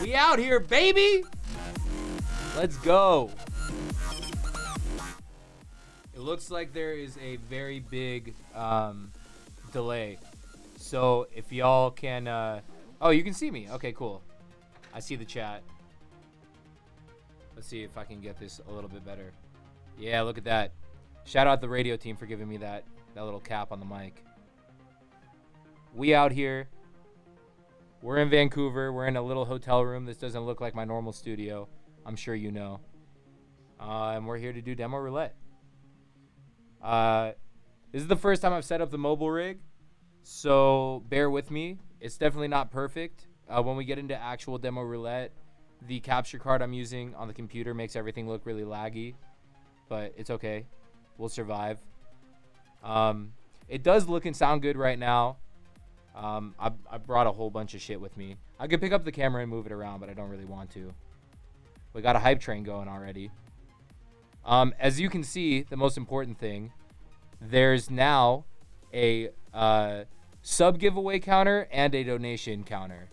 We out here, baby. Let's go. It looks like there is a very big delay. So if y'all can... oh, you can see me. Okay, cool. I see the chat. Let's see if I can get this a little bit better. Yeah, look at that. Shout out the radio team for giving me that little cap on the mic. We out here. We're in Vancouver. We're in a little hotel room. This doesn't look like my normal studio. I'm sure you know. And we're here to do demo roulette. This is the first time I've set up the mobile rig, so bear with me. It's definitely not perfect. When we get into actual demo roulette, the capture card I'm using on the computer makes everything look really laggy, but it's okay. We'll survive. It does look and sound good right now. I brought a whole bunch of shit with me. I could pick up the camera and move it around, but I don't really want to. We got a hype train going already. As you can see, the most important thing, there's now a sub giveaway counter and a donation counter.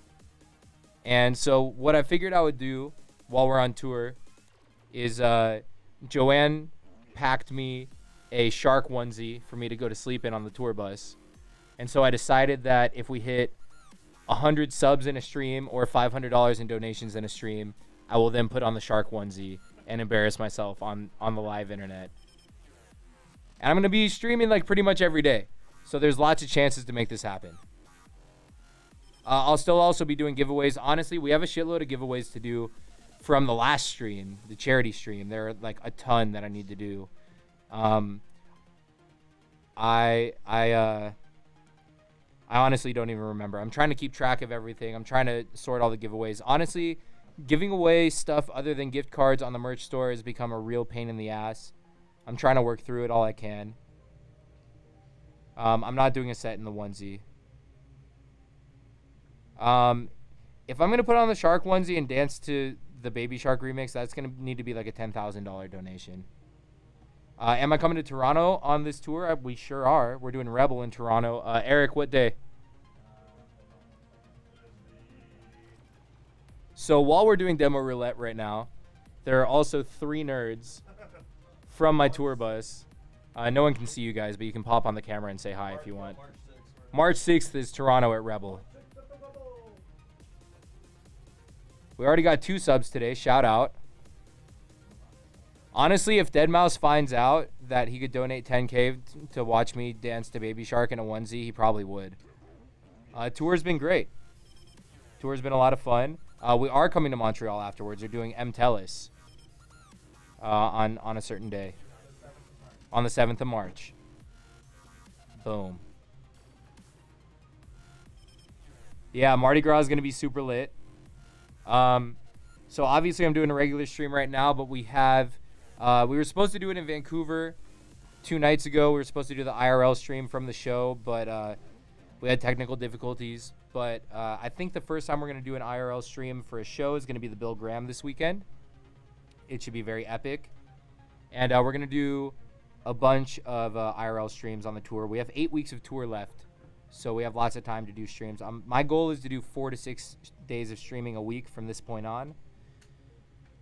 And so what I figured I would do while we're on tour is Joanne packed me a shark onesie for me to go to sleep in on the tour bus. And so I decided that if we hit 100 subs in a stream or $500 in donations in a stream, I will then put on the shark onesie and embarrass myself on the live internet. And I'm going to be streaming like pretty much every day. So there's lots of chances to make this happen. I'll still also be doing giveaways. Honestly, we have a shitload of giveaways to do from the last stream, the charity stream. There are like a ton that I need to do. I honestly don't even remember. I'm trying to keep track of everything. I'm trying to sort all the giveaways. Honestly, giving away stuff other than gift cards on the merch store has become a real pain in the ass. I'm trying to work through it all I can. I'm not doing a set in the onesie. If I'm going to put on the shark onesie and dance to the Baby Shark remix, that's going to need to be like a $10,000 donation. Am I coming to Toronto on this tour? We sure are. We're doing Rebel in Toronto. Eric, what day? So while we're doing demo roulette right now, there are also 3 nerds from my tour bus. No one can see you guys, but you can pop on the camera and say hi if you want. March 6th is Toronto at Rebel. We already got 2 subs today. Shout out. Honestly, if Deadmau5 finds out that he could donate 10K to watch me dance to Baby Shark in a onesie, he probably would. Tour's been great. Tour's been a lot of fun. We are coming to Montreal afterwards. We're doing MTELUS on a certain day. On the 7th of March. Boom. Yeah, Mardi Gras is going to be super lit. So obviously I'm doing a regular stream right now, but we have... we were supposed to do it in Vancouver 2 nights ago. We were supposed to do the IRL stream from the show, but we had technical difficulties. But I think the first time we're going to do an IRL stream for a show is going to be the Bill Graham this weekend. It should be very epic. And we're going to do a bunch of IRL streams on the tour. We have 8 weeks of tour left, so we have lots of time to do streams. My goal is to do 4 to 6 days of streaming a week from this point on.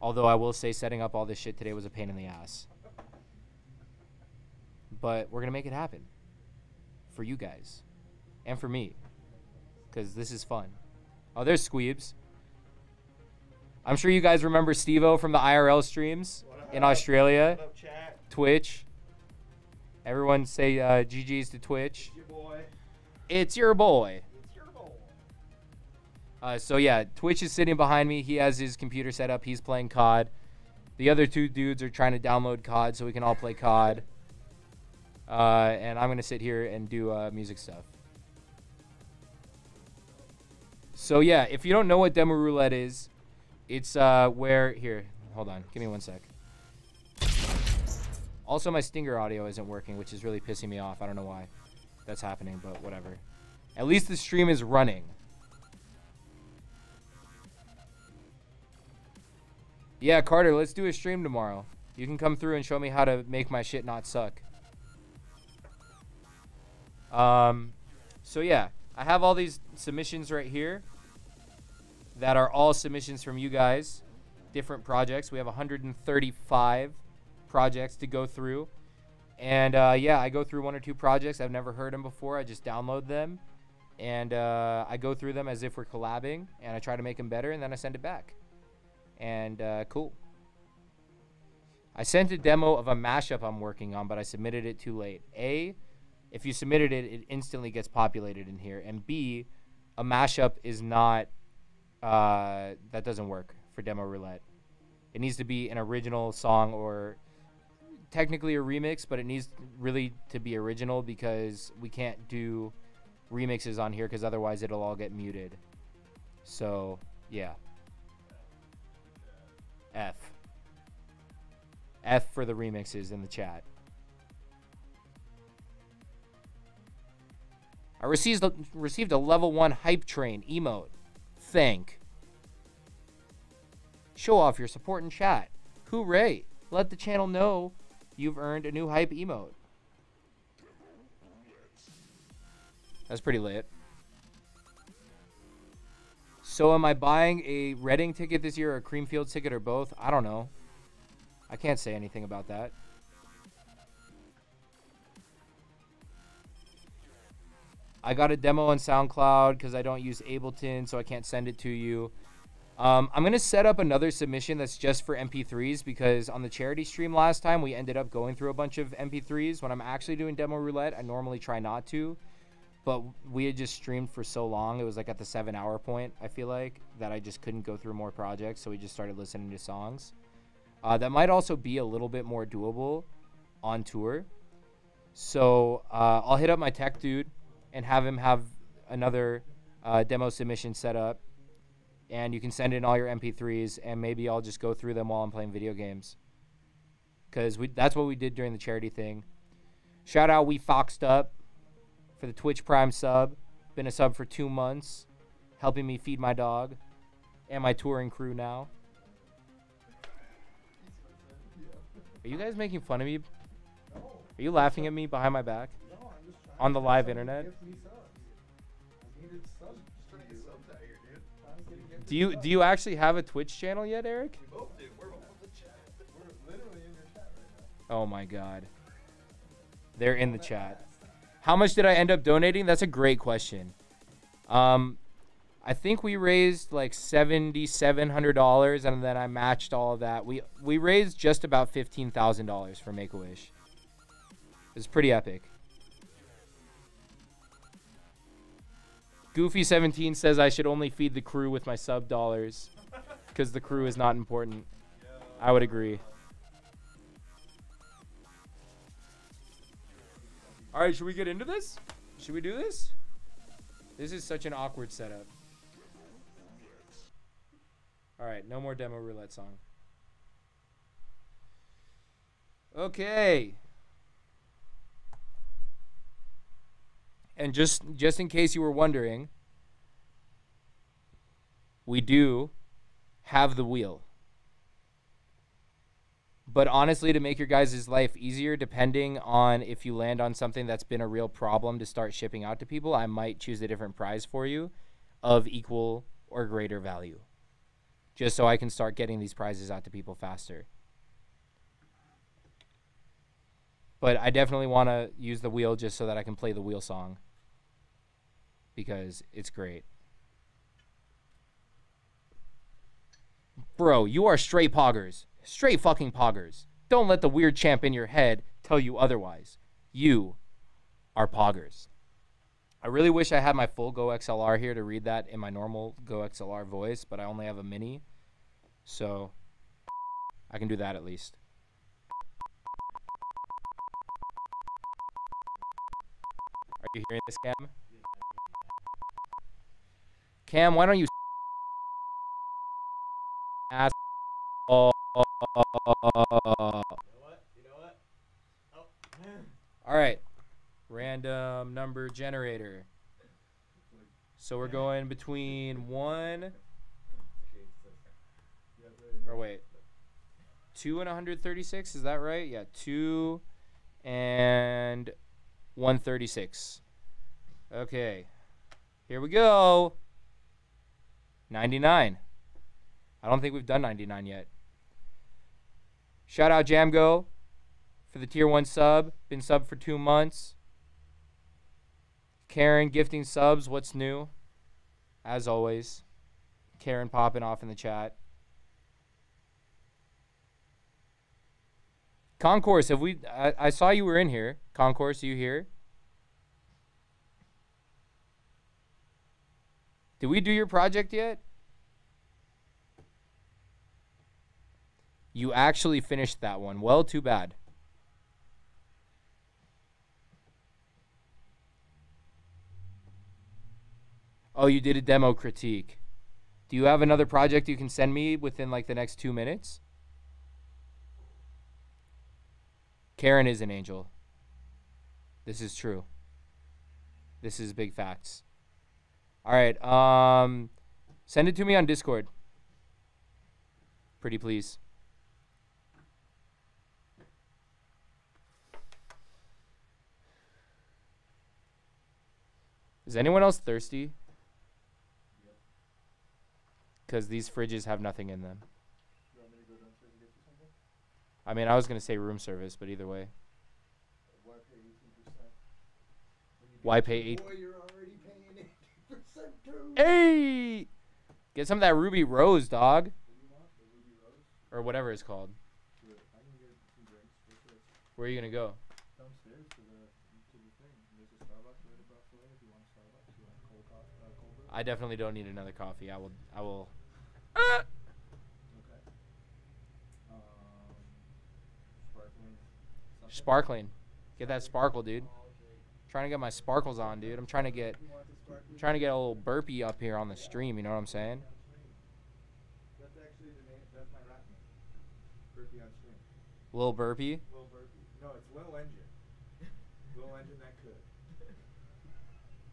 Although I will say setting up all this shit today was a pain in the ass. But we're going to make it happen. For you guys. And for me. Because this is fun. Oh, there's Squeebs. I'm sure you guys remember Steve-O from the IRL streams in Australia. What up, chat? Twitch. Everyone say GG's to Twitch. It's your boy. It's your boy. It's your boy. So yeah, Twitch is sitting behind me. He has his computer set up. He's playing COD. The other 2 dudes are trying to download COD so we can all play COD. And I'm going to sit here and do music stuff. So yeah, if you don't know what demo roulette is, it's where... Here, hold on. Give me 1 sec. Also, my Stinger audio isn't working, which is really pissing me off. I don't know why that's happening, but whatever. At least the stream is running. Yeah, Carter, let's do a stream tomorrow. You can come through and show me how to make my shit not suck. So yeah, I have all these submissions right here that are all submissions from you guys, different projects. We have 135 projects to go through. And yeah, I go through 1 or 2 projects. I've never heard them before. I just download them. And I go through them as if we're collabing. And I try to make them better. And then I send it back. And cool. I sent a demo of a mashup I'm working on, but I submitted it too late. A, if you submitted it, it instantly gets populated in here. And B, a mashup is not, that doesn't work for demo roulette. It needs to be an original song or technically a remix, but it needs really to be original because we can't do remixes on here because otherwise it'll all get muted. So, yeah. F. F for the remixes in the chat. I received a level 1 hype train emote. Thank. Show off your support in chat. Hooray. Let the channel know you've earned a new hype emote. That's pretty lit. So am I buying a Reading ticket this year or a Creamfields ticket or both? I don't know. I can't say anything about that. I got a demo on SoundCloud because I don't use Ableton, so I can't send it to you. I'm going to set up another submission that's just for MP3s because on the charity stream last time, we ended up going through a bunch of MP3s. When I'm actually doing demo roulette, I normally try not to. But we had just streamed for so long, it was like at the 7-hour point, I feel like, that I just couldn't go through more projects, so we just started listening to songs. That might also be a little bit more doable on tour. So I'll hit up my tech dude and have him have another demo submission set up. And you can send in all your MP3s, and maybe I'll just go through them while I'm playing video games. Because that's what we did during the charity thing. Shout out We Foxed Up for the Twitch Prime sub. Been a sub for 2 months, helping me feed my dog and my touring crew now. Are you guys making fun of me? Are you laughing at me behind my back? On the live internet? Do you actually have a Twitch channel yet, Eric? We both do. We're both in the chat. We're literally in your chat right now. Oh my god. They're in the chat. How much did I end up donating? That's a great question. I think we raised like $7,700 and then I matched all of that. We raised just about $15,000 for Make-A-Wish. It was pretty epic. Goofy17 says I should only feed the crew with my sub dollars because the crew is not important. I would agree. All right, should we get into this? Should we do this? This is such an awkward setup. All right, no more demo roulette song. Okay. And just in case you were wondering, we do have the wheel. But honestly, to make your guys' life easier, depending on if you land on something that's been a real problem to start shipping out to people, I might choose a different prize for you of equal or greater value. Just so I can start getting these prizes out to people faster. But I definitely want to use the wheel just so that I can play the wheel song. Because it's great. Bro, you are straight poggers. Straight fucking poggers. Don't let the weird champ in your head tell you otherwise. You are poggers. I really wish I had my full Go XLR here to read that in my normal Go XLR voice, but I only have a mini. So I can do that at least. Are you hearing this, Cam? Cam, why don't you ass? Oh. You know what? Oh. All right. Random number generator. So we're going between 1 or wait. 2 and 136, is that right? Yeah, 2 and 136. Okay. Here we go. 99. I don't think we've done 99 yet. Shout out Jamgo for the tier 1 sub. Been sub for 2 months. Karen gifting subs. What's new? As always. Karen popping off in the chat. Concourse, have we... I saw you were in here. Concourse, are you here? Did we do your project yet? You actually finished that one. Well, too bad. Oh, you did a demo critique. Do you have another project you can send me within like the next 2 minutes? Karen is an angel. This is true. This is big facts. All right. Send it to me on Discord. Pretty please. Is anyone else thirsty? Because these fridges have nothing in them. You want me to go downstairs and get you something? I mean, I was going to say room service, but either way. Why pay 18%? Why pay 8? Boy, you're already paying 80% too. Hey! Get some of that Ruby Rose, dog. What do you want? The Ruby Rose? Or whatever it's called. Sure. I can get some drinks. What's this? Where are you going to go? Downstairs to the thing. There's a Starbucks right across the way if you want a Starbucks. You want a cold coffee, cold brew? I definitely don't need another coffee. I will. Okay. Sparkling. Something? Sparkling. Get that sparkle, dude. Trying to get my sparkles on, dude. I'm trying to get You want the sparkling? a little burpee up here on the stream, you know what I'm saying? That's actually the name. That's my rap name. Burpee on stream. Little burpee. Lil Burpee. No, it's Lil Engine. Lil Engine that could.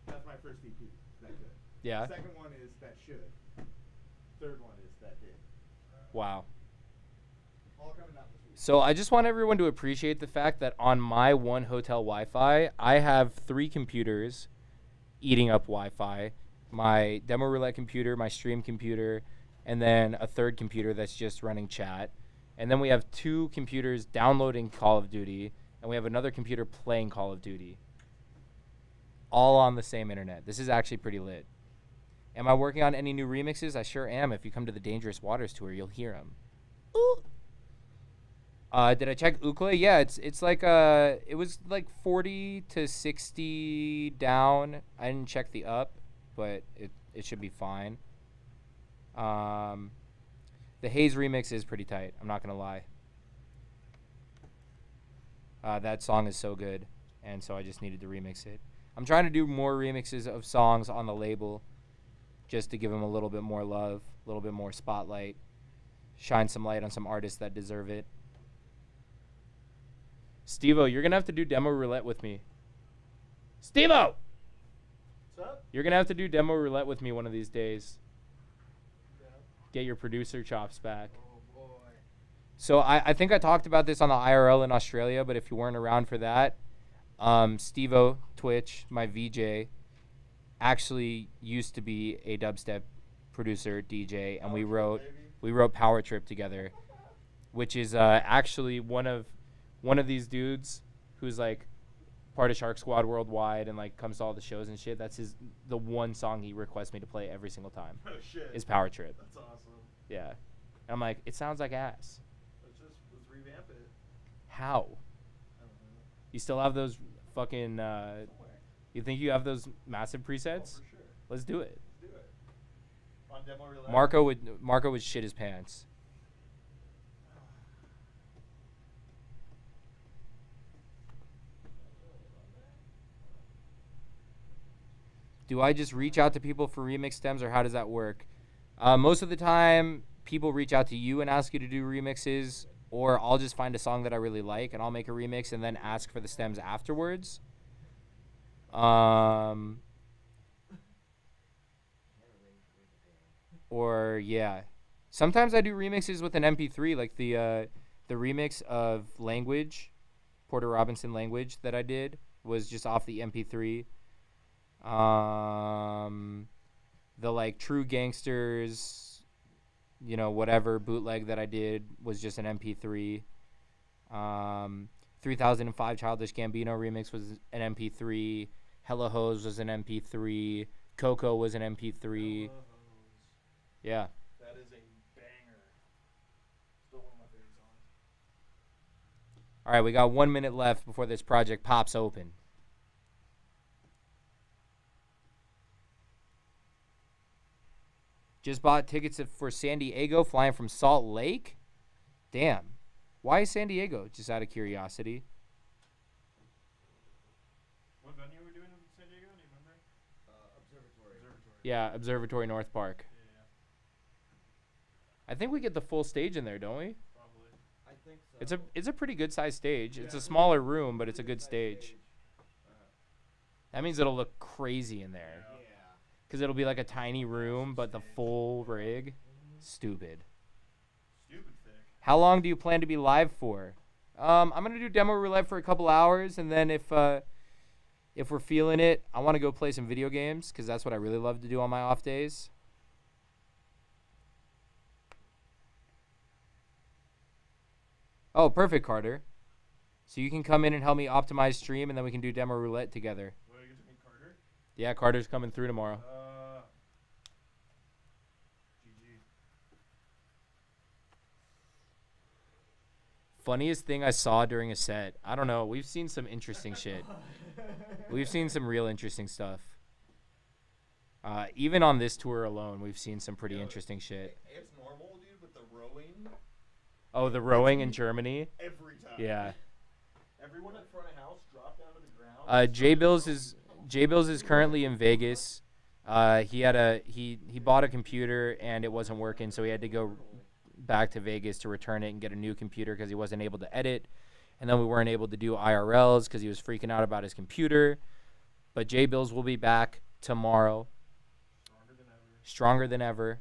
That's my first EP. That could. Yeah. Second one is that should. Third one is that did. Wow. All coming out this week. So I just want everyone to appreciate the fact that on my one hotel Wi-Fi, I have 3 computers eating up Wi-Fi. My demo roulette computer, my stream computer, and then a third computer that's just running chat. And then we have 2 computers downloading Call of Duty, and we have another computer playing Call of Duty. All on the same internet. This is actually pretty lit. Am I working on any new remixes? I sure am. If you come to the Dangerous Waters tour, you'll hear them. Ooh. Did I check Ookla? Yeah, it's like it was like 40 to 60 down. I didn't check the up, but it should be fine. The Haze remix is pretty tight. I'm not gonna lie. That song is so good, and so I just needed to remix it. I'm trying to do more remixes of songs on the label, just to give them a little bit more love, a little bit more spotlight, shine some light on some artists that deserve it. Steve-O, you're going to have to do demo roulette with me. Steve-O! What's up? You're going to have to do demo roulette with me one of these days. Yeah. Get your producer chops back. Oh boy. So I think I talked about this on the IRL in Australia, but if you weren't around for that, Steve-O, Twitch, my VJ, actually used to be a dubstep producer, DJ, and we wrote Power Trip together, which is actually one of these dudes who's like part of Shark Squad Worldwide and like comes to all the shows and shit. That's the one song he requests me to play every single time. Oh shit. Is Power Trip. That's awesome. Yeah. And I'm like, it sounds like ass. Let's revamp it. How? I don't know. You still have those fucking Somewhere. you think you have those massive presets? Oh, for sure. Let's do it. Let's do it. On demo roulette. Marco would shit his pants. Do I just reach out to people for remix stems, or how does that work? Most of the time, people reach out to you and ask you to do remixes, or I'll just find a song that I really like and I'll make a remix and then ask for the stems afterwards. Or yeah, sometimes I do remixes with an MP3, like the remix of Language, Porter Robinson Language that I did was just off the MP3. The like True Gangsters, you know, whatever bootleg that I did was just an MP3. 3005 Childish Gambino remix was an MP3. Hella Hose was an MP3. Coco was an MP3. Hella Hose. Yeah. That is a banger. Still one of my favorite songs. All right, we got 1 minute left before this project pops open. Just bought tickets for San Diego, flying from Salt Lake. Damn. Why San Diego? Just out of curiosity. What venue are we doing in San Diego? Do you remember? Observatory. Yeah, Observatory North Park. Yeah. I think we get the full stage in there, don't we? Probably. I think so. It's a pretty good sized stage. It's a smaller room, but it's a good stage. That means it'll look crazy in there. Yeah. Because it'll be like a tiny room, but the full rig. Stupid. Stupid thick. How long do you plan to be live for? I'm gonna do demo roulette for a couple hours, and then if we're feeling it, I want to go play some video games because that's what I really love to do on my off days. Oh, perfect, Carter. So you can come in and help me optimize stream, and then we can do demo roulette together. What, are you gonna meet Carter? Yeah, Carter's coming through tomorrow. GG. Funniest thing I saw during a set. I don't know. We've seen some interesting shit. We've seen some real interesting stuff. Even on this tour alone, we've seen some pretty interesting shit. It's normal, dude, but the rowing. Oh, the rowing in Germany? Every time. Yeah. Everyone in front of house dropped down to the ground. J Bills is currently in Vegas. He bought a computer and it wasn't working, so he had to go back to Vegas to return it and get a new computer because he wasn't able to edit. And then we weren't able to do IRLs because he was freaking out about his computer. But J Bills will be back tomorrow. Stronger than ever.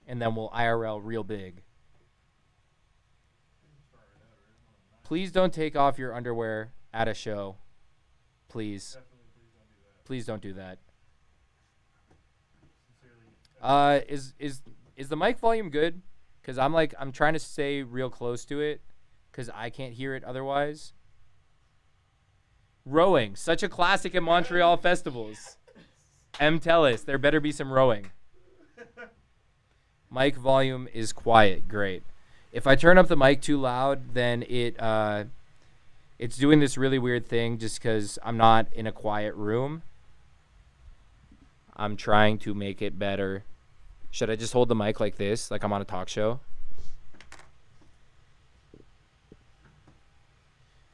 And then we'll IRL real big. Please don't take off your underwear at a show. Please. Please don't do that. Is the mic volume good? Because I'm trying to stay real close to it because I can't hear it otherwise. Rowing, such a classic at Montreal festivals. Tellis, there better be some rowing. Mic volume is quiet. Great. If I turn up the mic too loud, then it's doing this really weird thing just because I'm not in a quiet room. I'm trying to make it better. Should I just hold the mic like this, like I'm on a talk show?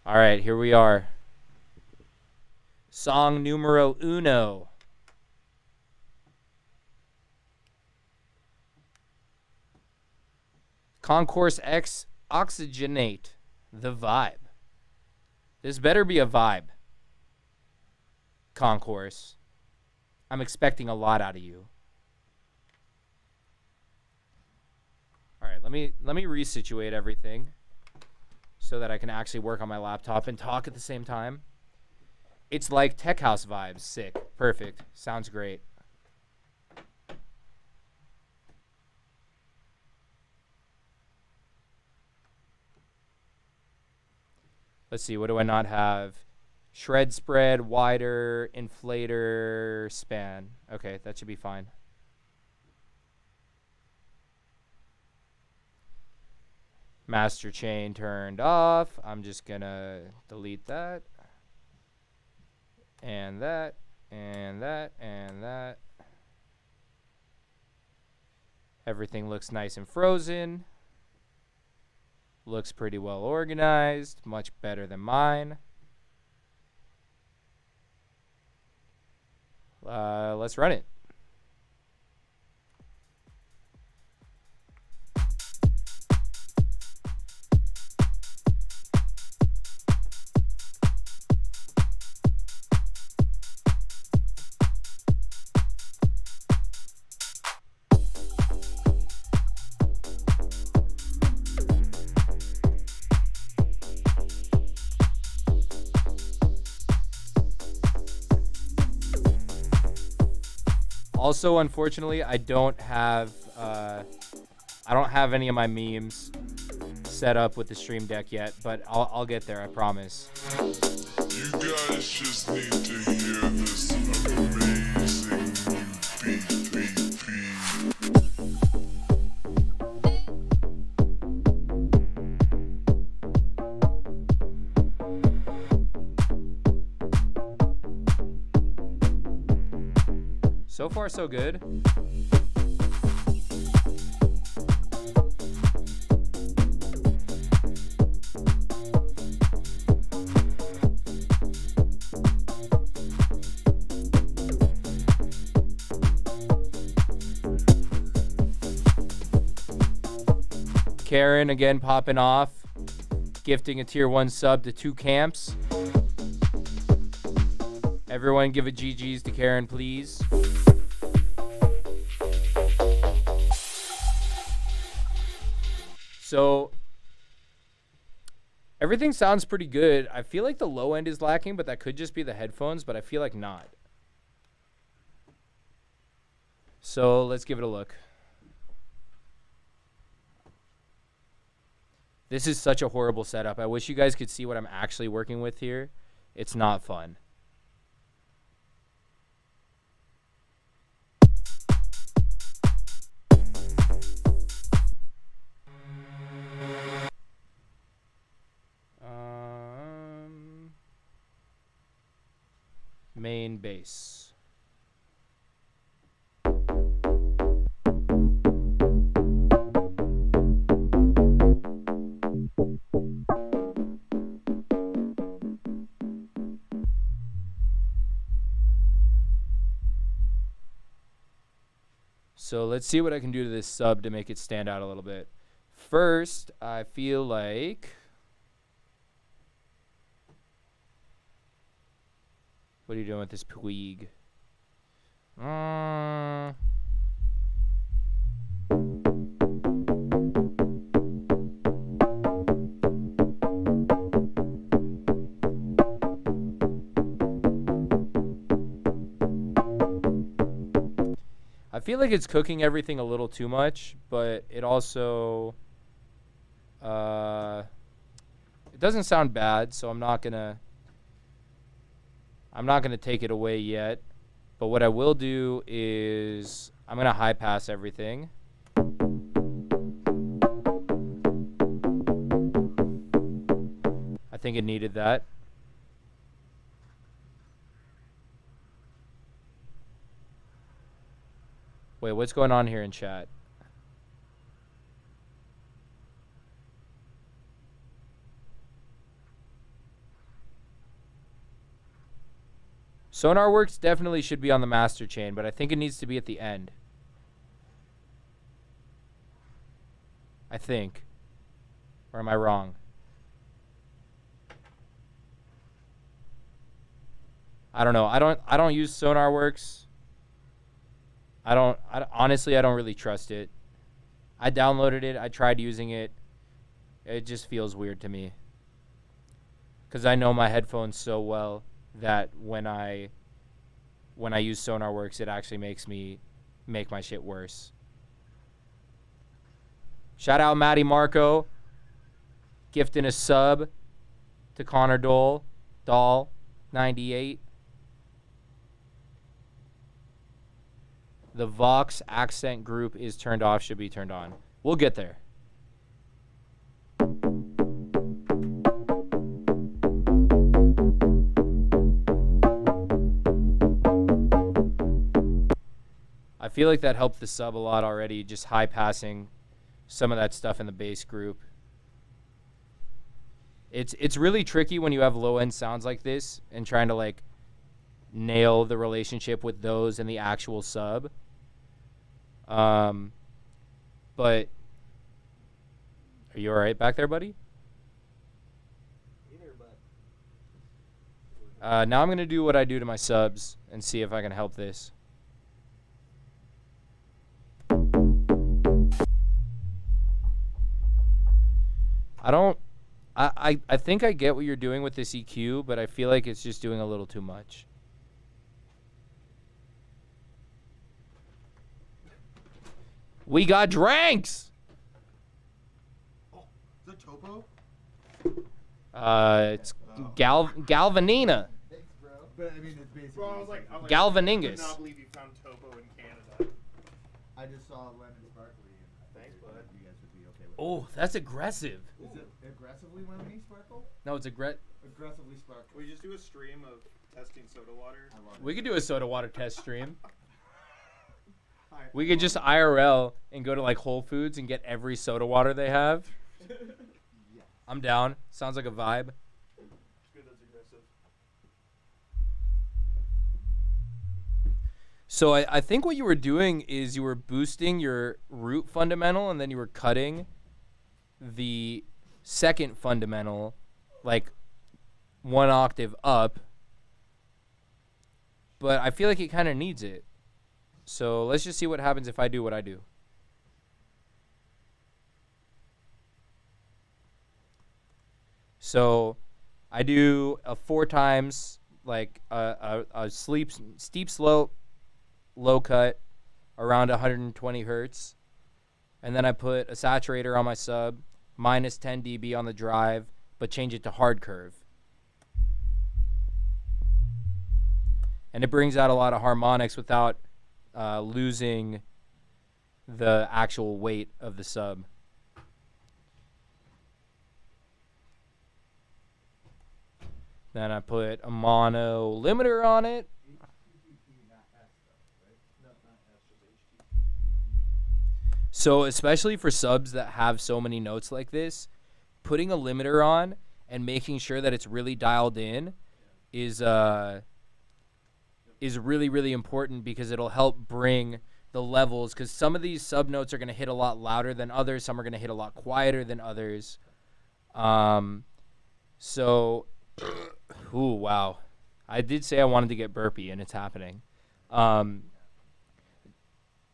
All right, here we are. Song numero uno. Concourse X, Oxygenate, the vibe. This better be a vibe. Concourse. I'm expecting a lot out of you. All right, let me resituate everything so that I can actually work on my laptop and talk at the same time. It's like tech house vibes. Sick. Perfect. Sounds great. Let's see, what do I not have? Shred spread, wider, inflator, span. Okay, that should be fine. Master chain turned off. I'm just gonna delete that. And that, and that, and that. Everything looks nice and frozen. Looks pretty well organized, much better than mine. Let's run it. Also, unfortunately, I don't have any of my memes set up with the Stream Deck yet, but I'll get there, I promise. You guys just need to hear this amazing beat. So far, so good. Karen again popping off, gifting a tier 1 sub to 2 camps. Everyone give a GG's to Karen, please. So everything sounds pretty good. I feel like the low end is lacking, but that could just be the headphones, but I feel like not. So let's give it a look. This is such a horrible setup. I wish you guys could see what I'm actually working with here. It's not fun. Main bass. So let's see what I can do to this sub to make it stand out a little bit. First, I feel like... What are you doing with this Puig? I feel like it's cooking everything a little too much, but it also it doesn't sound bad, so I'm not gonna take it away yet. But what I will do is I'm gonna high pass everything. I think it needed that. Wait, what's going on here in chat? SonarWorks definitely should be on the master chain, but I think it needs to be at the end. I think. Or am I wrong? I don't know. I don't use SonarWorks. Honestly, I don't really trust it. I downloaded it. I tried using it. It just feels weird to me. Because I know my headphones so well that when I use SonarWorks, it actually makes me make my shit worse. Shout out Matty Marco, gifting a sub to Connor Doll 98. The Vox accent group is turned off, should be turned on. We'll get there. I feel like that helped the sub a lot already, just high passing some of that stuff in the bass group. It's really tricky when you have low end sounds like this and trying to like nail the relationship with those and the actual sub. But are you all right back there, buddy? Now I'm going to do what I do to my subs and see if I can help this. I think I get what you're doing with this EQ, but I feel like it's just doing a little too much. We got drinks. Oh, is that Topo? It's Galvanina. Thanks, bro. But I mean, it's basically. Bro, I was like, Galvaningus. I could not believe you found Topo in Canada. I just saw lemon sparkly. And I Thanks, figured bud. You guys would be okay with Oh, that's aggressive. it. Is it aggressively lemony sparkle? No, it's Aggressively sparkle. Can we just do a stream of testing soda water? I love We it. could do a soda water test stream. I We could just IRL and go to like Whole Foods and get every soda water they have. Yes. I'm down. Sounds like a vibe. It's good, that's aggressive. So I think what you were doing is you were boosting your root fundamental and then you were cutting the second fundamental like 1 octave up. But I feel like it kind of needs it. So let's just see what happens if I do what I do. So I do a 4 times like a steep slope, low cut, around 120 hertz. And then I put a saturator on my sub, minus 10 dB on the drive, but change it to hard curve. And it brings out a lot of harmonics without losing the actual weight of the sub. Then I put a mono limiter on it. So especially for subs that have so many notes like this, putting a limiter on and making sure that it's really dialed in is really, really important because it'll help bring the levels, because some of these sub notes are going to hit a lot louder than others. Some are going to hit a lot quieter than others. So, ooh, wow. I did say I wanted to get burpy, and it's happening.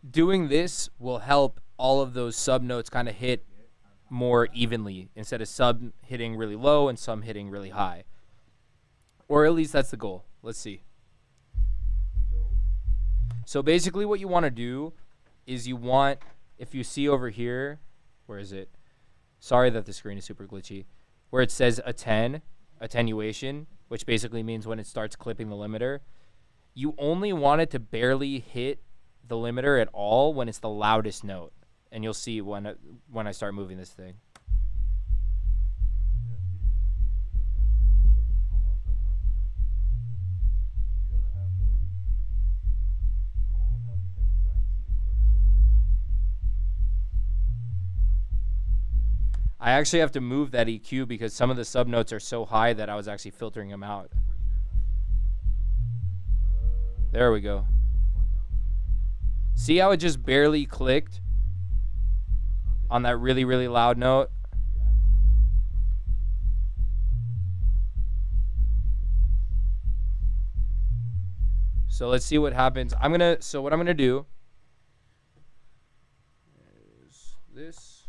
Doing this will help all of those sub notes kind of hit more evenly instead of sub hitting really low and some hitting really high. Or at least that's the goal. Let's see. So basically what you want to do is you want, if you see over here, where is it? Sorry that the screen is super glitchy. Where it says attenuation, which basically means when it starts clipping the limiter, you only want it to barely hit the limiter at all when it's the loudest note. And you'll see when I start moving this thing. I actually have to move that EQ because some of the sub notes are so high that I was actually filtering them out. There we go. See how it just barely clicked on that really, really loud note? So let's see what happens. So what I'm gonna do is this.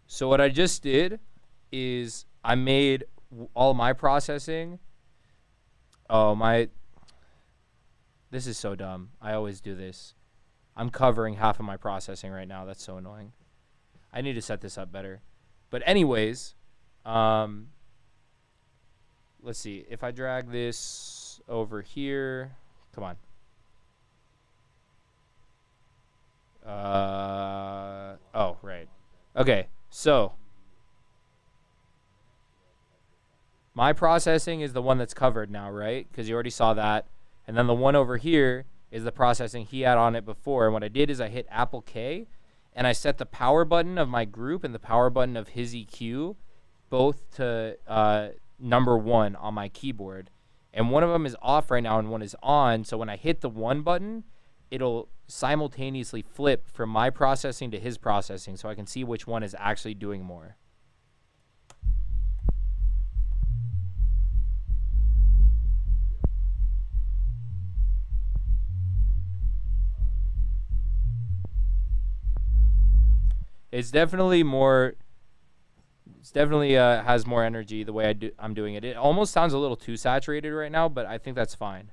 So what I just did is I made all my processing. Oh, this is so dumb. I always do this. I'm covering half of my processing right now. That's so annoying. I need to set this up better. But anyways, let's see. If I drag this over here, come on. Oh, right. Okay. So, my processing is the one that's covered now, right? Because you already saw that. And then the one over here is the processing he had on it before. And what I did is I hit Apple K, and I set the power button of my group and the power button of his EQ both to number 1 on my keyboard. And one of them is off right now and one is on. So when I hit the 1 button, it'll simultaneously flip from my processing to his processing so I can see which one is actually doing more. It's definitely more It's definitely has more energy the way I'm doing it. It almost sounds a little too saturated right now, but I think that's fine.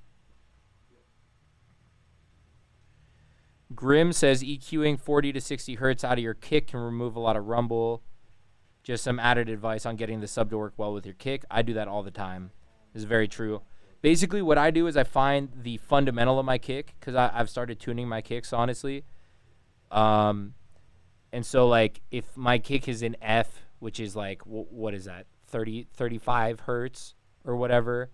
Grim says EQing 40 to 60 hertz out of your kick can remove a lot of rumble. Just some added advice on getting the sub to work well with your kick. I do that all the time. This is very true. Basically, what I do is I find the fundamental of my kick, because I've started tuning my kicks, honestly. And so, like, if my kick is in F, which is like, what is that, 35 hertz or whatever,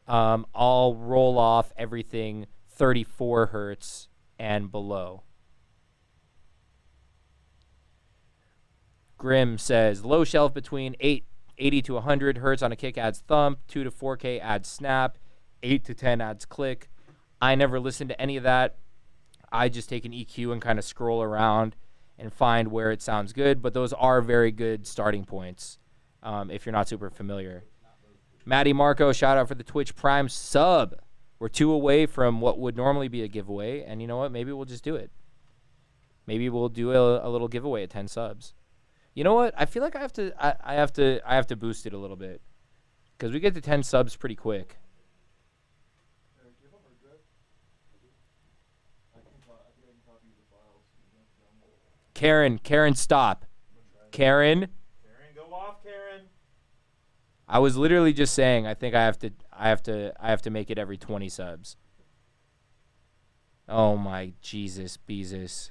I'll roll off everything 34 hertz and below. Grim says, low shelf between 80 to 100 hertz on a kick adds thump, 2 to 4K adds snap, 8 to 10 adds click. I never listen to any of that. I just take an EQ and kind of scroll around and find where it sounds good, but those are very good starting points if you're not super familiar. Matty Marco, shout out for the Twitch Prime sub. We're 2 away from what would normally be a giveaway, and you know what? Maybe we'll just do it. Maybe we'll do a little giveaway at 10 subs. You know what? I feel like I have to boost it a little bit, because we get to 10 subs pretty quick. Karen, stop. Karen, go off, Karen. I was literally just saying I think I have to make it every 20 subs. Oh my Jesus, Beezus.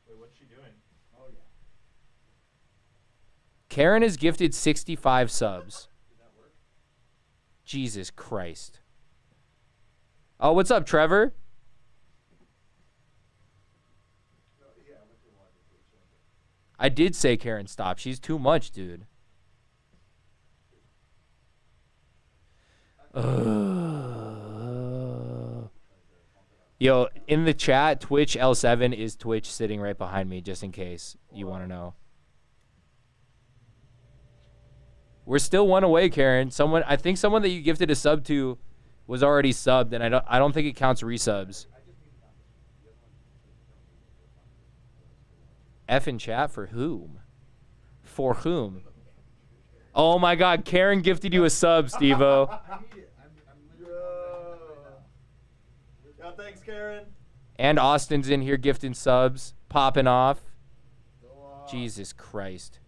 Wait, what's she doing? Oh yeah. Karen is gifted 65 subs. Did that work? Jesus Christ. Oh, what's up, Trevor? I did say Karen stop. She's too much, dude. Yo, in the chat, Twitch L7 is Twitch sitting right behind me, just in case you want to know. We're still 1 away, Karen. I think someone that you gifted a sub to was already subbed, and I don't think it counts resubs. F in chat for whom? For whom? Oh my God, Karen gifted you a sub, Steve-O. Yo, thanks, Karen. And Austin's in here gifting subs, popping off. Jesus Christ.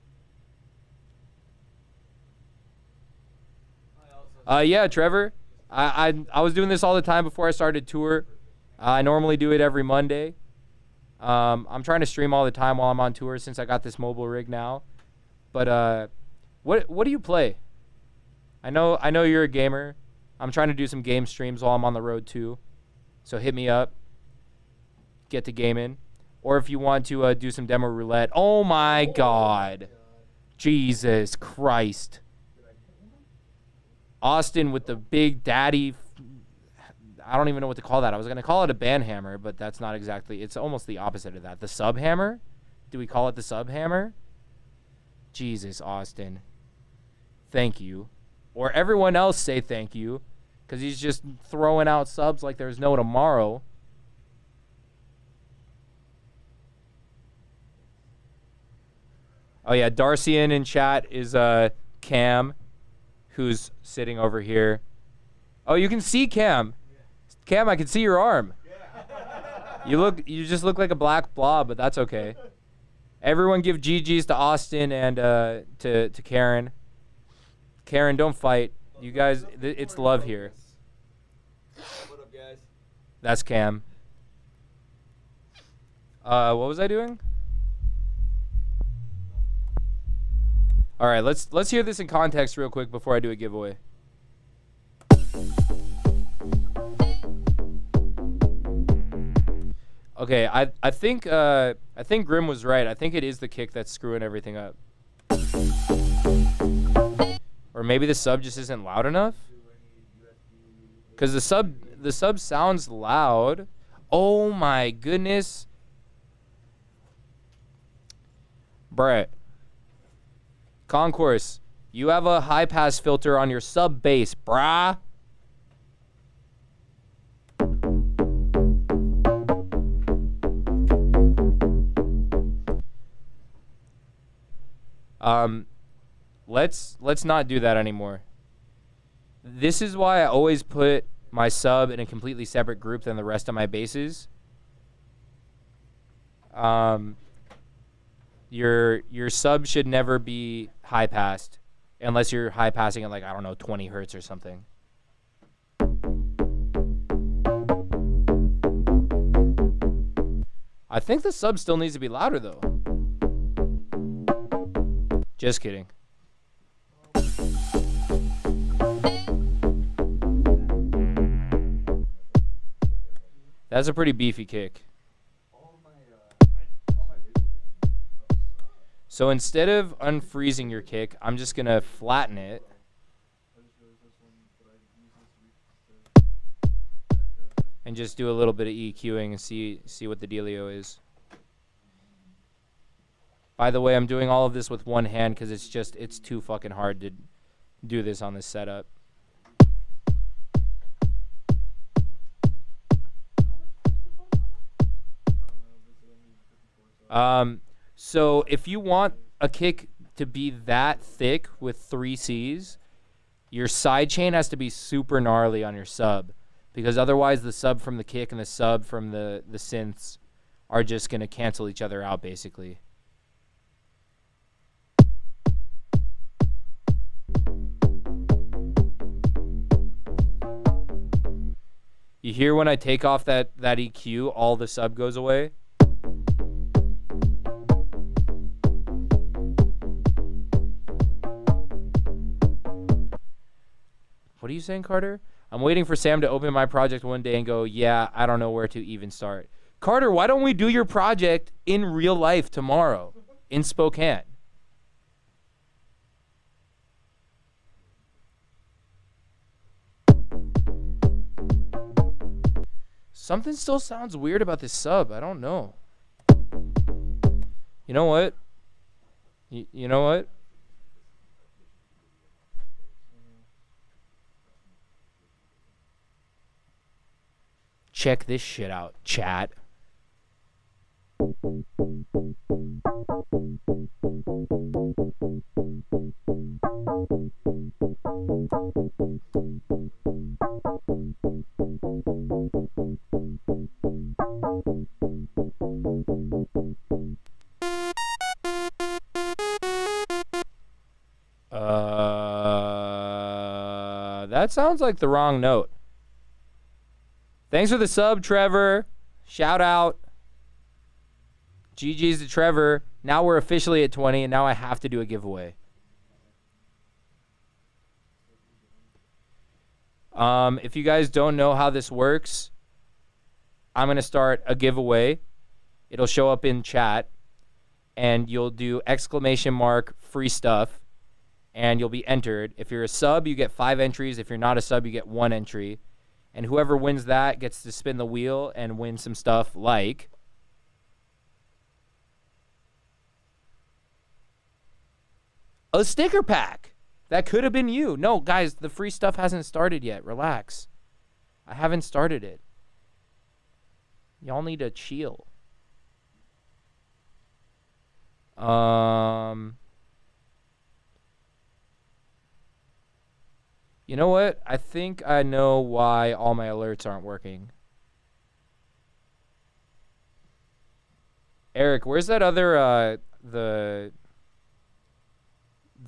Yeah, Trevor. I was doing this all the time before I started tour. I normally do it every Monday. I'm trying to stream all the time while I'm on tour since I got this mobile rig now. But what do you play? I know you're a gamer. I'm trying to do some game streams while I'm on the road too. So hit me up. Get to gaming. Or if you want to do some demo roulette. Oh my God. Jesus Christ. Austin with the big daddy. I don't even know what to call that. I was going to call it a band hammer, but that's not exactly. It's almost the opposite of that. The sub hammer? Do we call it the sub hammer? Jesus, Austin. Thank you. Or everyone else say thank you, because he's just throwing out subs like there's no tomorrow. Oh, yeah. Darcian in chat is Cam, who's sitting over here. Oh, you can see Cam. Cam, I can see your arm. You just look like a black blob, but that's okay. Everyone give GGs to Austin and to Karen. Karen, don't fight. You guys, it's love here. What up, guys? That's Cam. What was I doing? All right, let's hear this in context real quick before I do a giveaway. Okay, I think Grim was right. I think it is the kick that's screwing everything up. Or maybe the sub just isn't loud enough? Cuz the sub sounds loud. Oh my goodness. Brett. Concourse, you have a high pass filter on your sub bass, brah. Let's not do that anymore. This is why I always put my sub in a completely separate group than the rest of my bases. Your sub should never be high passed unless you're high passing at, like, I don't know, 20 hertz or something. I think the sub still needs to be louder though. Just kidding. That's a pretty beefy kick. So instead of unfreezing your kick, I'm just going to flatten it. And just do a little bit of EQing and see what the dealio is. By the way, I'm doing all of this with one hand because it's too fucking hard to do this on this setup. So if you want a kick to be that thick with 3 Cs, your side chain has to be super gnarly on your sub, because otherwise the sub from the kick and the sub from the synths are just going to cancel each other out, basically. You hear when I take off that EQ, all the sub goes away? What are you saying, Carter? I'm waiting for Sam to open my project one day and go, yeah, I don't know where to even start. Carter, why don't we do your project in real life tomorrow in Spokane? Something still sounds weird about this sub. I don't know. You know what? You know what? Check this shit out, chat. That sounds like the wrong note. Thanks for the sub, Trevor. Shout out. GG's to Trevor. Now we're officially at 20, and now I have to do a giveaway. If you guys don't know how this works, I'm going to start a giveaway. It'll show up in chat, and you'll do !free stuff, and you'll be entered. If you're a sub, you get 5 entries. If you're not a sub, you get 1 entry. And whoever wins that gets to spin the wheel and win some stuff like a sticker pack. That could have been you. No, guys, the free stuff hasn't started yet. Relax. I haven't started it. Y'all need to chill. You know what? I think I know why all my alerts aren't working. Eric, where's that other, that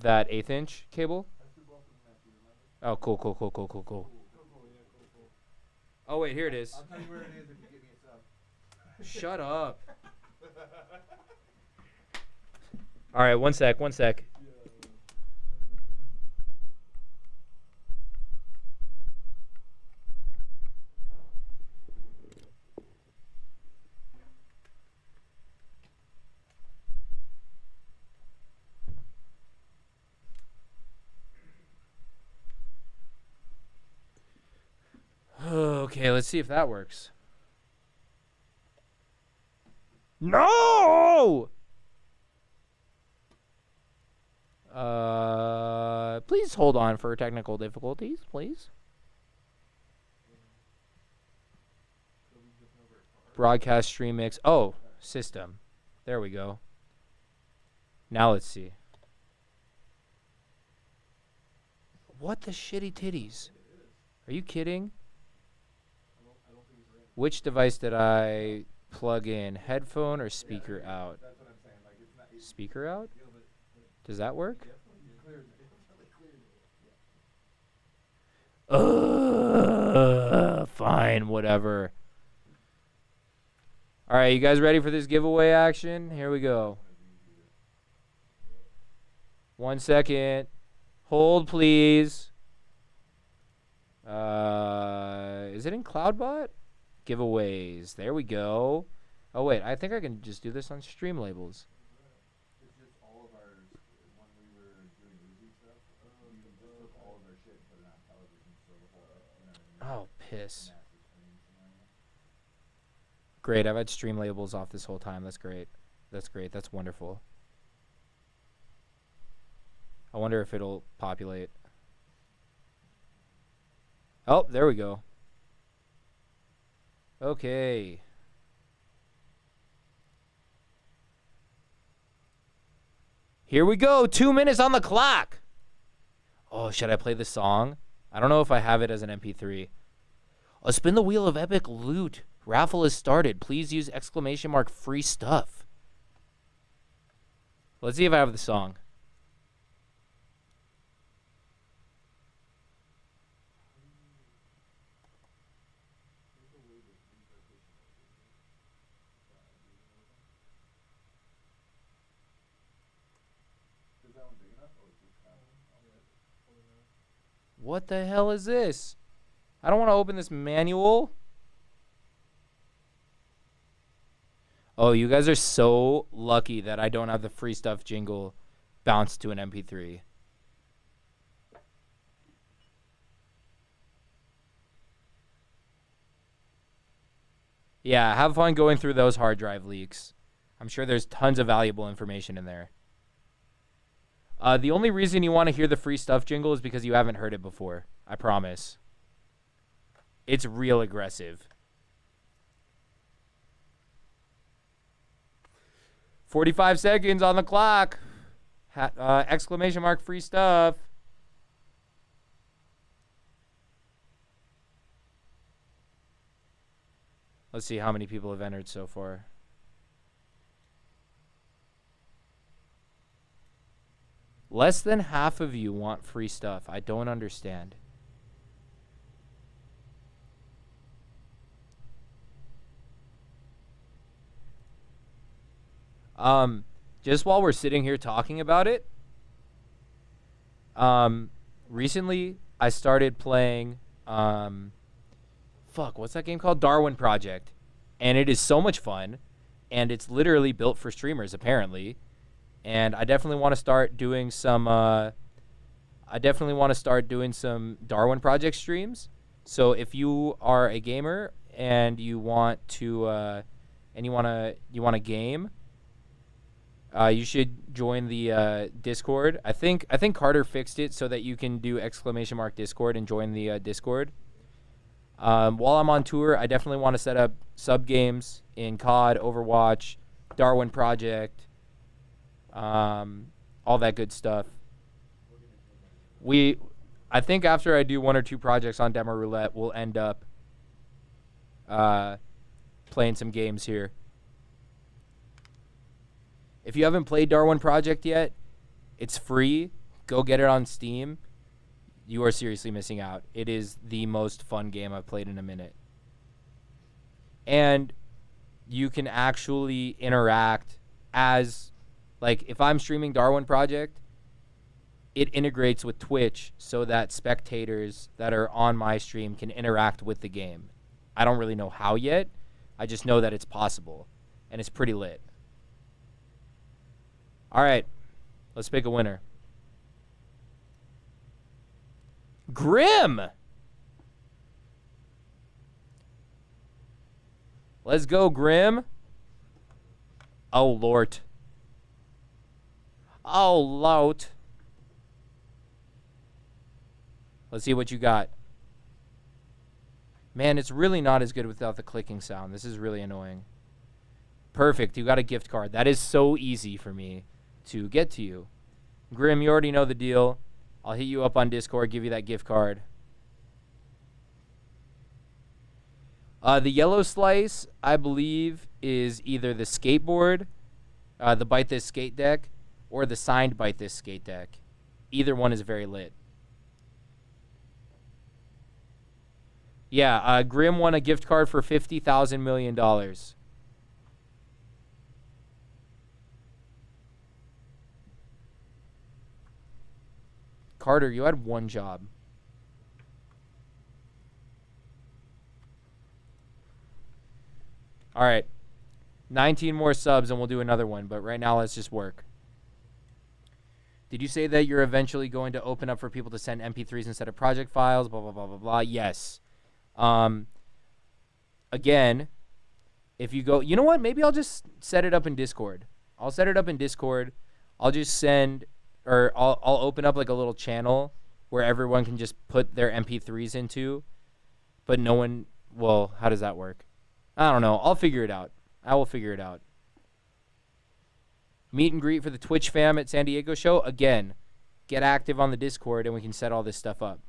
1/8 inch cable? Oh, cool. Oh, wait, here it is. I'll tell you where it is if you give me a sub. Shut up. All right, one sec. Okay, let's see if that works. No! Please hold on for technical difficulties, please. Broadcast stream mix. Oh, system. There we go. Now let's see. What the shitty titties? Are you kidding? Which device did I plug in? Headphone or speaker out? That's what I'm saying. Like it's not. Speaker out? Does that work? Fine, whatever. All right, you guys ready for this giveaway action? Here we go. 1 second. Hold, please. Is it in CloudBot? Giveaways. There we go. Oh, wait. I think I can just do this on Stream Labels. It's just all of our when we were doing music stuff. We just took all of our shit and put it on television, so the whole. You know what I mean? Oh, piss. Massive screen scenario. Great. I've had Stream Labels off this whole time. That's great. That's great. That's wonderful. I wonder if it'll populate. Oh, there we go. Okay. Here we go. 2 minutes on the clock. Oh, should I play the song? I don't know if I have it as an MP3. Oh, spin the wheel of epic loot. Raffle has started. Please use ! free stuff. Let's see if I have the song. What the hell is this? I don't want to open this manual. Oh, you guys are so lucky that I don't have the free stuff jingle bounced to an MP3. Yeah, have fun going through those hard drive leaks. I'm sure there's tons of valuable information in there. The only reason you want to hear the free stuff jingle is because you haven't heard it before. I promise. It's real aggressive. 45 seconds on the clock. ! Free stuff. Let's see how many people have entered so far. Less than half of you want free stuff. I don't understand. Just while we're sitting here talking about it, recently I started playing, what's that game called? Darwin Project. And it is so much fun. And it's literally built for streamers, apparently. And I definitely want to start doing some, Darwin Project streams. So if you are a gamer and you want to, you want a game, you should join the Discord. I think Carter fixed it so that you can do ! Discord and join the Discord. While I'm on tour, I definitely want to set up sub games in COD, Overwatch, Darwin Project, all that good stuff. I think after I do 1 or 2 projects on Demo Roulette, we'll end up playing some games here. If you haven't played Darwin Project yet, it's free. Go get it on Steam. You are seriously missing out. It is the most fun game I've played in a minute. And you can actually interact as, like, if I'm streaming Darwin Project, it integrates with Twitch so that spectators that are on my stream can interact with the game. I don't really know how yet. I just know that it's possible. And it's pretty lit. All right. Let's pick a winner. Grim! Let's go, Grim. Oh, Lord. Oh, Lord. Let's see what you got. Man, it's really not as good without the clicking sound. This is really annoying. Perfect. You got a gift card. That is so easy for me to get to you. Grim, you already know the deal. I'll hit you up on Discord, give you that gift card. The yellow slice, I believe, is either the skateboard, the Bite This skate deck, or the signed Bite This skate deck. Either one is very lit. Yeah, Grim won a gift card for $50,000 million. Carter, you had one job. All right. 19 more subs and we'll do another one, but right now let's just work. Did you say that you're eventually going to open up for people to send MP3s instead of project files? Blah, blah, blah, blah, blah. Yes. Again, if you go, you know what? Maybe I'll just set it up in Discord. I'll set it up in Discord. I'll just send, or I'll open up like a little channel where everyone can just put their MP3s into, but no one, well, how does that work? I don't know. I'll figure it out. I will figure it out. Meet and greet for the Twitch fam at San Diego show. Again, get active on the Discord and we can set all this stuff up.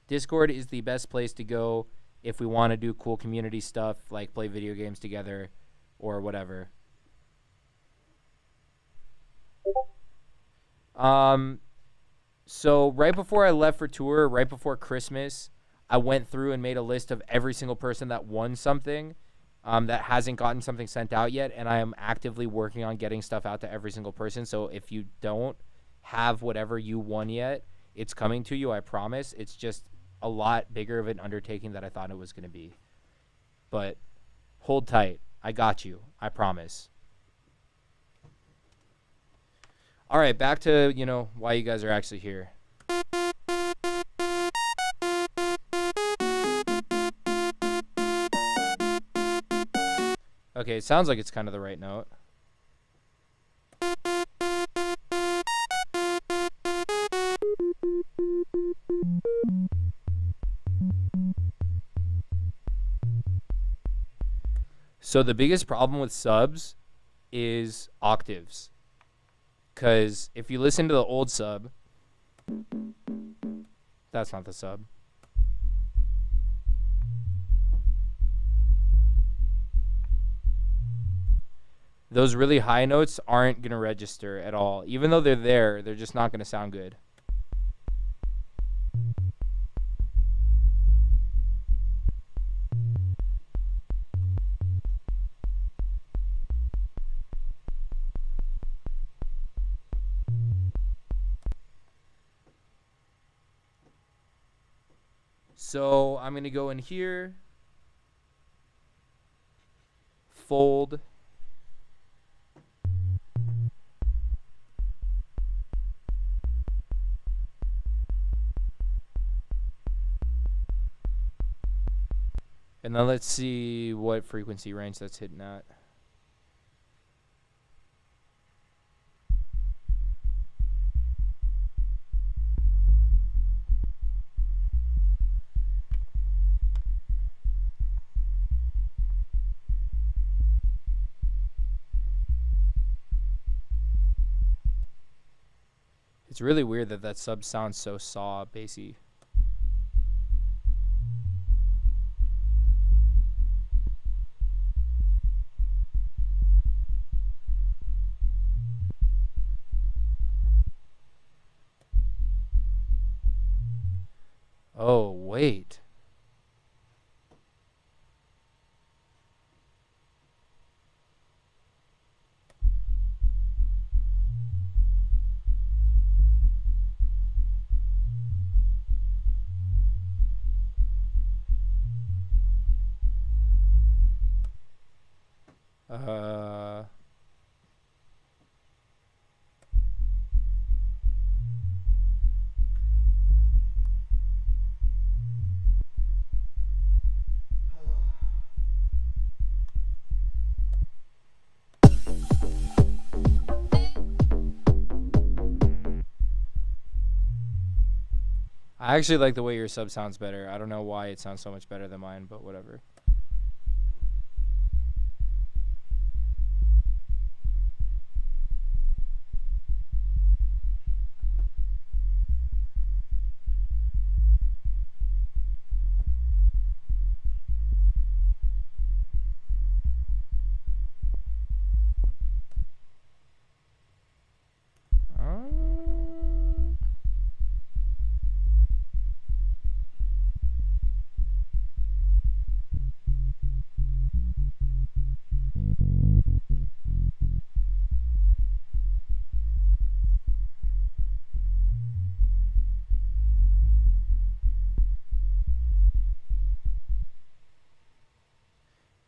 Discord is the best place to go if we want to do cool community stuff like play video games together or whatever. So right before I left for tour, right before Christmas, I went through and made a list of every single person that won something that hasn't gotten something sent out yet, and I am actively working on getting stuff out to every single person. So if you don't have whatever you won yet, it's coming to you, I promise. It's just a lot bigger of an undertaking than I thought it was going to be. But hold tight. I got you. I promise. All right, back to, you know, why you guys are actually here. Okay, it sounds like it's kind of the right note. So the biggest problem with subs is octaves. Because if you listen to the old sub, that's not the sub. Those really high notes aren't going to register at all. Even though they're there, they're just not going to sound good. So I'm going to go in here, fold, and then let's see what frequency range that's hitting at. It's really weird that that sub sounds so saw bassy. Oh, wait. I actually like the way your sub sounds better. I don't know why it sounds so much better than mine, but whatever.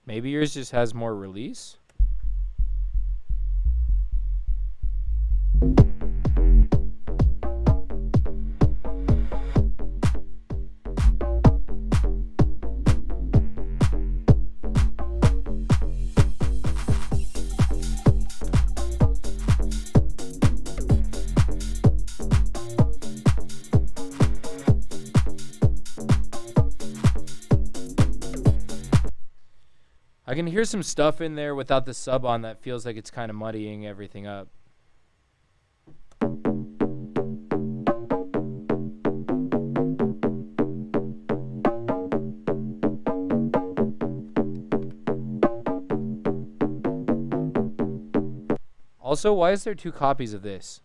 Maybe yours just has more release? I can hear some stuff in there without the sub on that feels like it's kind of muddying everything up. Also, why is there 2 copies of this?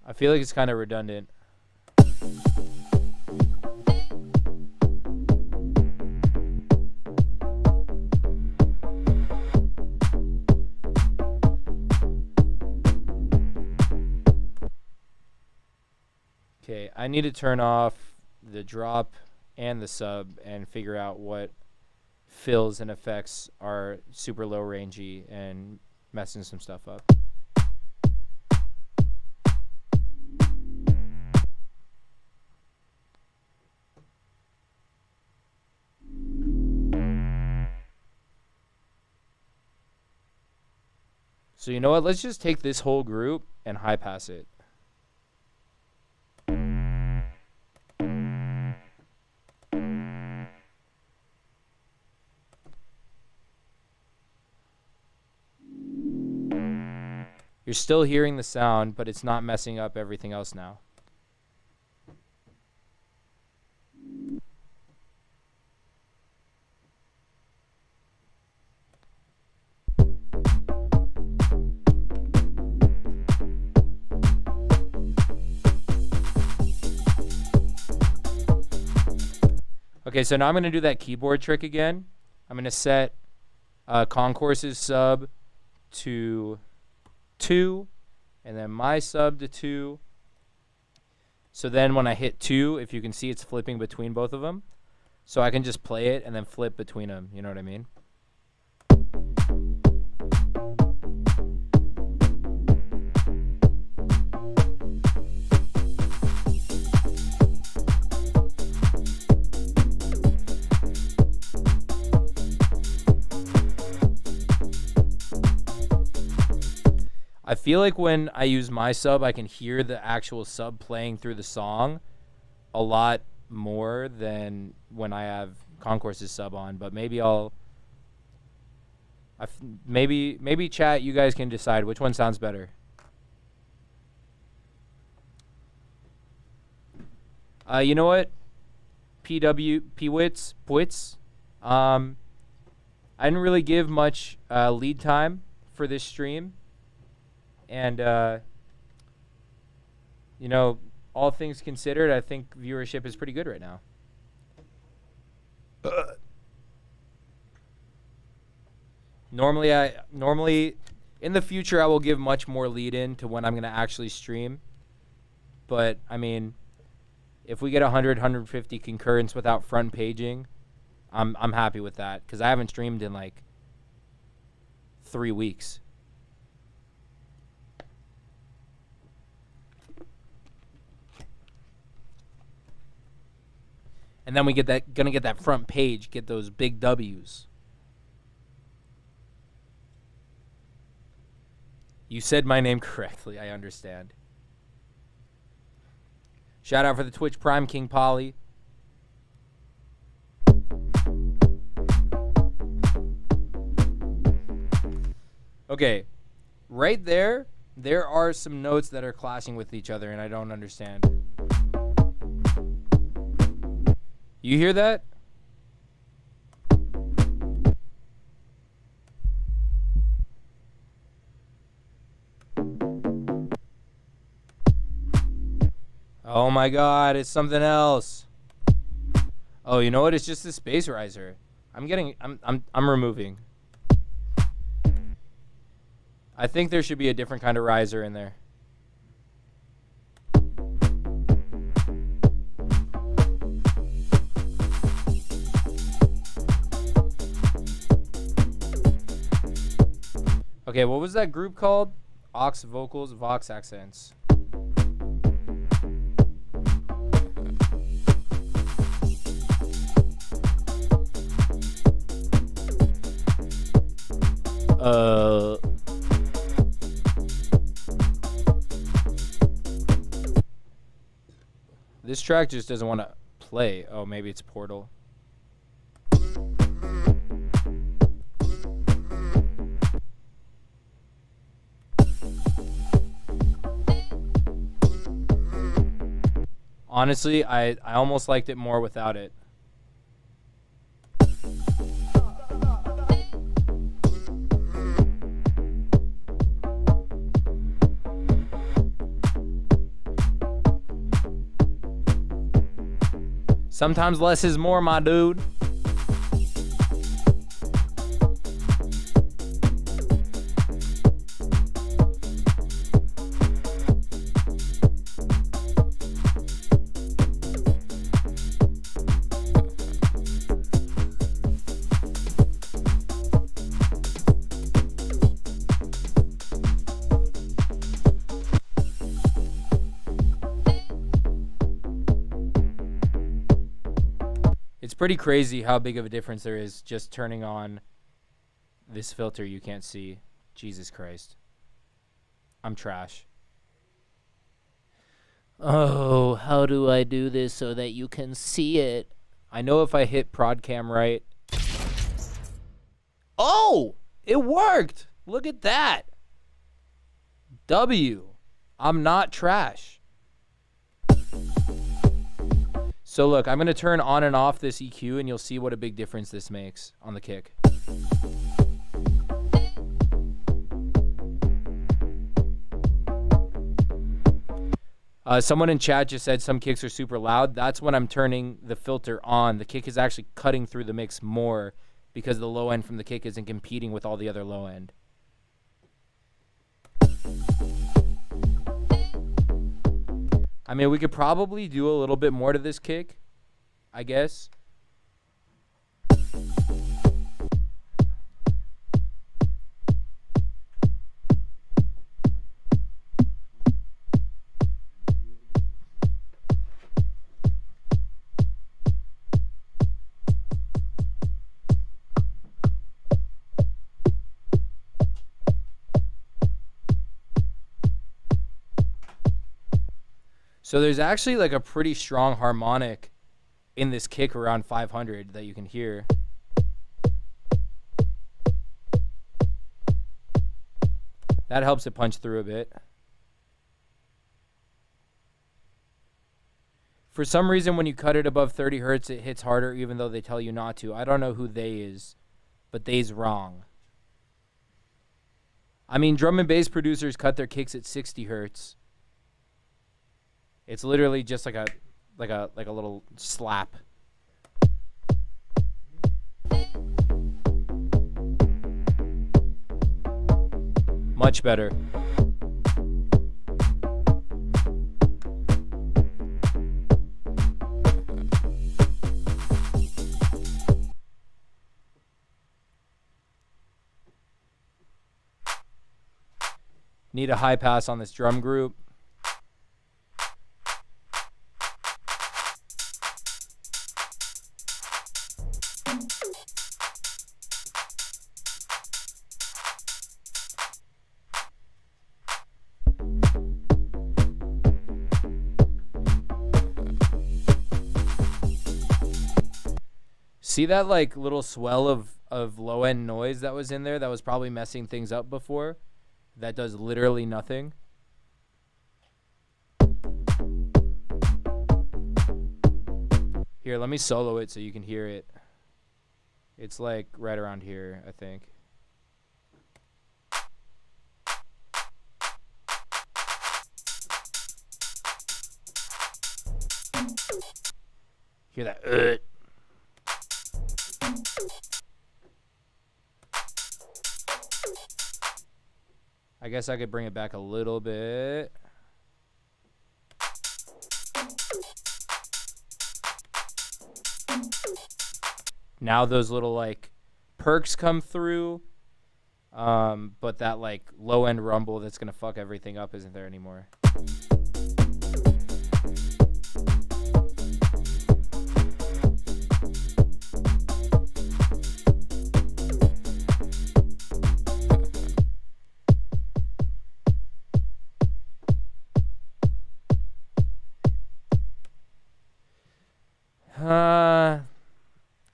I feel like it's kind of redundant. Okay, I need to turn off the drop and the sub and figure out what fills and effects are super low rangey and messing some stuff up. So you know what? Let's just take this whole group and high pass it. You're still hearing the sound, but it's not messing up everything else now. Okay, so now I'm going to do that keyboard trick again. I'm going to set Concourse's sub to 2, and then my sub to 2. So then when I hit 2, if you can see, it's flipping between both of them. So I can just play it and then flip between them. You know what I mean? I feel like when I use my sub, I can hear the actual sub playing through the song a lot more than when I have Concourse's sub on. But maybe maybe chat, you guys can decide which one sounds better. You know what? Pwits. I didn't really give much lead time for this stream. And, you know, all things considered, I think viewership is pretty good right now. Normally, in the future, I will give much more lead in to when I'm going to actually stream. But, I mean, if we get 100, 150 concurrence without front paging, I'm happy with that. Because I haven't streamed in, like, 3 weeks. And then we gonna get that front page, get those big W's. You said my name correctly, I understand. Shout out for the Twitch Prime King Polly. Okay, right there are some notes that are clashing with each other and I don't understand. You hear that? Oh my god, it's something else. Oh, you know what? It's just the space riser. I'm removing. I think there should be a different kind of riser in there. Okay, what was that group called? Aux vocals, Vox accents. This track just doesn't want to play. Oh, maybe it's Portal. Honestly, I almost liked it more without it. Sometimes less is more, my dude. It's pretty crazy how big of a difference there is just turning on this filter you can't see. Jesus Christ. I'm trash. Oh, how do I do this so that you can see it? I know if I hit prod cam right. Oh, it worked. Look at that. W. I'm not trash. So look, I'm going to turn on and off this EQ and you'll see what a big difference this makes on the kick. Someone in chat just said some kicks are super loud. That's when I'm turning the filter on. The kick is actually cutting through the mix more because the low end from the kick isn't competing with all the other low end. I mean, we could probably do a little bit more to this kick, I guess. So there's actually like a pretty strong harmonic in this kick around 500 that you can hear. That helps it punch through a bit. For some reason, when you cut it above 30 hertz, it hits harder even though they tell you not to. I don't know who they is, but they's wrong. I mean, drum and bass producers cut their kicks at 60 hertz. It's literally just like a little slap. Much better. Need a high pass on this drum group. See that like little swell of low end noise that was in there that was probably messing things up before? That does literally nothing. Here, let me solo it so you can hear it. It's like right around here, I think. Hear that? I guess I could bring it back a little bit. Now those little like perks come through. But that like low end rumble that's gonna fuck everything up isn't there anymore.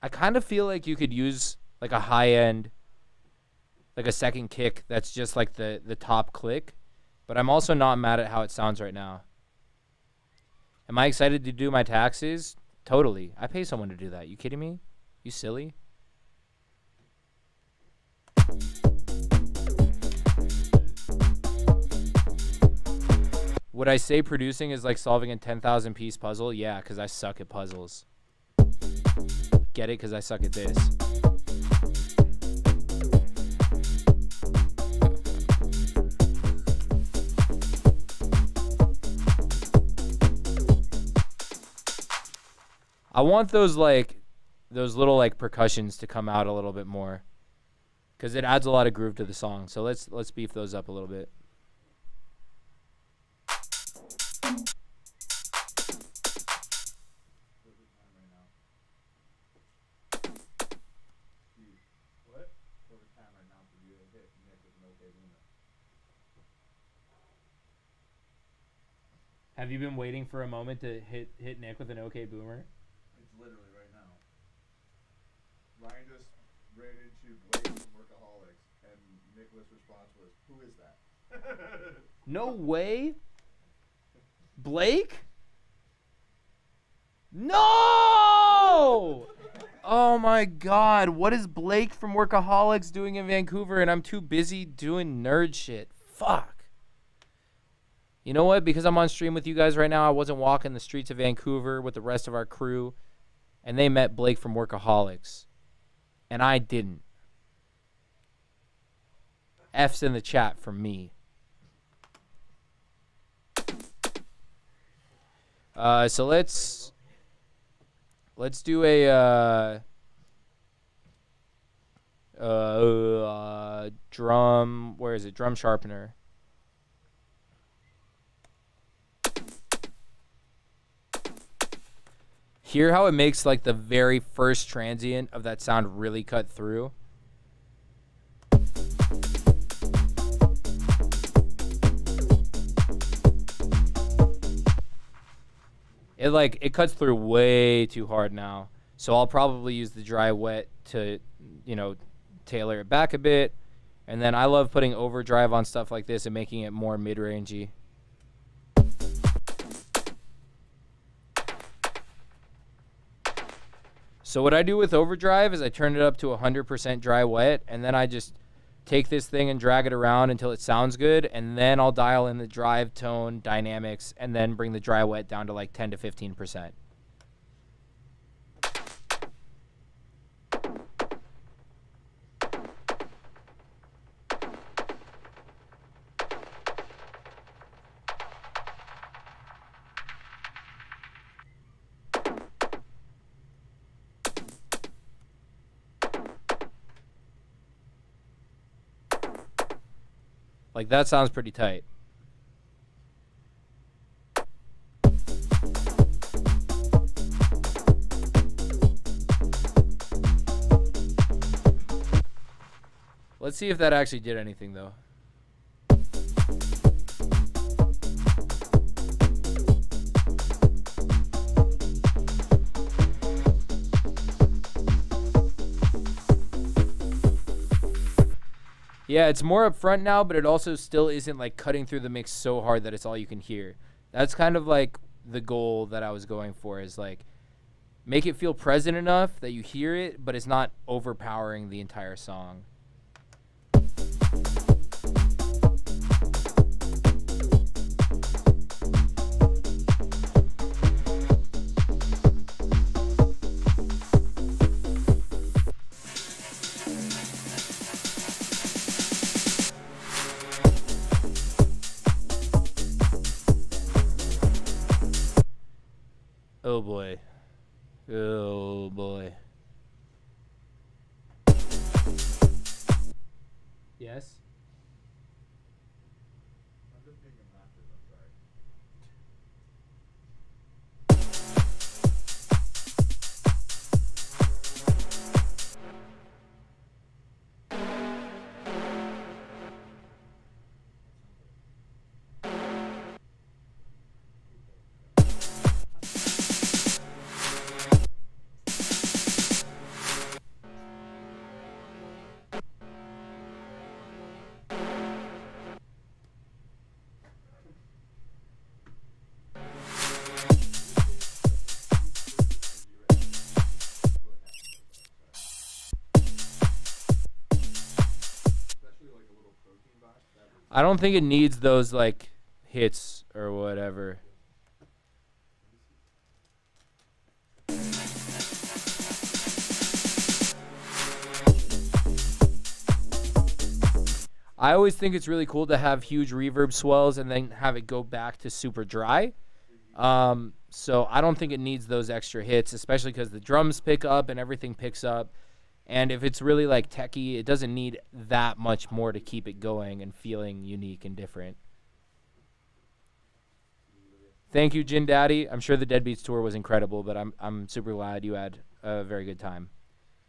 I kind of feel like you could use like a high end, like a second kick that's just like the top click, but I'm also not mad at how it sounds right now. Am I excited to do my taxes? Totally. I pay someone to do that. You kidding me? You silly? Would I say producing is like solving a 10,000 piece puzzle? Yeah, because I suck at puzzles. Get it? Because I suck at this. I want those little like percussions to come out a little bit more, because it adds a lot of groove to the song. So let's beef those up a little bit. Have you been waiting for a moment to hit Nick with an OK Boomer? It's literally right now. Ryan just ran into Blake from Workaholics, and Nicholas' response was, "Who is that?" No way. Blake? No! Oh my God. What is Blake from Workaholics doing in Vancouver? And I'm too busy doing nerd shit. Fuck. You know what? Because I'm on stream with you guys right now, I wasn't walking the streets of Vancouver with the rest of our crew, and they met Blake from Workaholics, and I didn't. F's in the chat from me. So let's do a drum. Where is it? Drum sharpener. Hear how it makes like the very first transient of that sound really cut through? It cuts through way too hard now. So I'll probably use the dry wet to, you know, tailor it back a bit. And then I love putting overdrive on stuff like this and making it more mid-rangey. So what I do with overdrive is I turn it up to 100% dry wet, and then I just take this thing and drag it around until it sounds good, and then I'll dial in the drive, tone, dynamics, and then bring the dry wet down to like 10 to 15%. Like, that sounds pretty tight. Let's see if that actually did anything, though. Yeah, it's more up front now, but it also still isn't like cutting through the mix so hard that it's all you can hear. That's kind of like the goal that I was going for, is like make it feel present enough that you hear it, but it's not overpowering the entire song. Oh boy. Oh boy. Yes. I'm just being obnoxious. I'm sorry. I don't think it needs those like hits or whatever. I always think it's really cool to have huge reverb swells and then have it go back to super dry. So I don't think it needs those extra hits, especially because the drums pick up and everything picks up. And if it's really like techie, it doesn't need that much more to keep it going and feeling unique and different. Thank you, Gin Daddy. I'm sure the Deadbeats tour was incredible, but I'm super glad you had a very good time.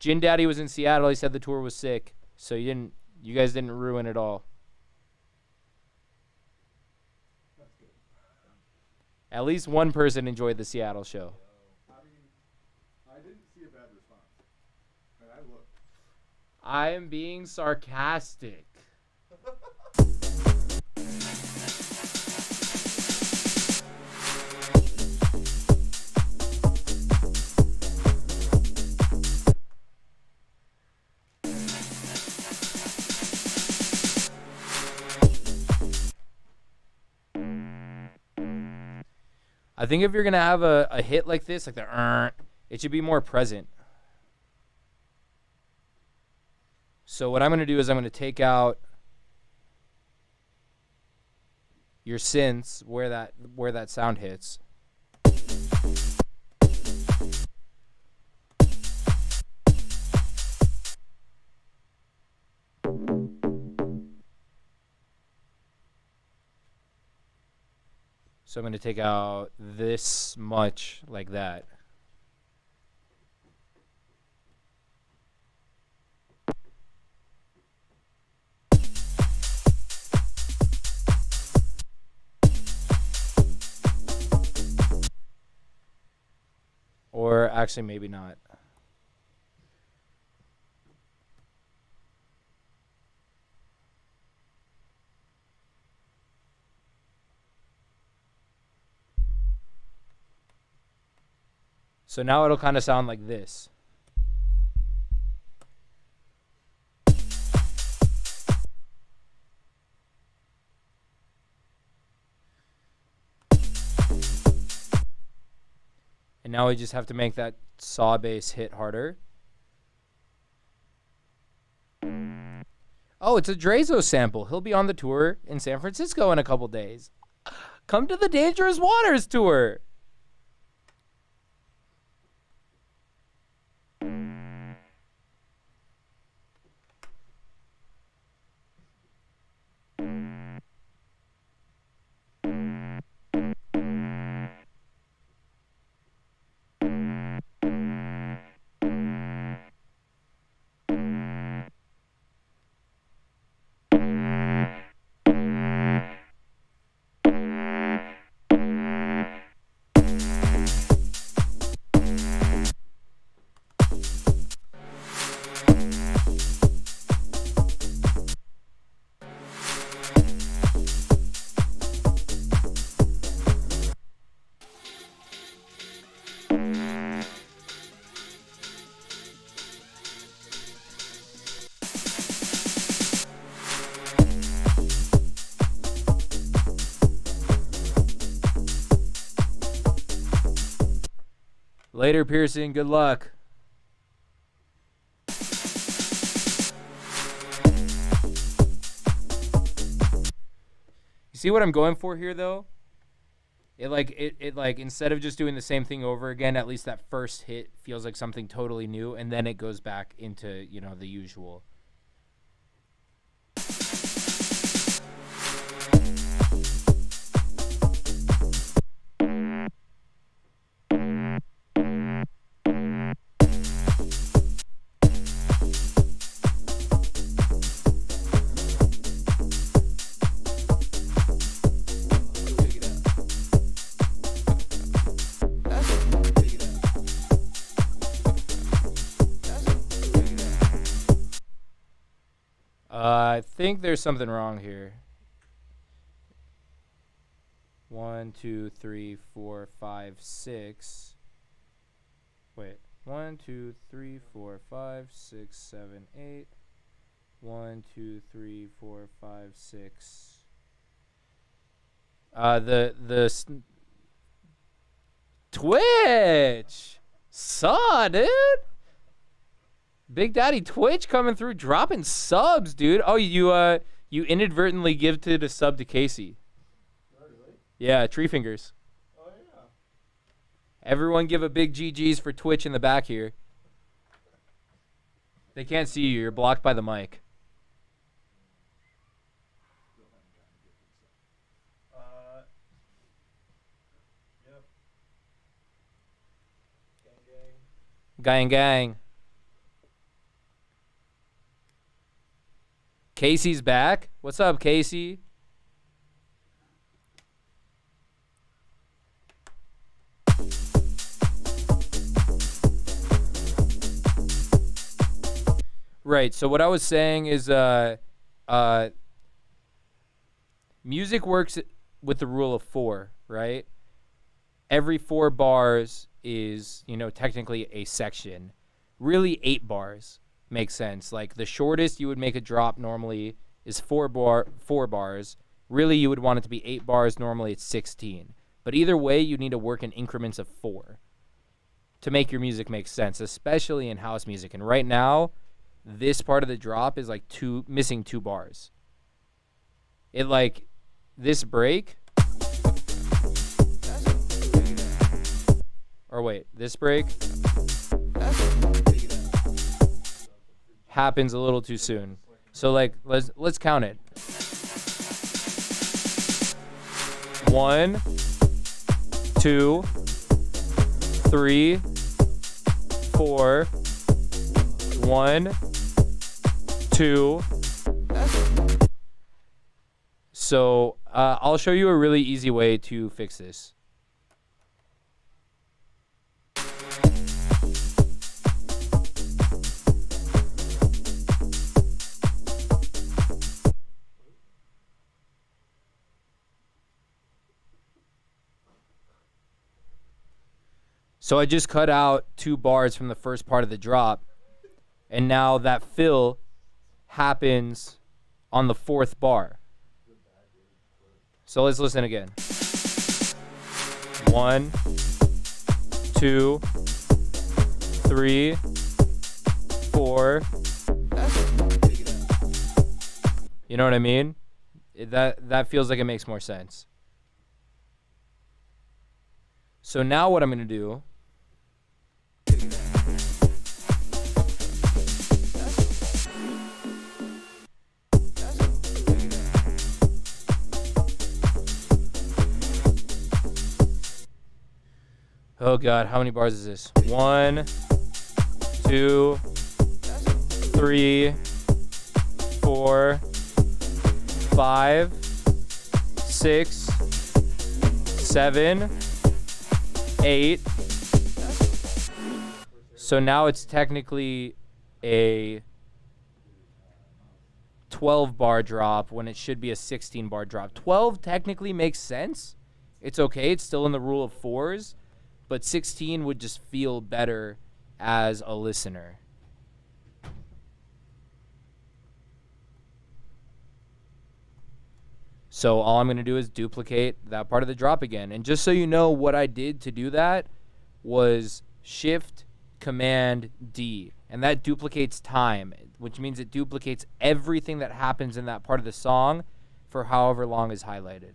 Gin Daddy was in Seattle. He said the tour was sick, so you guys didn't ruin it all. At least one person enjoyed the Seattle show. I mean, I didn't see a bad response. And I looked. I am being sarcastic. I think if you're going to have a hit like this, like the it should be more present. So what I'm going to do is I'm going to take out your synths where that sound hits. So I'm going to take out this much like that. Or actually maybe not. So now it'll kind of sound like this. And now we just have to make that saw bass hit harder. Oh, it's a Drazo sample. He'll be on the tour in San Francisco in a couple days. Come to the Dangerous Waters tour. Later, Pearson. Good luck. You see what I'm going for here, though? It like instead of just doing the same thing over again, at least that first hit feels like something totally new, and then it goes back into, you know, the usual. I think there's something wrong here. 1, 2, 3, 4, 5, 6. Wait. 1, 2, 3, 4, 5, 6, 7, 8. 1, 2, 3, 4, 5, 6. Twitch. Saw, dude. Big Daddy Twitch coming through, dropping subs, dude. Oh, you inadvertently gifted a sub to Casey. Oh, really? Yeah, tree fingers. Oh, yeah. Everyone give a big GG's for Twitch in the back here. They can't see you. You're blocked by the mic. Yep. Gang. Gang. Casey's back. What's up, Casey? Right. So what I was saying is music works with the rule of 4, right? Every 4 bars is, you know, technically a section. Really 8 bars makes sense. Like the shortest you would make a drop normally is 4 bars. Really you would want it to be 8 bars. Normally it's 16. But either way, you need to work in increments of 4 to make your music make sense, especially in house music. And right now, this part of the drop is like missing 2 bars. It like this break. Or wait, this break happens a little too soon. So like let's count it. 1, 2, 3, 4. 1, 2. So I'll show you a really easy way to fix this. So I just cut out 2 bars from the first part of the drop, and now that fill happens on the 4th bar. So let's listen again. 1, 2, 3, 4. You know what I mean? That feels like it makes more sense. So now what I'm going to do . Oh God, how many bars is this? 1, 2, 3, 4, 5, 6, 7, 8. So now it's technically a 12 bar drop when it should be a 16 bar drop. 12 technically makes sense. It's okay. It's still in the rule of 4s. But 16 would just feel better as a listener. So all I'm going to do is duplicate that part of the drop again. And just so you know, what I did to do that was Shift Command D. And that duplicates time, which means it duplicates everything that happens in that part of the song for however long is highlighted.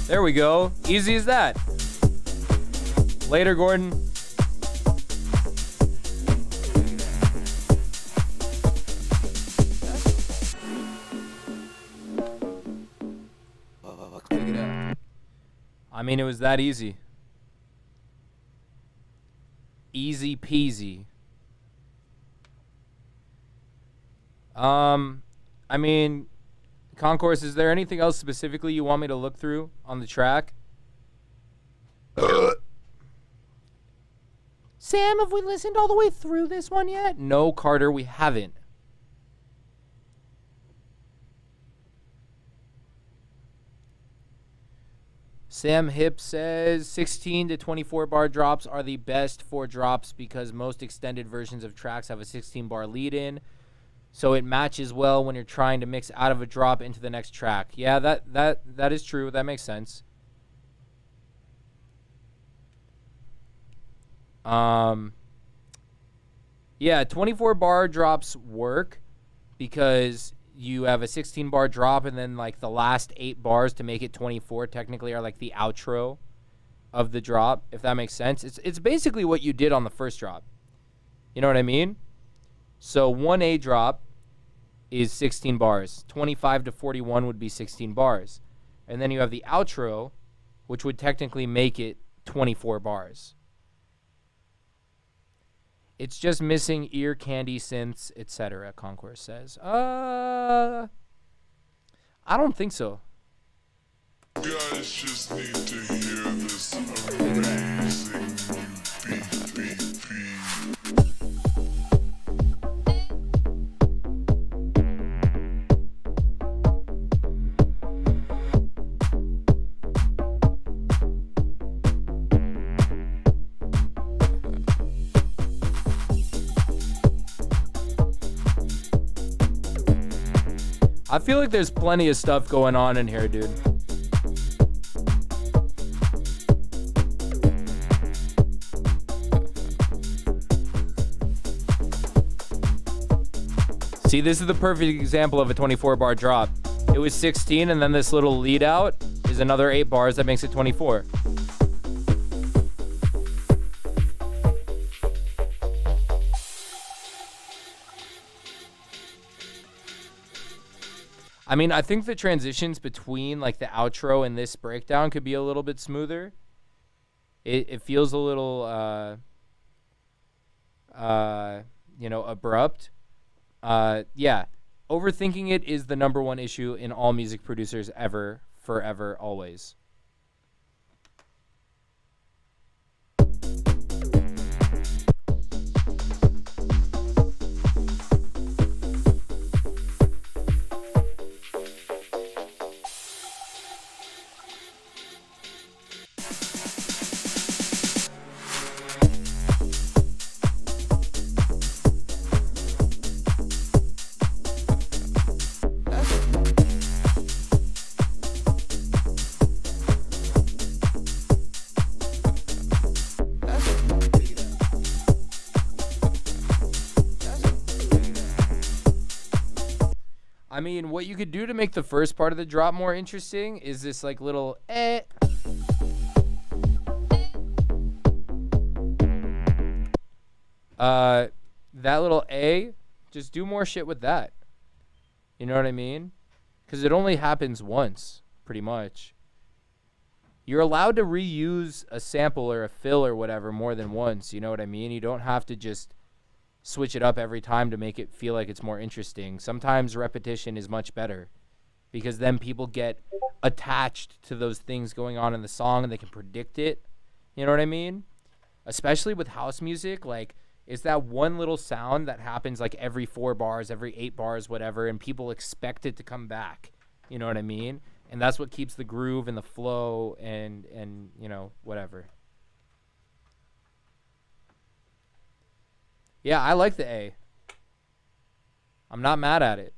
There we go. Easy as that. Later, Gordon. I mean, it was that easy. Easy peasy. I mean, Concourse, is there anything else specifically you want me to look through on the track? Sam, have we listened all the way through this one yet? No, Carter, we haven't. Sam Hip says 16 to 24 bar drops are the best for drops because most extended versions of tracks have a 16 bar lead in. So it matches well when you're trying to mix out of a drop into the next track. Yeah, that is true. That makes sense. Yeah, 24 bar drops work because you have a 16 bar drop and then like the last 8 bars to make it 24 technically are like the outro of the drop, if that makes sense. It's basically what you did on the first drop. You know what I mean? So 1A drop is 16 bars. 25 to 41 would be 16 bars. And then you have the outro, which would technically make it 24 bars. It's just missing ear candy synths, etc., Concourse says. I don't think so. You guys just need to hear this amazing beat. I feel like there's plenty of stuff going on in here, dude. See, this is the perfect example of a 24 bar drop. It was 16 and then this little lead out is another 8 bars that makes it 24. I mean, I think the transitions between like the outro and this breakdown could be a little bit smoother. It feels a little, you know, abrupt. Yeah, overthinking it is the #1 issue in all music producers ever, forever, always. I mean, what you could do to make the first part of the drop more interesting is this like little eh. That little A, just do more shit with that. You know what I mean? Because it only happens once, pretty much. You're allowed to reuse a sample or a fill or whatever more than once, you know what I mean? You don't have to just switch it up every time to make it feel like it's more interesting. Sometimes repetition is much better because then people get attached to those things going on in the song and they can predict it. You know what I mean? Especially with house music, like it's that one little sound that happens like every 4 bars, every 8 bars, whatever, and people expect it to come back. You know what I mean? And that's what keeps the groove and the flow and you know, whatever. Yeah, I like the A. I'm not mad at it.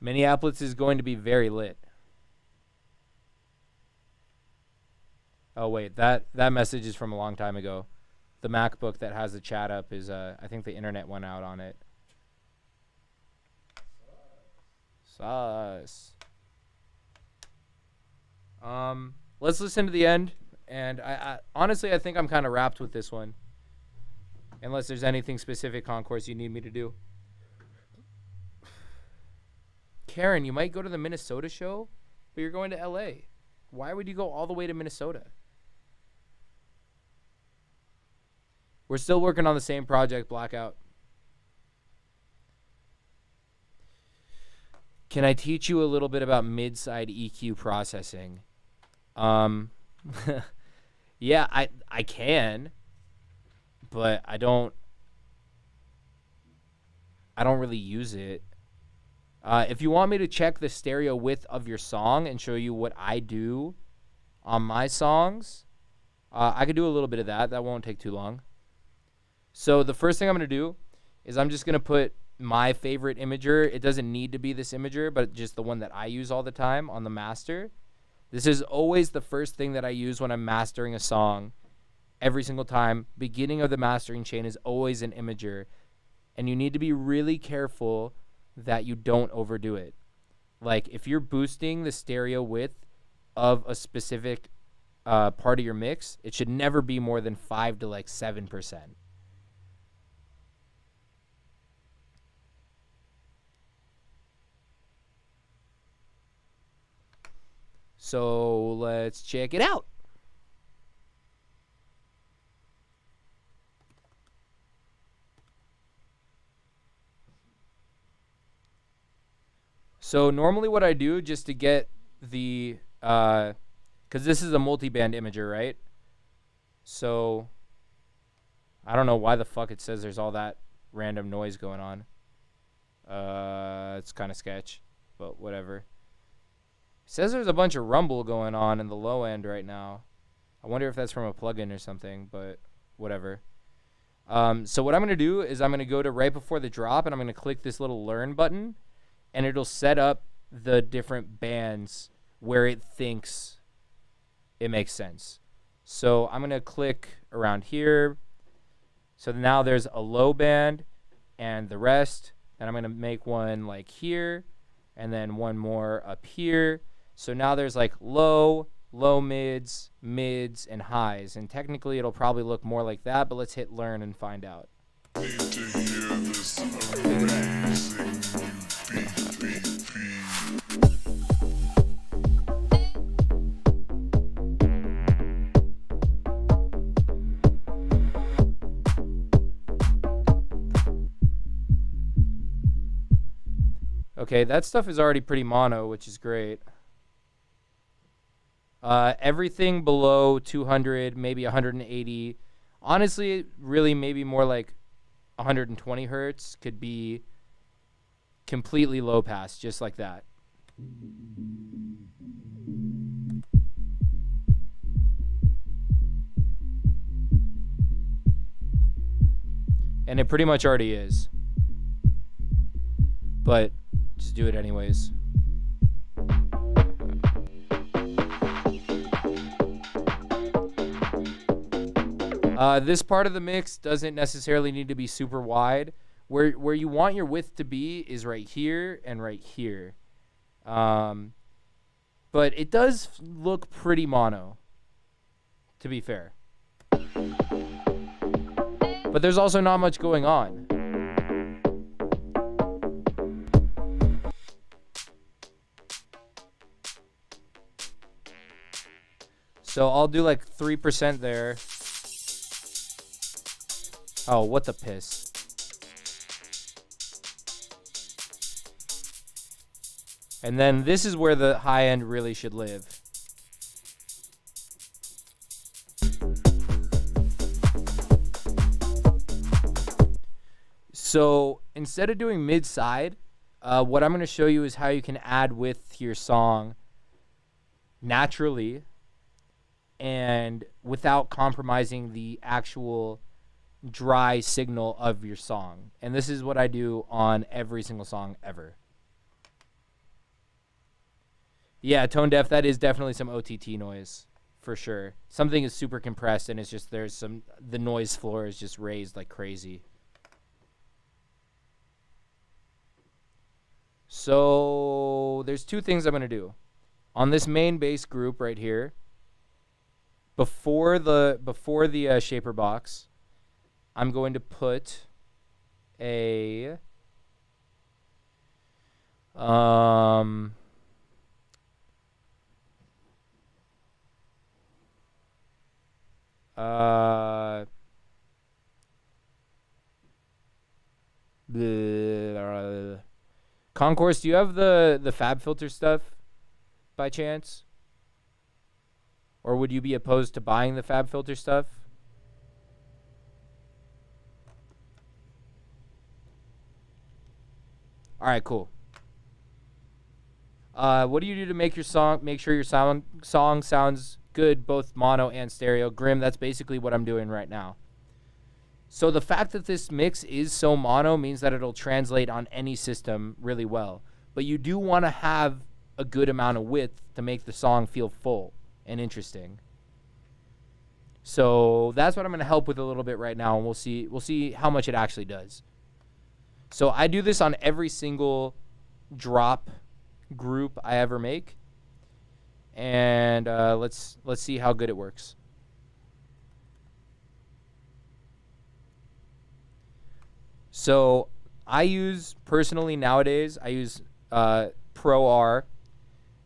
Minneapolis is going to be very lit. Oh, wait. That message is from a long time ago. The MacBook that has the chat up is, I think the internet went out on it. Sus. Let's listen to the end. And I honestly, I think I'm kind of wrapped with this one. Unless there's anything specific, Concourse, you need me to do. Karen, you might go to the Minnesota show, but you're going to LA. Why would you go all the way to Minnesota? We're still working on the same project, Blackout. Can I teach you a little bit about mid-side EQ processing? Yeah, I can, but I don't really use it. If you want me to check the stereo width of your song and show you what I do on my songs, I could do a little bit of that. That won't take too long. So the first thing I'm going to do is I'm just going to put my favorite imager. It doesn't need to be this imager, but just the one that I use all the time on the master. This is always the first thing that I use when I'm mastering a song. Every single time. Beginning of the mastering chain is always an imager. And you need to be really careful that you don't overdo it. Like, if you're boosting the stereo width of a specific part of your mix, it should never be more than 5 to like 7%. So let's check it out. So normally what I do just to get the, because this is a multi-band imager, right? So I don't know why the fuck it says there's all that random noise going on. It's kind of sketch, but whatever. It says there's a bunch of rumble going on in the low end right now. I wonder if that's from a plugin or something, but whatever. So what I'm going to do is I'm going to go to right before the drop, and I'm going to click this little learn button, and it'll set up the different bands where it thinks it makes sense. So I'm going to click around here. So now there's a low band and the rest. Then I'm going to make one like here, and then one more up here. So now there's like low, low mids, mids, and highs. And technically it'll probably look more like that, but let's hit learn and find out. Need to hear this amazing beat. Okay, that stuff is already pretty mono, which is great. Everything below 200, maybe 180. Honestly, really maybe more like 120 hertz could be completely low pass, just like that. And it pretty much already is. But just do it anyways. This part of the mix doesn't necessarily need to be super wide. Where you want your width to be is right here and right here. But it does look pretty mono, to be fair. But there's also not much going on. So I'll do like 3% there. Oh, what the piss. And then this is where the high end really should live. So instead of doing mid-side, what I'm going to show you is how you can add width to your song naturally and without compromising the actual dry signal of your song. And this is what I do on every single song ever. Yeah, tone deaf, that is definitely some OTT noise for sure. Something is super compressed and it's just the noise floor is just raised like crazy. So there's two things I'm going to do. On this main bass group right here, before the shaper box, I'm going to put a Concourse, do you have the fab filter stuff by chance? Or would you be opposed to buying the fab filter stuff? All right, cool. What do you do to make sure your song sounds good, both mono and stereo? Grim, that's basically what I'm doing right now. So the fact that this mix is so mono means that it'll translate on any system really well. But you do want to have a good amount of width to make the song feel full and interesting. So that's what I'm going to help with a little bit right now, and we'll see how much it actually does. So I do this on every single drop group I ever make, and let's see how good it works. So I use, personally nowadays, I use Pro R,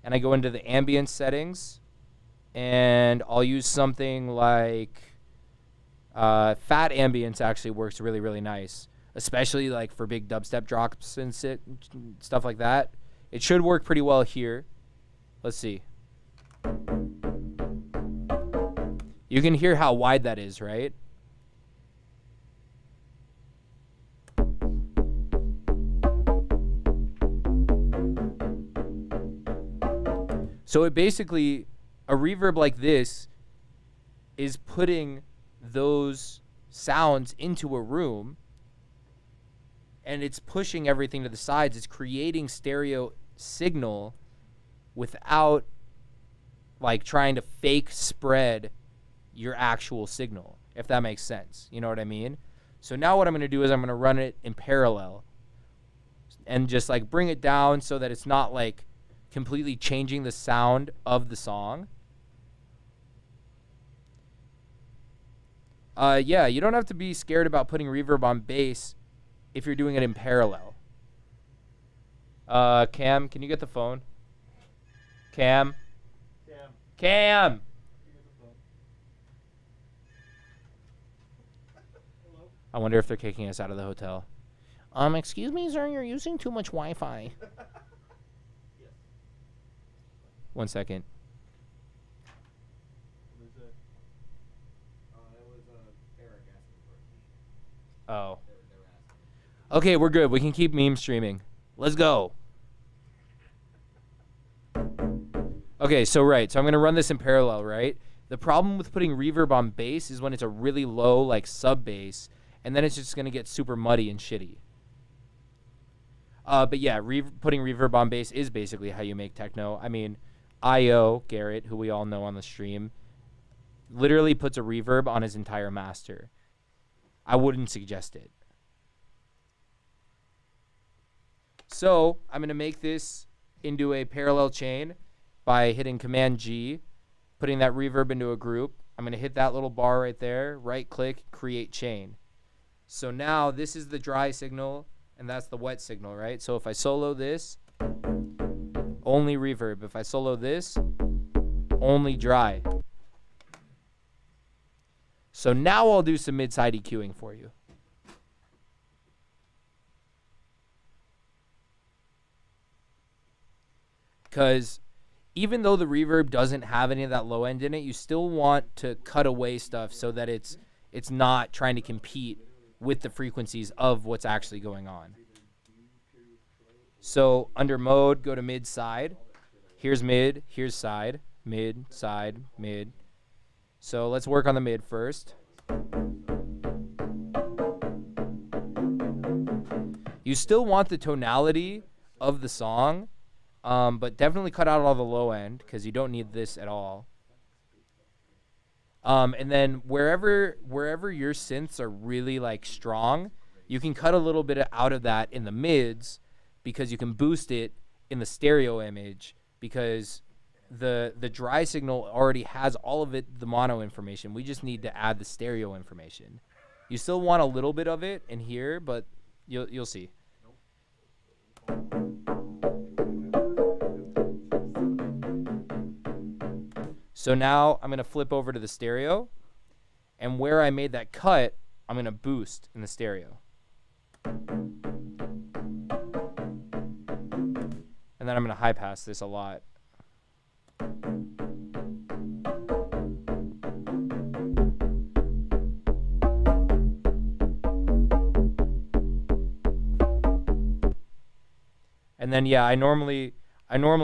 and I go into the ambient settings, and I'll use something like Fat Ambience actually works really, really nice, especially like for big dubstep drops and stuff like that. It should work pretty well here. Let's see. You can hear how wide that is, right? So it basically, a reverb like this is putting those sounds into a room, and it's pushing everything to the sides. It's creating stereo signal without like trying to fake spread your actual signal, if that makes sense. You know what I mean? So now what I'm going to do is I'm going to run it in parallel and just like bring it down so that it's not like completely changing the sound of the song. Yeah, you don't have to be scared about putting reverb on bass if you're doing it in parallel. Cam, can you get the phone? Cam? Cam! I wonder if they're kicking us out of the hotel. Excuse me, sir, you're using too much Wi-Fi. One second. Oh. Okay, we're good. We can keep meme streaming. Let's go. Okay, so I'm going to run this in parallel, right? The problem with putting reverb on bass is when it's a really low, like, sub bass, and then it's just going to get super muddy and shitty. But yeah, putting reverb on bass is basically how you make techno. I mean, I.O. Garrett, who we all know on the stream, literally puts a reverb on his entire master. I wouldn't suggest it. So I'm going to make this into a parallel chain by hitting Command G, putting that reverb into a group. I'm going to hit that little bar right there, right click, create chain. So now this is the dry signal and that's the wet signal, right? So if I solo this, only reverb. If I solo this, only dry. So now I'll do some mid-side EQing for you. Because even though the reverb doesn't have any of that low end in it, you still want to cut away stuff so that it's not trying to compete with the frequencies of what's actually going on. So under mode, go to mid side. Here's mid, here's side, mid, side, mid. So let's work on the mid first. You still want the tonality of the song But definitely cut out all the low end because you don't need this at all. And then wherever your synths are really like strong, you can cut a little bit out of that in the mids because you can boost it in the stereo image because the dry signal already has all of it, the mono information. We just need to add the stereo information. You still want a little bit of it in here, but you'll see. So now I'm going to flip over to the stereo, and where I made that cut, I'm going to boost in the stereo. And then I'm going to high pass this a lot. And then, yeah, I normally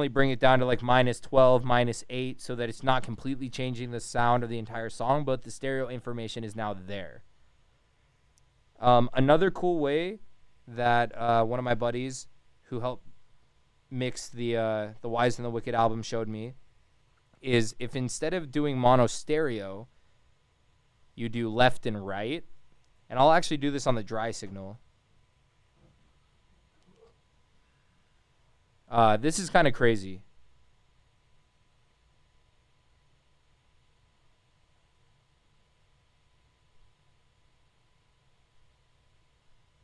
bring it down to like -12, -8 so that it's not completely changing the sound of the entire song, but the stereo information is now there. Another cool way that one of my buddies who helped mix the Wise and the Wicked album showed me is if instead of doing mono stereo, you do left and right. And I'll actually do this on the dry signal. This is kind of crazy.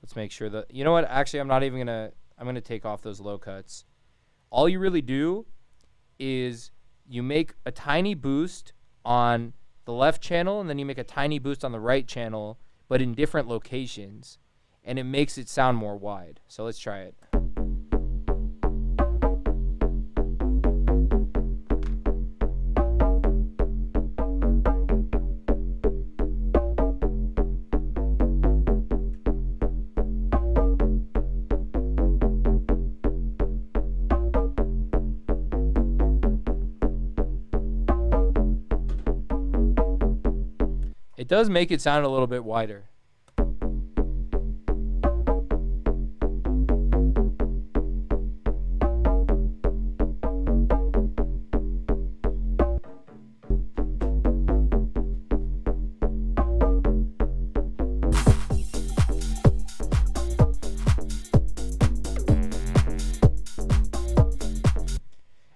Let's make sure that, you know what? Actually, I'm going to take off those low cuts. All you really do is you make a tiny boost on the left channel and then you make a tiny boost on the right channel, but in different locations, and it makes it sound more wide. So let's try it. It does make it sound a little bit wider.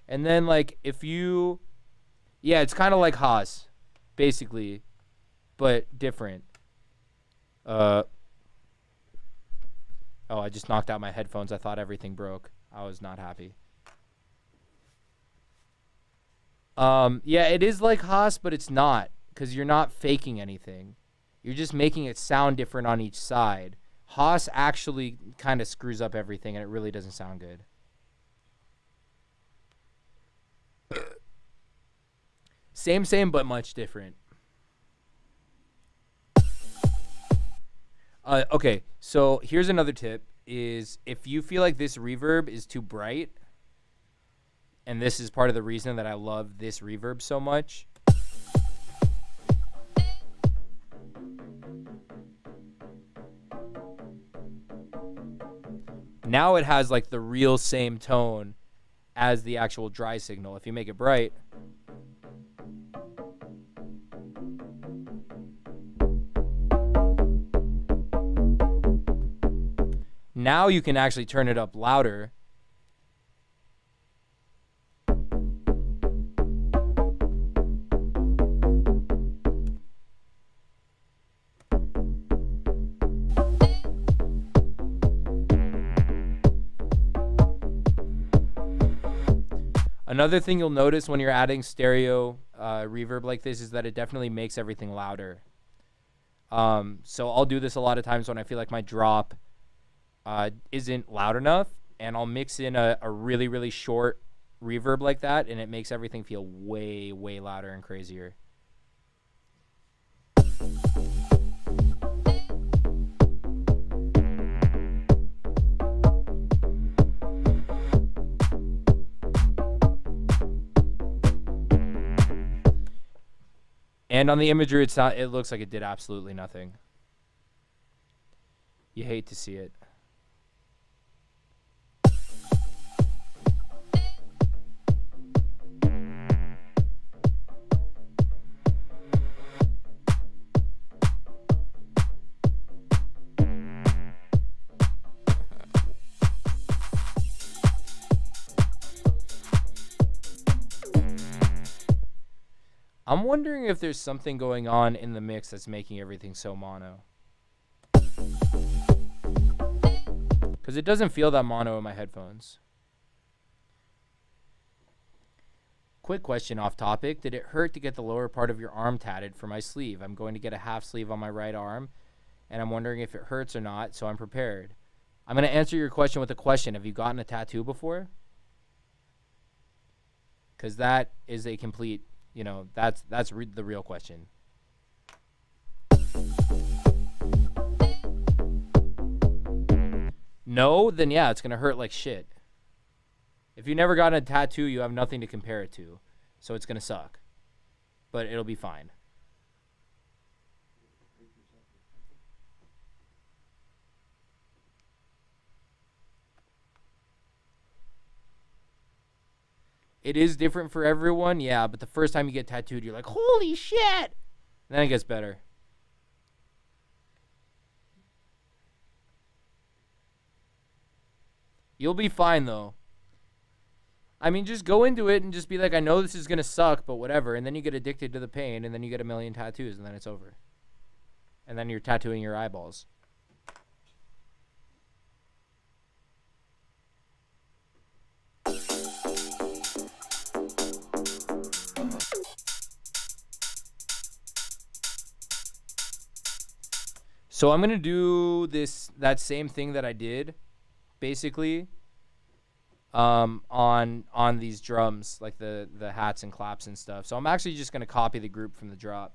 And then like if you, yeah, it's kind of like Haas, basically, but different. Oh, I just knocked out my headphones. I thought everything broke. I was not happy. Yeah, it is like Haas, but it's not, because you're not faking anything. You're just making it sound different on each side. Haas actually kind of screws up everything, and it really doesn't sound good. Same, but much different. Okay, so here's another tip, is if you feel like this reverb is too bright, and this is part of the reason that I love this reverb so much. Now it has like the real same tone as the actual dry signal. If you make it bright, now you can actually turn it up louder. Another thing you'll notice when you're adding stereo reverb like this is that it definitely makes everything louder. So I'll do this a lot of times when I feel like my drop isn't loud enough, and I'll mix in a really, really short reverb like that, and it makes everything feel way, way louder and crazier. And on the imager, it looks like it did absolutely nothing. You hate to see it. I'm wondering if there's something going on in the mix that's making everything so mono. Because it doesn't feel that mono in my headphones. Quick question off topic. Did it hurt to get the lower part of your arm tatted for my sleeve? I'm going to get a half sleeve on my right arm, and I'm wondering if it hurts or not, so I'm prepared. I'm going to answer your question with a question. Have you gotten a tattoo before? Because that is a complete, you know, that's the real question. No, then yeah, it's going to hurt like shit. If you've never gotten a tattoo, you have nothing to compare it to. So it's going to suck. But it'll be fine. It is different for everyone, yeah, but the first time you get tattooed, you're like, holy shit! And then it gets better. You'll be fine, though. I mean, just go into it and just be like, I know this is going to suck, but whatever. And then you get addicted to the pain, and then you get a million tattoos, and then it's over. And then you're tattooing your eyeballs. So I'm going to do that same thing that I did, basically, on these drums, like the hats and claps and stuff. So I'm actually just going to copy the group from the drop.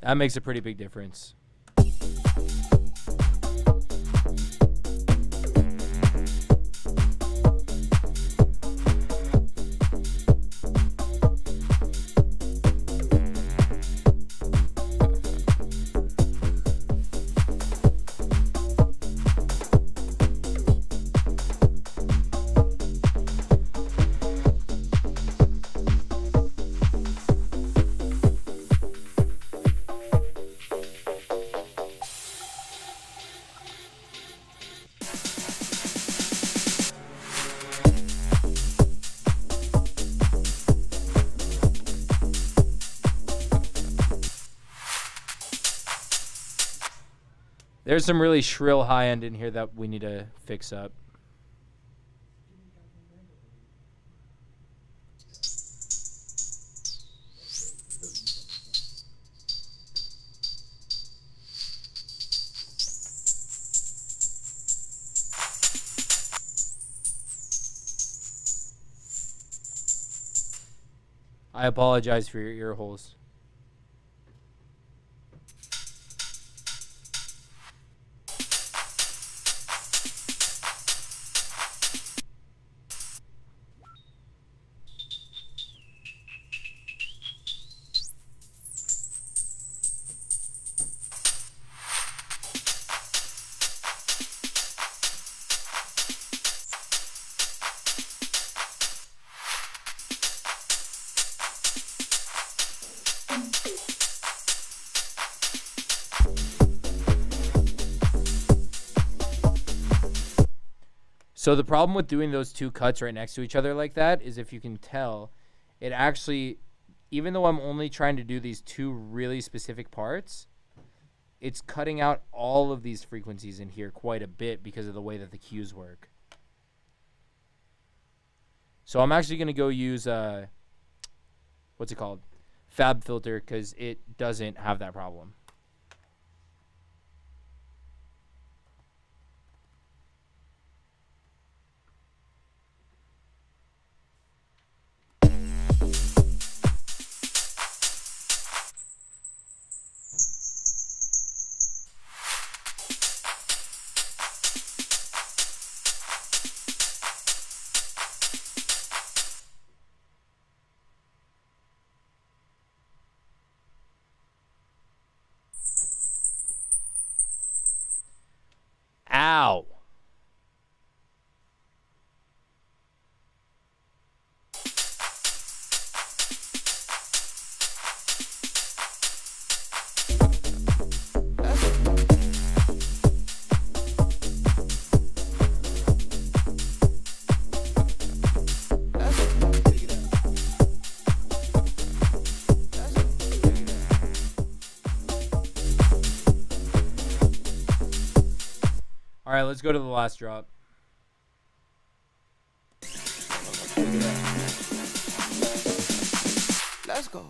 That makes a pretty big difference. There's some really shrill high end in here that we need to fix up. I apologize for your ear holes. So the problem with doing those two cuts right next to each other like that is, if you can tell, it actually, even though I'm only trying to do these two really specific parts, it's cutting out all of these frequencies in here quite a bit because of the way that the cues work. So I'm actually going to go use, what's it called? Fab filter, because it doesn't have that problem. Ow. All right, let's go to the last drop. Let's go.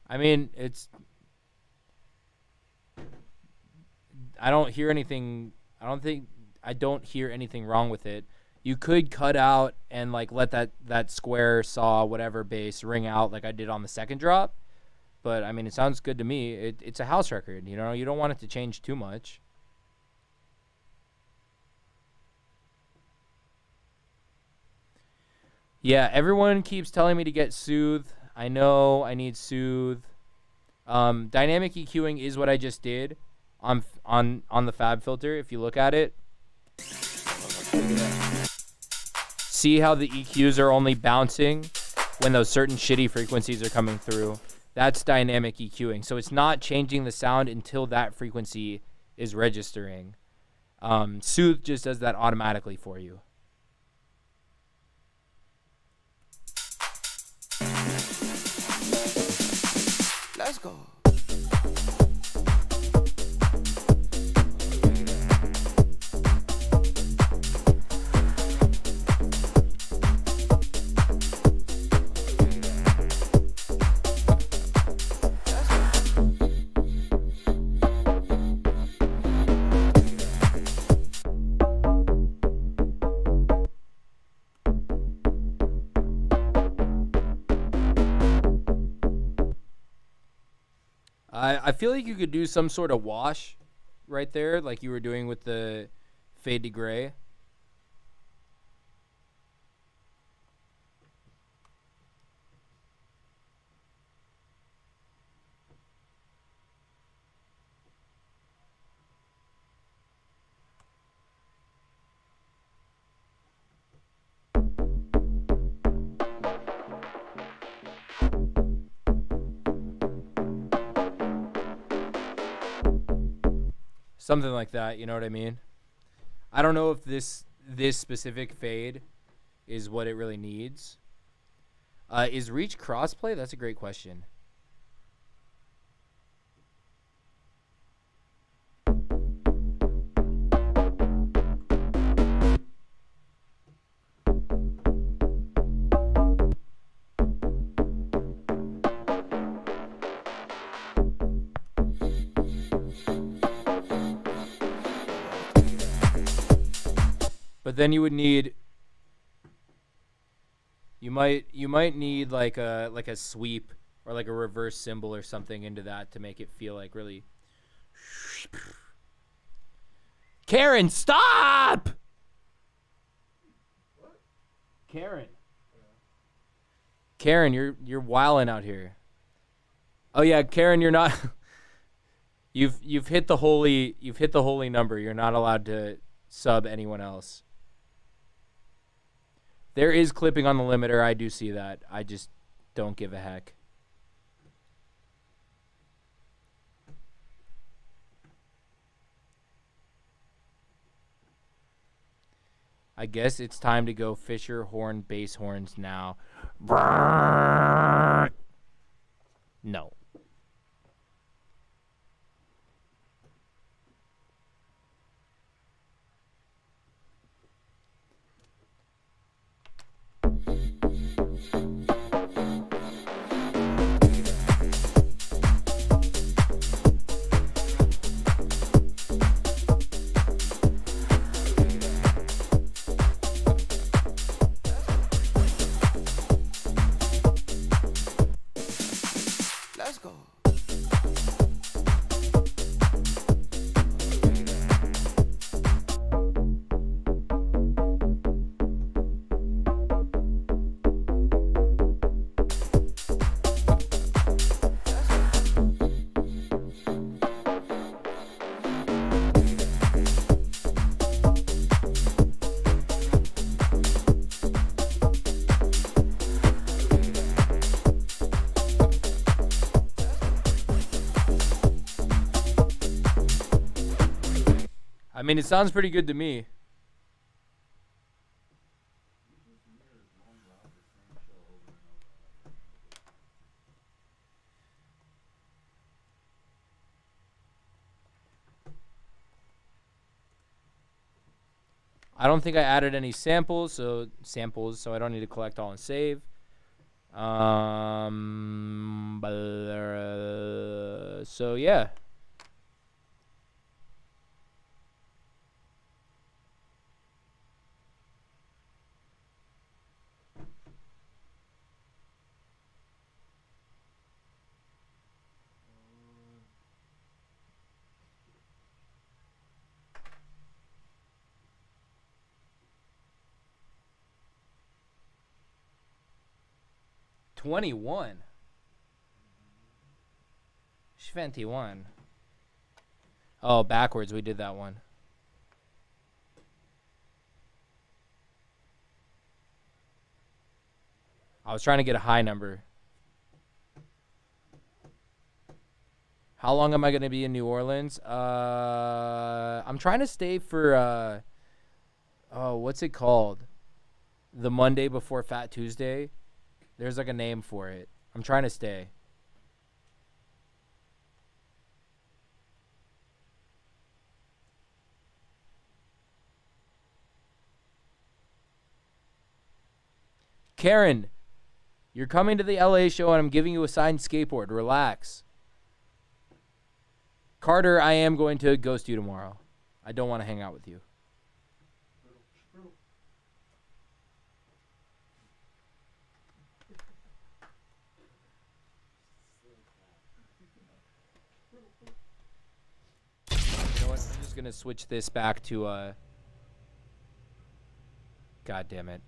I mean, I don't hear anything. I don't hear anything wrong with it. You could cut out and like let that square saw whatever bass ring out like I did on the second drop. But I mean, it sounds good to me. It's a house record, you know. You don't want it to change too much. Yeah, everyone keeps telling me to get Soothe. I know I need Soothe. Dynamic EQing is what I just did on the Fab filter. If you look at it, see how the EQs are only bouncing when those certain shitty frequencies are coming through. That's dynamic EQing. So it's not changing the sound until that frequency is registering. Soothe just does that automatically for you. Let's go. I feel like you could do some sort of wash right there, like you were doing with the fade to gray. Something like that, you know what I mean? I don't know if this specific fade is what it really needs. Is reach crossplay? That's a great question. But then you You might need like a sweep or like a reverse cymbal or something into that to make it feel like really. Karen, stop! What? Karen, you're wilding out here. Oh yeah, Karen, you're not. You've hit the holy number. You're not allowed to sub anyone else. There is clipping on the limiter. I do see that. I just don't give a heck. I guess it's time to go Fisher horn bass horns now. No. Let's go. 'Cause I mean, it sounds pretty good to me. I don't think I added any samples, so I don't need to collect all and save. So yeah. $21. 21. Oh, backwards. We did that one. I was trying to get a high number. How long am I going to be in New Orleans? I'm trying to stay for, what's it called? The Monday before Fat Tuesday. There's like a name for it. I'm trying to stay. Karen, you're coming to the LA show and I'm giving you a signed skateboard. Relax. Carter, I am going to ghost you tomorrow. I don't want to hang out with you. You know what? I'm just going to switch this back to, God damn it.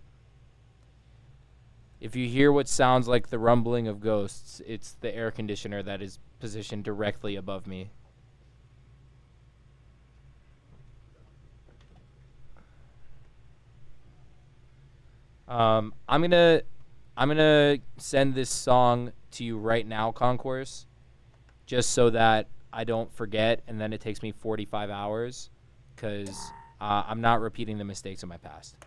If you hear what sounds like the rumbling of ghosts, it's the air conditioner that is positioned directly above me. I'm gonna send this song to you right now, Concourse, just so that I don't forget, and then it takes me 45 hours, because I'm not repeating the mistakes of my past.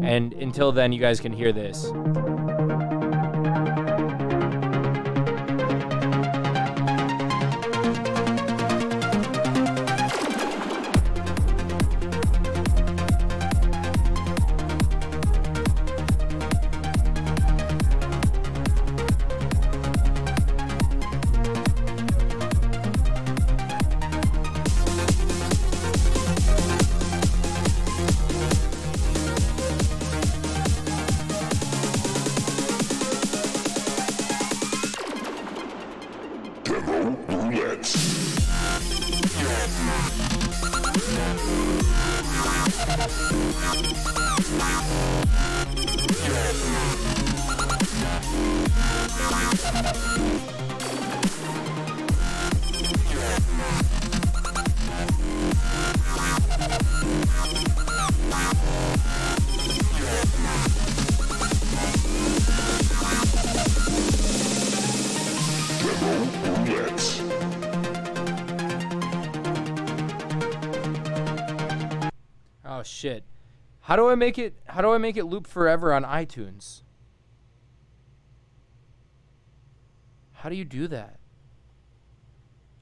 And until then, you guys can hear this. Roulette. Oh shit. How do I make it loop forever on iTunes? How do you do that?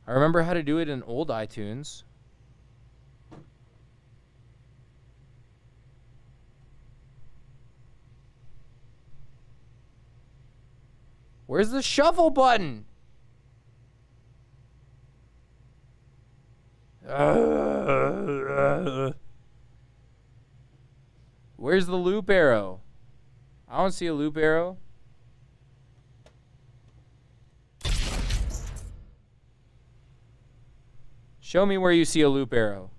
I remember how to do it in old iTunes. Where's the shuffle button? Where's the loop arrow? I don't see a loop arrow. Show me where you see a loop arrow.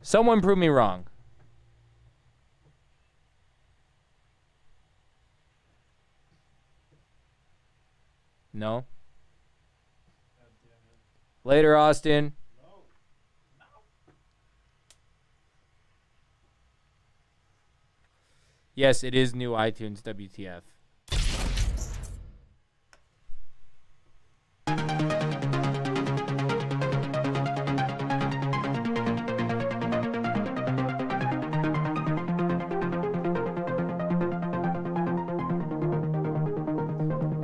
Someone prove me wrong. No? Later, Austin. Yes, it is new iTunes, WTF.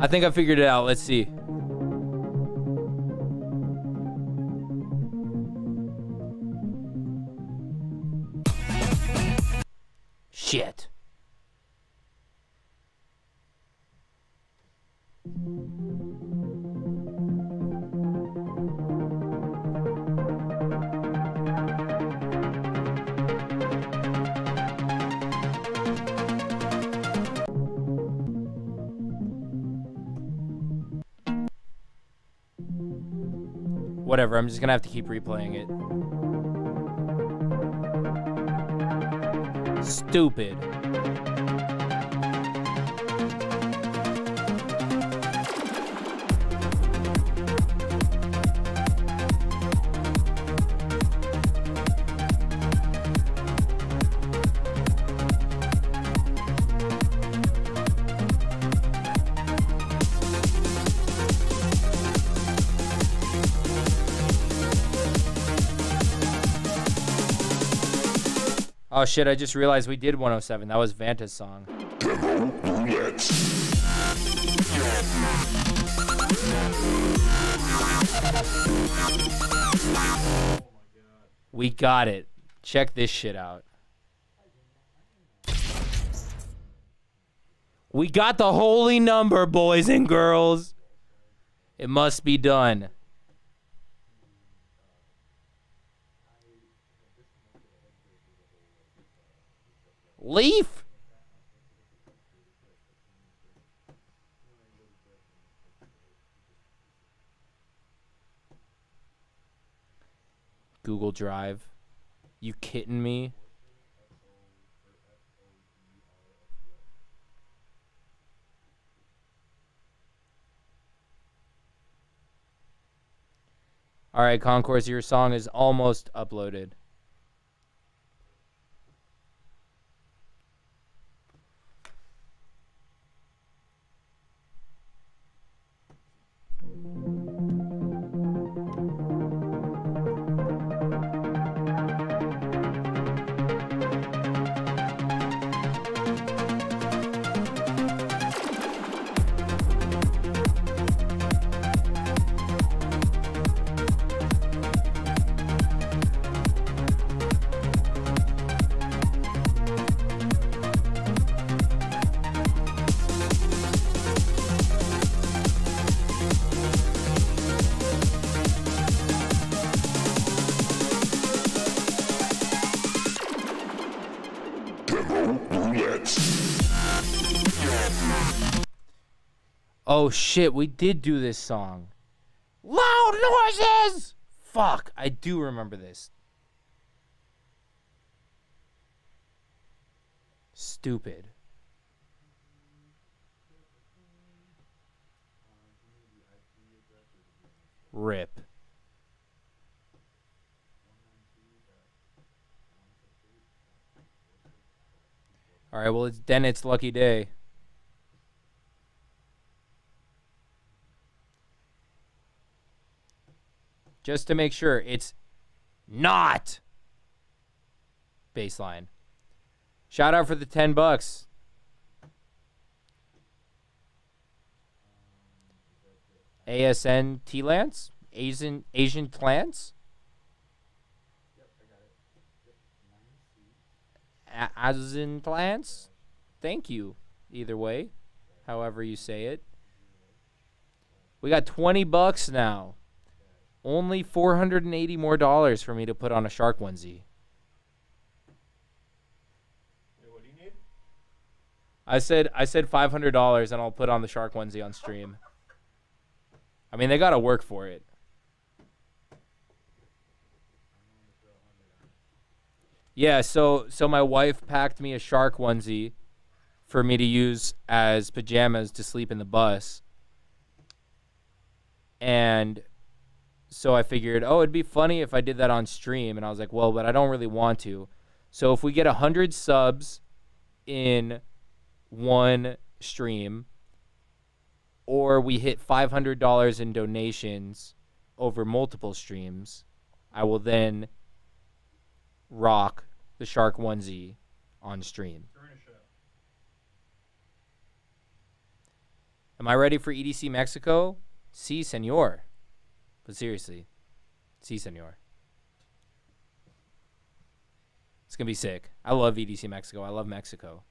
I think I figured it out. Let's see. Shit. Whatever, I'm just gonna have to keep replaying it. Stupid. Oh shit, I just realized we did 107. That was Vanta's song. We got it. Check this shit out. We got the holy number, boys and girls. It must be done. Leaf? Google Drive. You kidding me? All right, Concourse, your song is almost uploaded. Roulette. Oh shit, we did do this song. Loud noises! Fuck, I do remember this. Stupid. Rip. All right, well, it's lucky day. Just to make sure it's not baseline. Shout out for the $10. ASN T-Lance? Asian Plants? Asian Plants? Thank you. Either way, however you say it. We got $20 now. Only $480 more for me to put on a shark onesie. Wait, what do you need? I said $500 and I'll put on the shark onesie on stream. I mean, they gotta work for it. Yeah, so my wife packed me a shark onesie for me to use as pajamas to sleep in the bus. And so I figured, oh, it'd be funny if I did that on stream. And I was like, well, but I don't really want to. So if we get 100 subs in one stream, or we hit $500 in donations over multiple streams, I will then rock the shark onesie on stream. During a show. Am I ready for EDC Mexico? Si, senor. But seriously, si, senor. It's going to be sick. I love EDC Mexico. I love Mexico.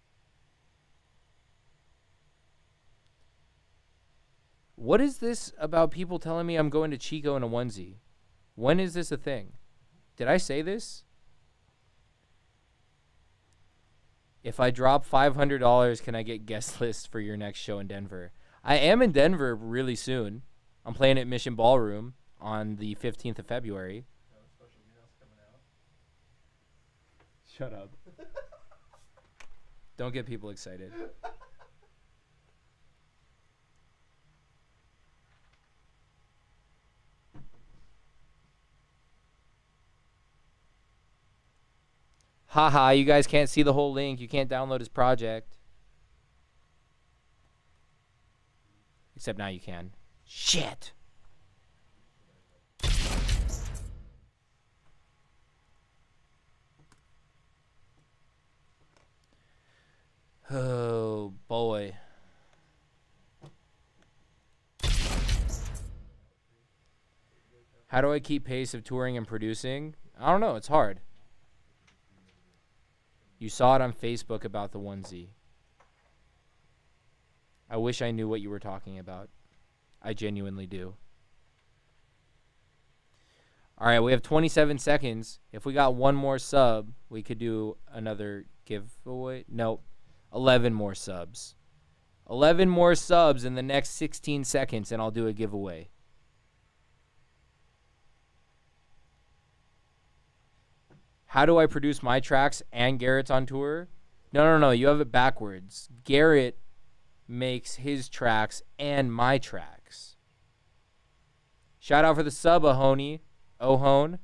What is this about people telling me I'm going to Chico in a onesie? When is this a thing? Did I say this? If I drop $500, can I get guest list for your next show in Denver? I am in Denver really soon. I'm playing at Mission Ballroom on the 15th of February. Special meals coming out. Shut up. Don't get people excited. Haha, you guys can't see the whole link. You can't download his project. Except now you can. Shit. Oh, boy. How do I keep pace of touring and producing? I don't know. It's hard. You saw it on Facebook about the onesie. I wish I knew what you were talking about. I genuinely do. All right, we have 27 seconds. If we got one more sub, we could do another giveaway. Nope. 11 more subs. 11 more subs in the next 16 seconds, and I'll do a giveaway. How do I produce my tracks and Garrett's on tour? No. You have it backwards. Garrett makes his tracks and my tracks. Shout out for the sub, Ohoni. Ohoni.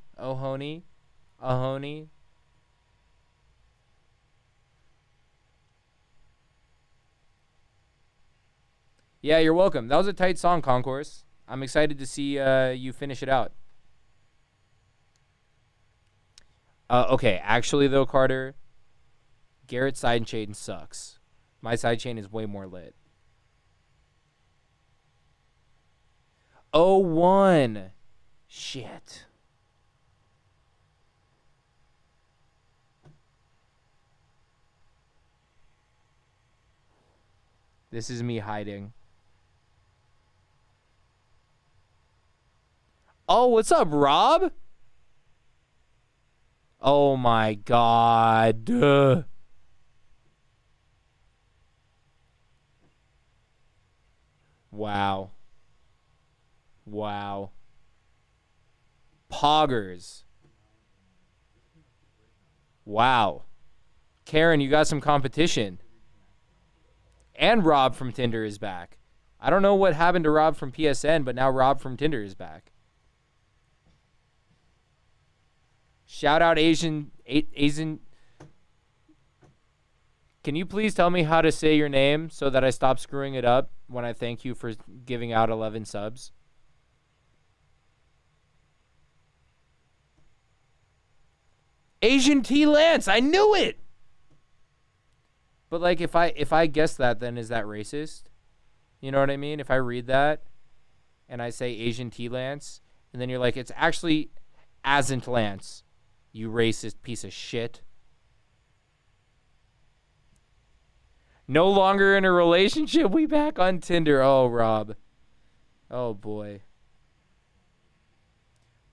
Yeah, you're welcome. That was a tight song, Concourse. I'm excited to see you finish it out. Okay, actually, though, Carter, Garrett's sidechain sucks. My sidechain is way more lit. 01. Shit. This is me hiding. Oh, what's up, Rob? Oh my God. Wow. Wow. Poggers. Wow. Karen, you got some competition. And Rob from Tinder is back. I don't know what happened to Rob from PSN, but now Rob from Tinder is back. Shout out Asian. Can you please tell me how to say your name so that I stop screwing it up when I thank you for giving out 11 subs? Asian T Lance, I knew it. But like if I guess that, then is that racist? You know what I mean? If I read that and I say Asian T Lance and then you're like, it's actually Asint Lance, you racist piece of shit. No longer in a relationship, we back on Tinder. Oh, Rob. Oh boy.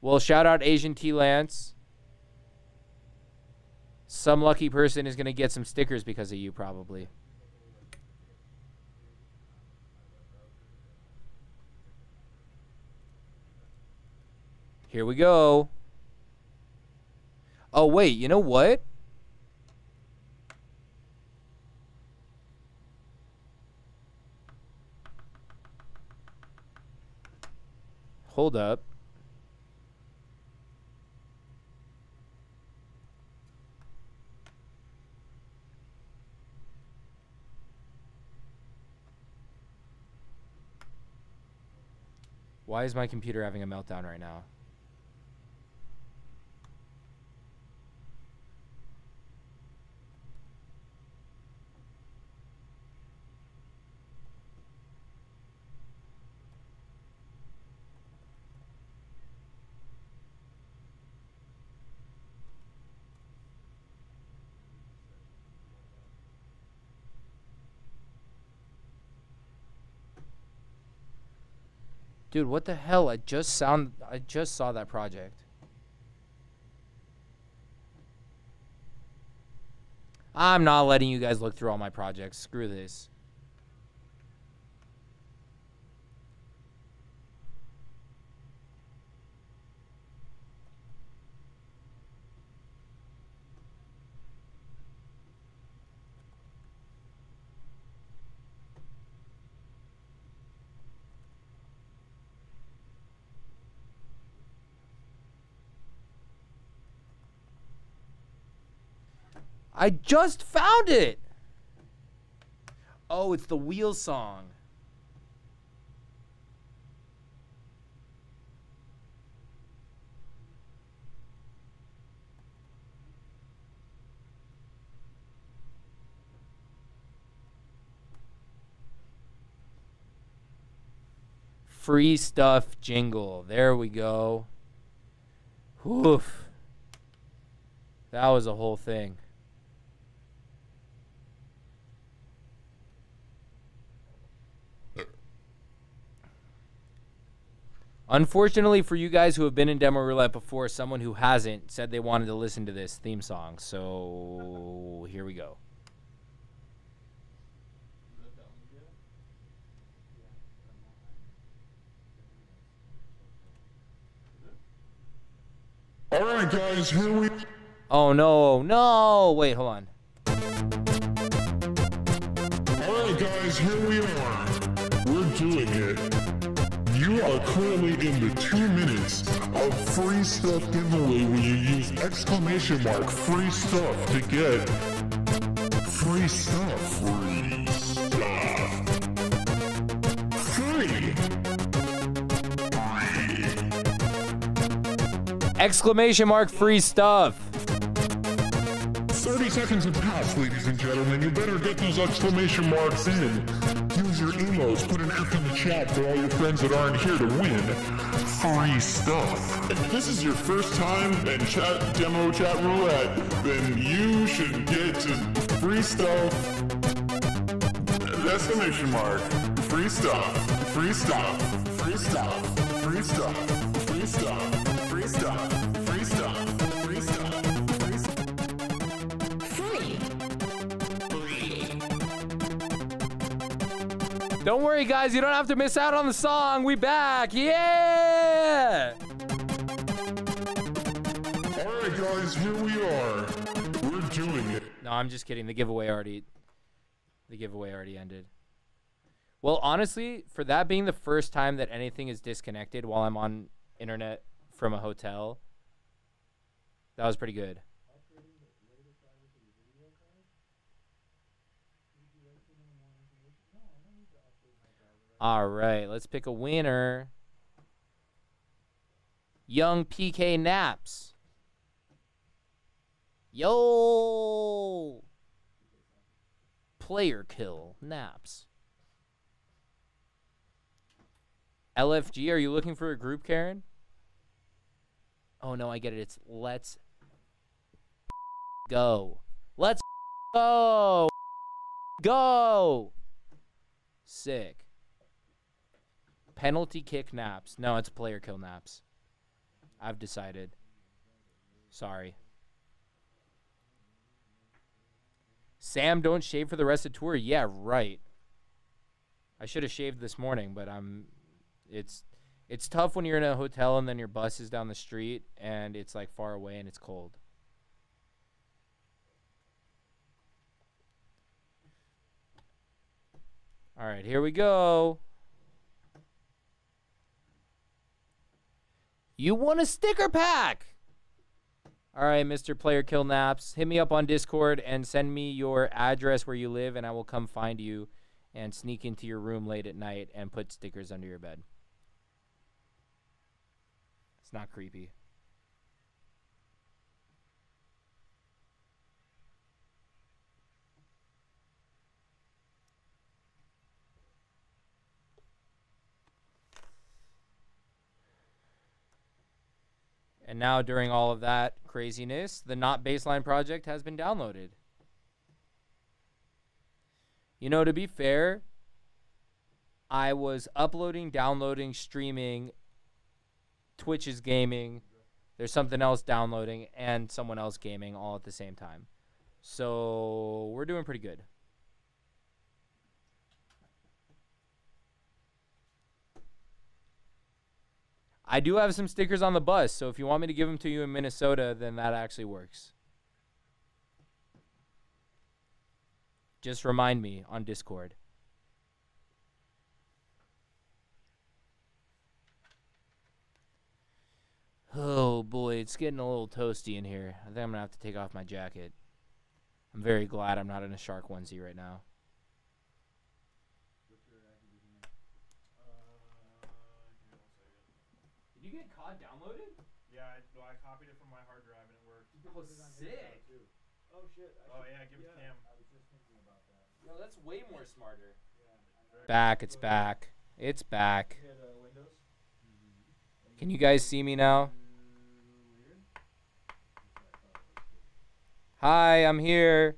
Well, shout out Asian T Lance. Some lucky person is going to get some stickers because of you, probably. Here we go. Oh, wait, you know what? Hold up. Why is my computer having a meltdown right now? Dude, what the hell? I just saw that project. I'm not letting you guys look through all my projects. Screw this. I just found it. Oh, it's the Wheel song. Free stuff jingle. There we go. Oof. That was a whole thing. Unfortunately for you guys who have been in Demo Roulette before, someone who hasn't said they wanted to listen to this theme song. So here we go. All right, guys, here we. Oh no, no! Wait, hold on. All right, guys, here we are. We're doing it. You are currently in the 2 minutes of free stuff giveaway where you use exclamation mark free stuff to get free stuff. Free stuff. Free. Exclamation mark free stuff. 30 seconds have passed, ladies and gentlemen. You better get those exclamation marks in. Use your emotes, put an F in the chat for all your friends that aren't here to win free stuff. If this is your first time in Demo Chat Roulette, then you should get to free stuff. Exclamation mark. Free stuff. Free stuff. Free stuff. Free stuff. Free stuff. Free stuff. Free stuff. Free stuff. Free stuff. Free. Don't worry, guys. You don't have to miss out on the song. We back. Yeah! All right, guys, here we are. We're doing it. No, I'm just kidding. The giveaway already ended. Well, honestly, for that being the first time that anything is disconnected while I'm on internet from a hotel, that was pretty good. All right, let's pick a winner. Young PK Naps. Yo! Player kill Naps. LFG, are you looking for a group, Karen? Oh, no, I get it. It's let's go. Let's go. Go. Sick. Penalty kick Naps. No, it's player kill Naps. I've decided. Sorry. Sam, don't shave for the rest of the tour. Yeah, right. I should have shaved this morning, but it's tough when you're in a hotel and then your bus is down the street and it's like far away and it's cold. All right, here we go. You won a sticker pack. All right, Mr. Player Kill Naps, hit me up on Discord and send me your address where you live, and I will come find you and sneak into your room late at night and put stickers under your bed. It's not creepy. And now, during all of that craziness, the Not Baseline project has been downloaded. You know, to be fair, I was uploading, downloading, streaming, Twitch is gaming, there's something else downloading, and someone else gaming all at the same time. So we're doing pretty good. I do have some stickers on the bus, so if you want me to give them to you in Minnesota, then that actually works. Just remind me on Discord. Oh boy, it's getting a little toasty in here. I think I'm gonna have to take off my jacket. I'm very glad I'm not in a shark onesie right now. Did you get COD downloaded? Yeah, I copied it from my hard drive and it worked. Oh, sick. Oh shit. Oh yeah, give it to Cam. I was just thinking about that. Yo, that's way more smarter. Yeah. Back, it's back. It's back. Hit Windows. Can you guys see me now? Hi, I'm here.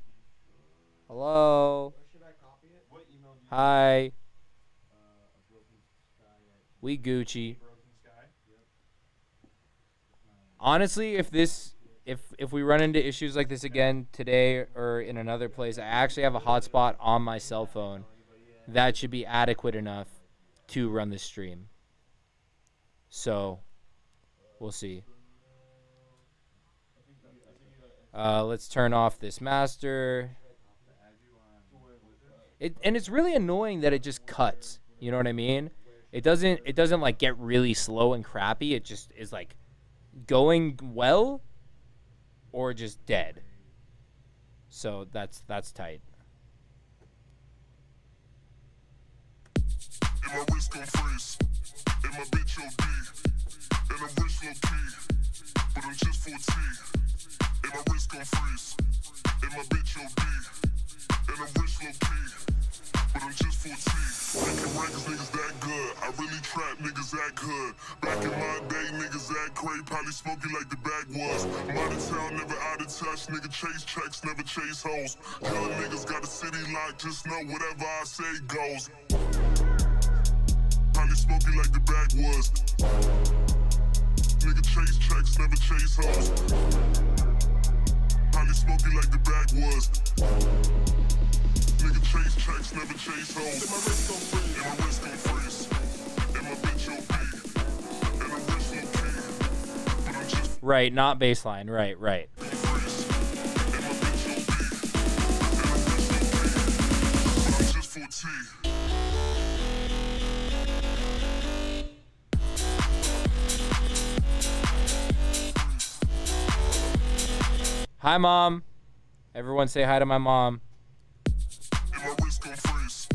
Hello. Where should I copy it? What email do you Hi. a broken sky at We Gucci. Broken Sky. Honestly, if we run into issues like this again today or in another place, I actually have a hotspot on my cell phone that should be adequate enough to run the stream. So, we'll see. Let's turn off this master. And it's really annoying that it just cuts. You know what I mean? It doesn't like get really slow and crappy. It just is like going well or just dead. So that's tight. And my wrist gon' freeze. And my bitch OD. And I'm rich low key. But I'm just 14. And my wrist gon' freeze. And my bitch OD. And I'm rich low key. But I'm just 14. Making records, niggas that good. I really trap niggas that good. Back in my day, niggas that cray. Probably smoking like the bag was. I'm out of town, never out of touch. Nigga chase checks, never chase hoes. Young niggas got a city locked. Just know whatever I say goes. Probably smoking like the bag was. Nigga chase checks, never chase hoes. Probably smoking like the bag was. Nigga chase checks, never chase hoes. And my wrist gon' freeze. And my wrist gon' freeze. And my bitch will be. And I'm rich low key. But I'm just Right, not baseline. Right, right. freeze. And my bitch will be. And I'm rich low key. But I'm just 14. Hi, Mom. Everyone say hi to my mom. And my wrist gon' freeze.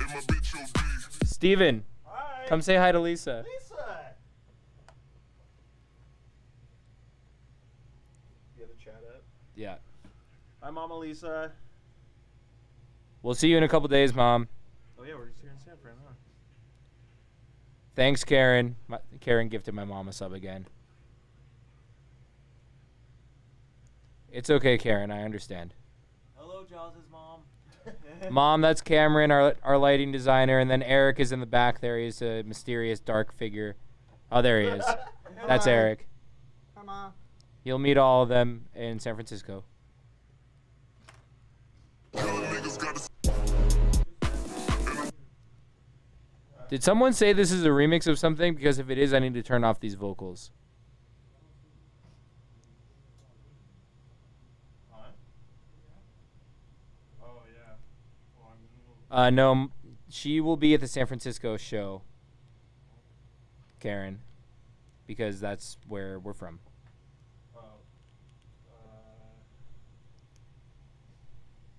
And my bitch will be. Steven, Hi. come say hi to Lisa. Lisa. You have the chat up. Yeah. Hi, Mama Lisa. We'll see you in a couple days, Mom. Oh yeah, we're just here in San Fran, huh? Thanks, Karen. Karen gifted my mom a sub again. It's okay, Karen. I understand. Hello, Jauz's mom. Mom, that's Cameron, our lighting designer, and then Eric is in the back there. He's a mysterious dark figure. Oh, there he is. That's Eric. Hi, Mom. You'll meet all of them in San Francisco. Niggas gotta Did someone say this is a remix of something? Because if it is, I need to turn off these vocals. Huh? Oh yeah. Well, I'm No, she will be at the San Francisco show, Karen, because that's where we're from. uh,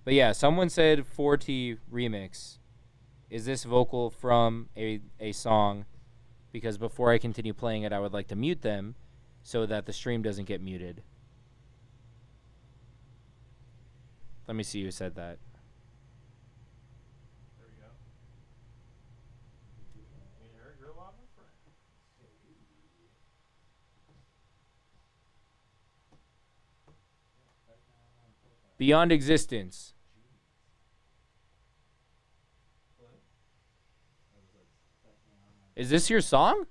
But yeah, someone said 4T remix. Is this vocal from a song? Because before I continue playing it, I would like to mute them so that the stream doesn't get muted. Let me see who said that. there we go. Me and Eric, you're a lot of my friends. Beyond Existence. Is this your song?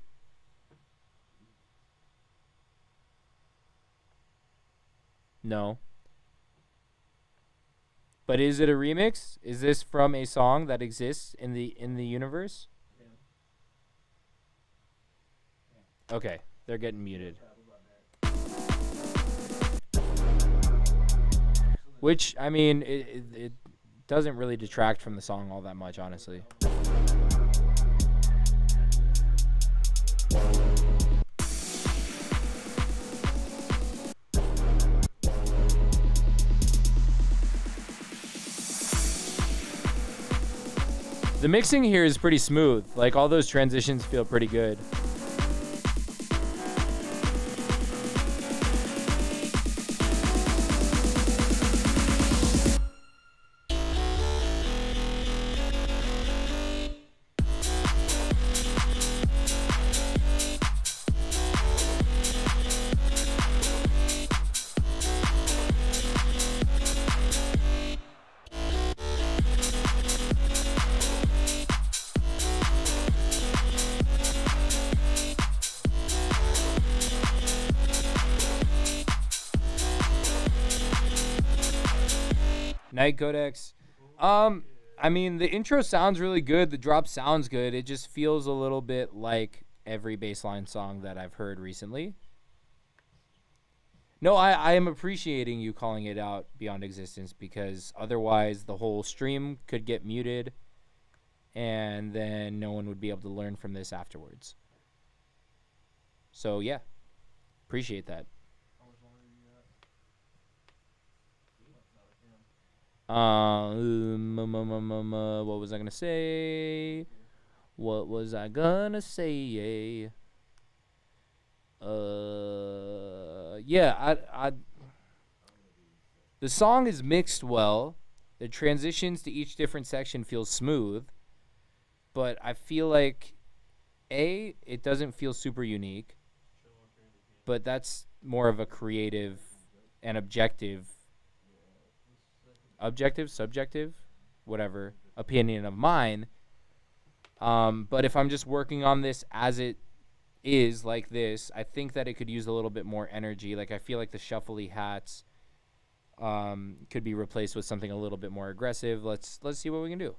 No. But is it a remix? Is this from a song that exists in the universe? Okay, they're getting muted. Which, I mean, it doesn't really detract from the song all that much, honestly. The mixing here is pretty smooth. Like, all those transitions feel pretty good. Night Codex. I mean, the intro sounds really good. The drop sounds good. It just feels a little bit like every bassline song that I've heard recently. No, I am appreciating you calling it out, Beyond Existence, because otherwise the whole stream could get muted and then no one would be able to learn from this afterwards. So, yeah. Appreciate that. What was I gonna say? What was I gonna say? Yeah, the song is mixed well. The transitions to each different section feel smooth, but I feel like it doesn't feel super unique, but that's more of a creative and subjective, whatever, opinion of mine. But if I'm just working on this as it is like this, I think that it could use a little bit more energy. Like, I feel like the shuffly hats could be replaced with something a little bit more aggressive. Let's see what we can do.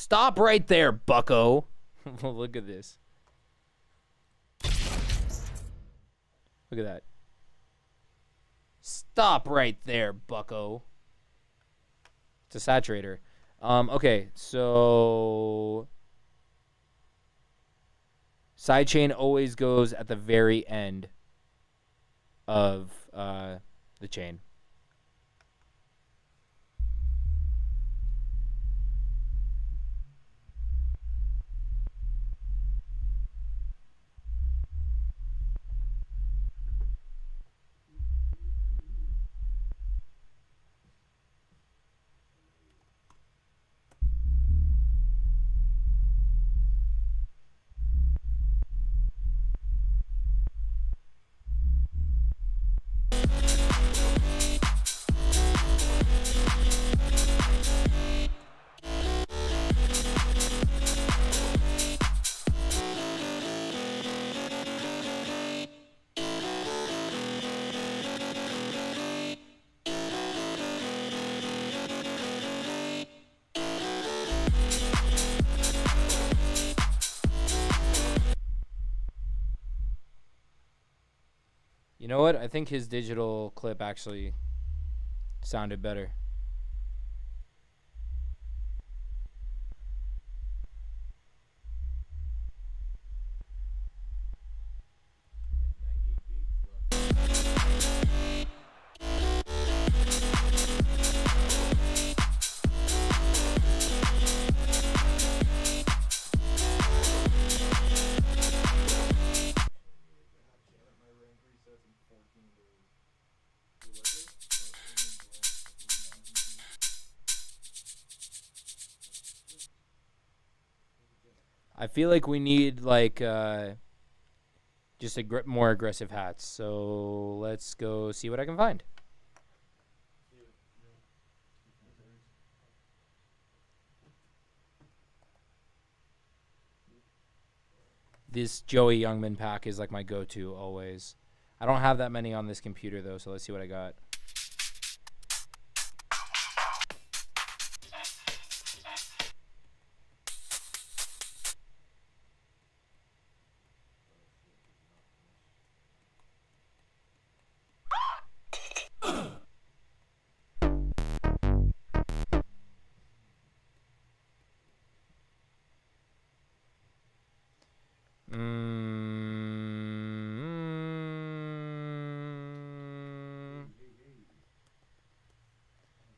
Stop right there, bucko. Look at this. Look at that. Stop right there, bucko. It's a saturator. Okay, so sidechain always goes at the very end of the chain. You know what? I think his digital clip actually sounded better. I feel like we need like just more aggressive hats. So let's go see what I can find. This Joey Youngman pack is like my go-to always. I don't have that many on this computer though, so let's see what I got.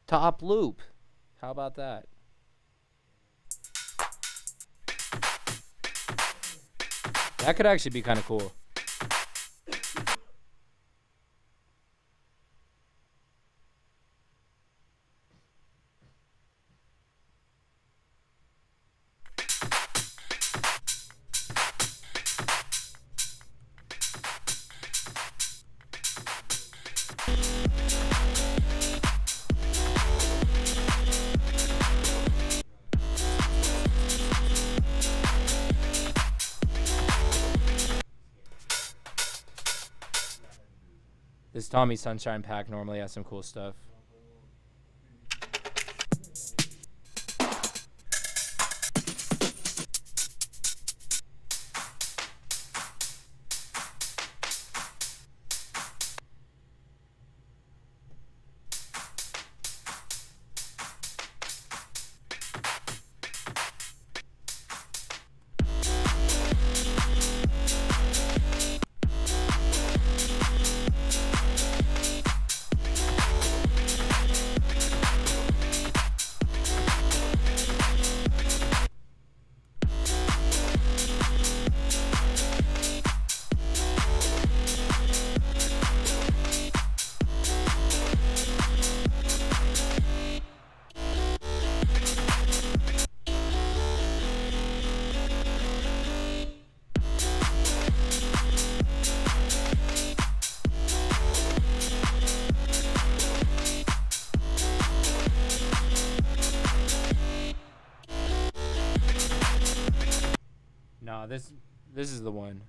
Top loop. How about that? That could actually be kind of cool. This Tommy Sunshine pack normally has some cool stuff. No, this is the one.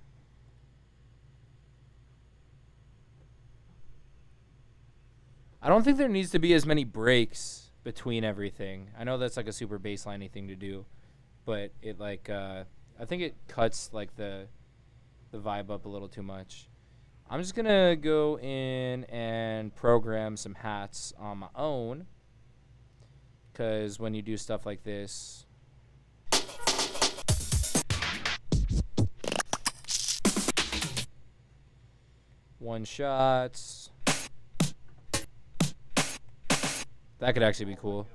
I don't think there needs to be as many breaks between everything. I know that's like a super baseline-y thing to do, but it like I think it cuts like the vibe up a little too much. I'm just gonna go in and program some hats on my own, because when you do stuff like this, one shots, that could actually be cool.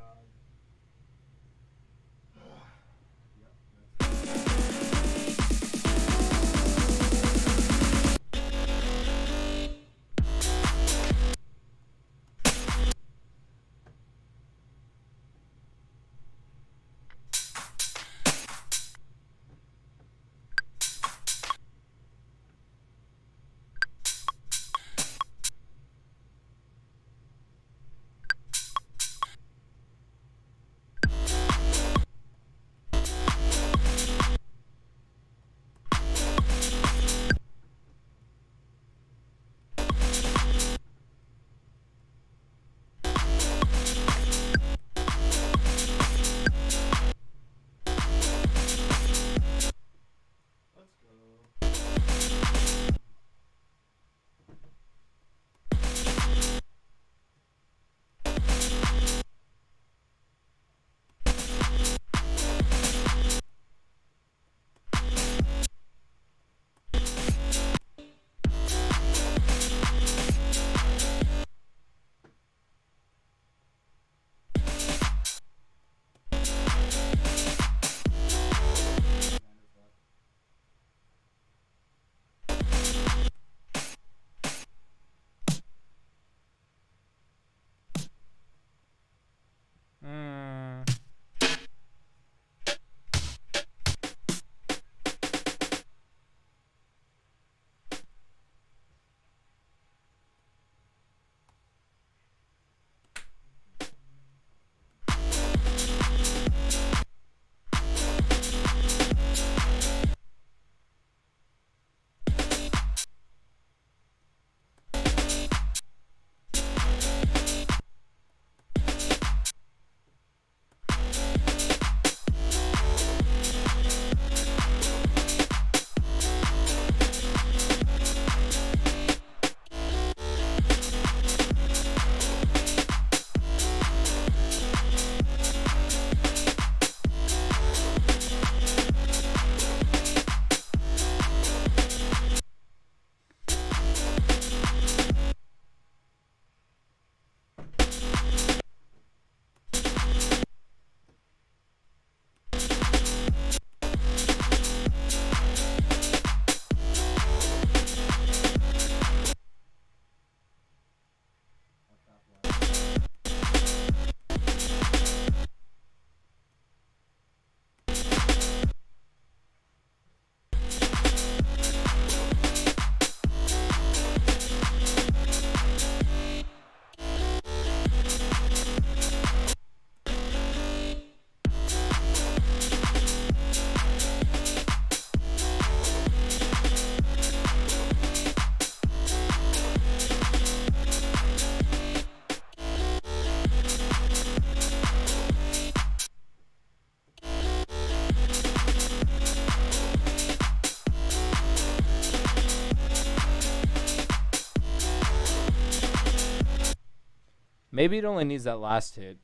Maybe it only needs that last hit.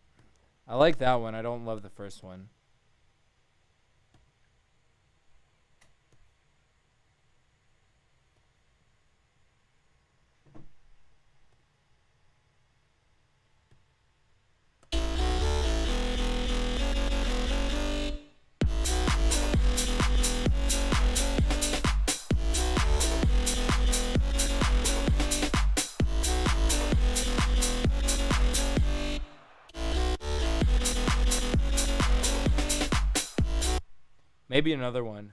I like that one. I don't love the first one. Maybe another one.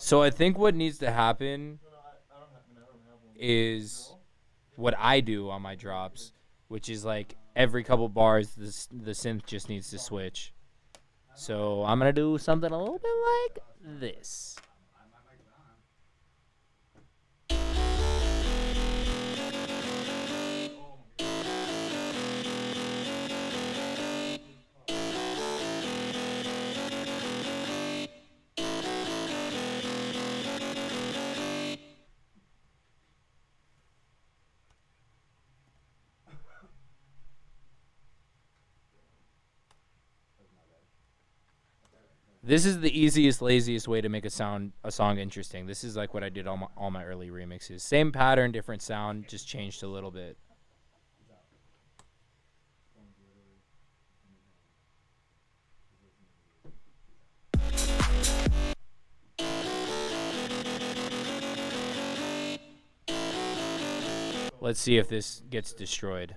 So I think what needs to happen is what I do on my drops, which is like every couple bars, the synth just needs to switch. So I'm gonna do something a little bit like this. This is the easiest, laziest way to make a song interesting. This is like what I did all my early remixes. Same pattern, different sound, just changed a little bit. Let's see if this gets destroyed.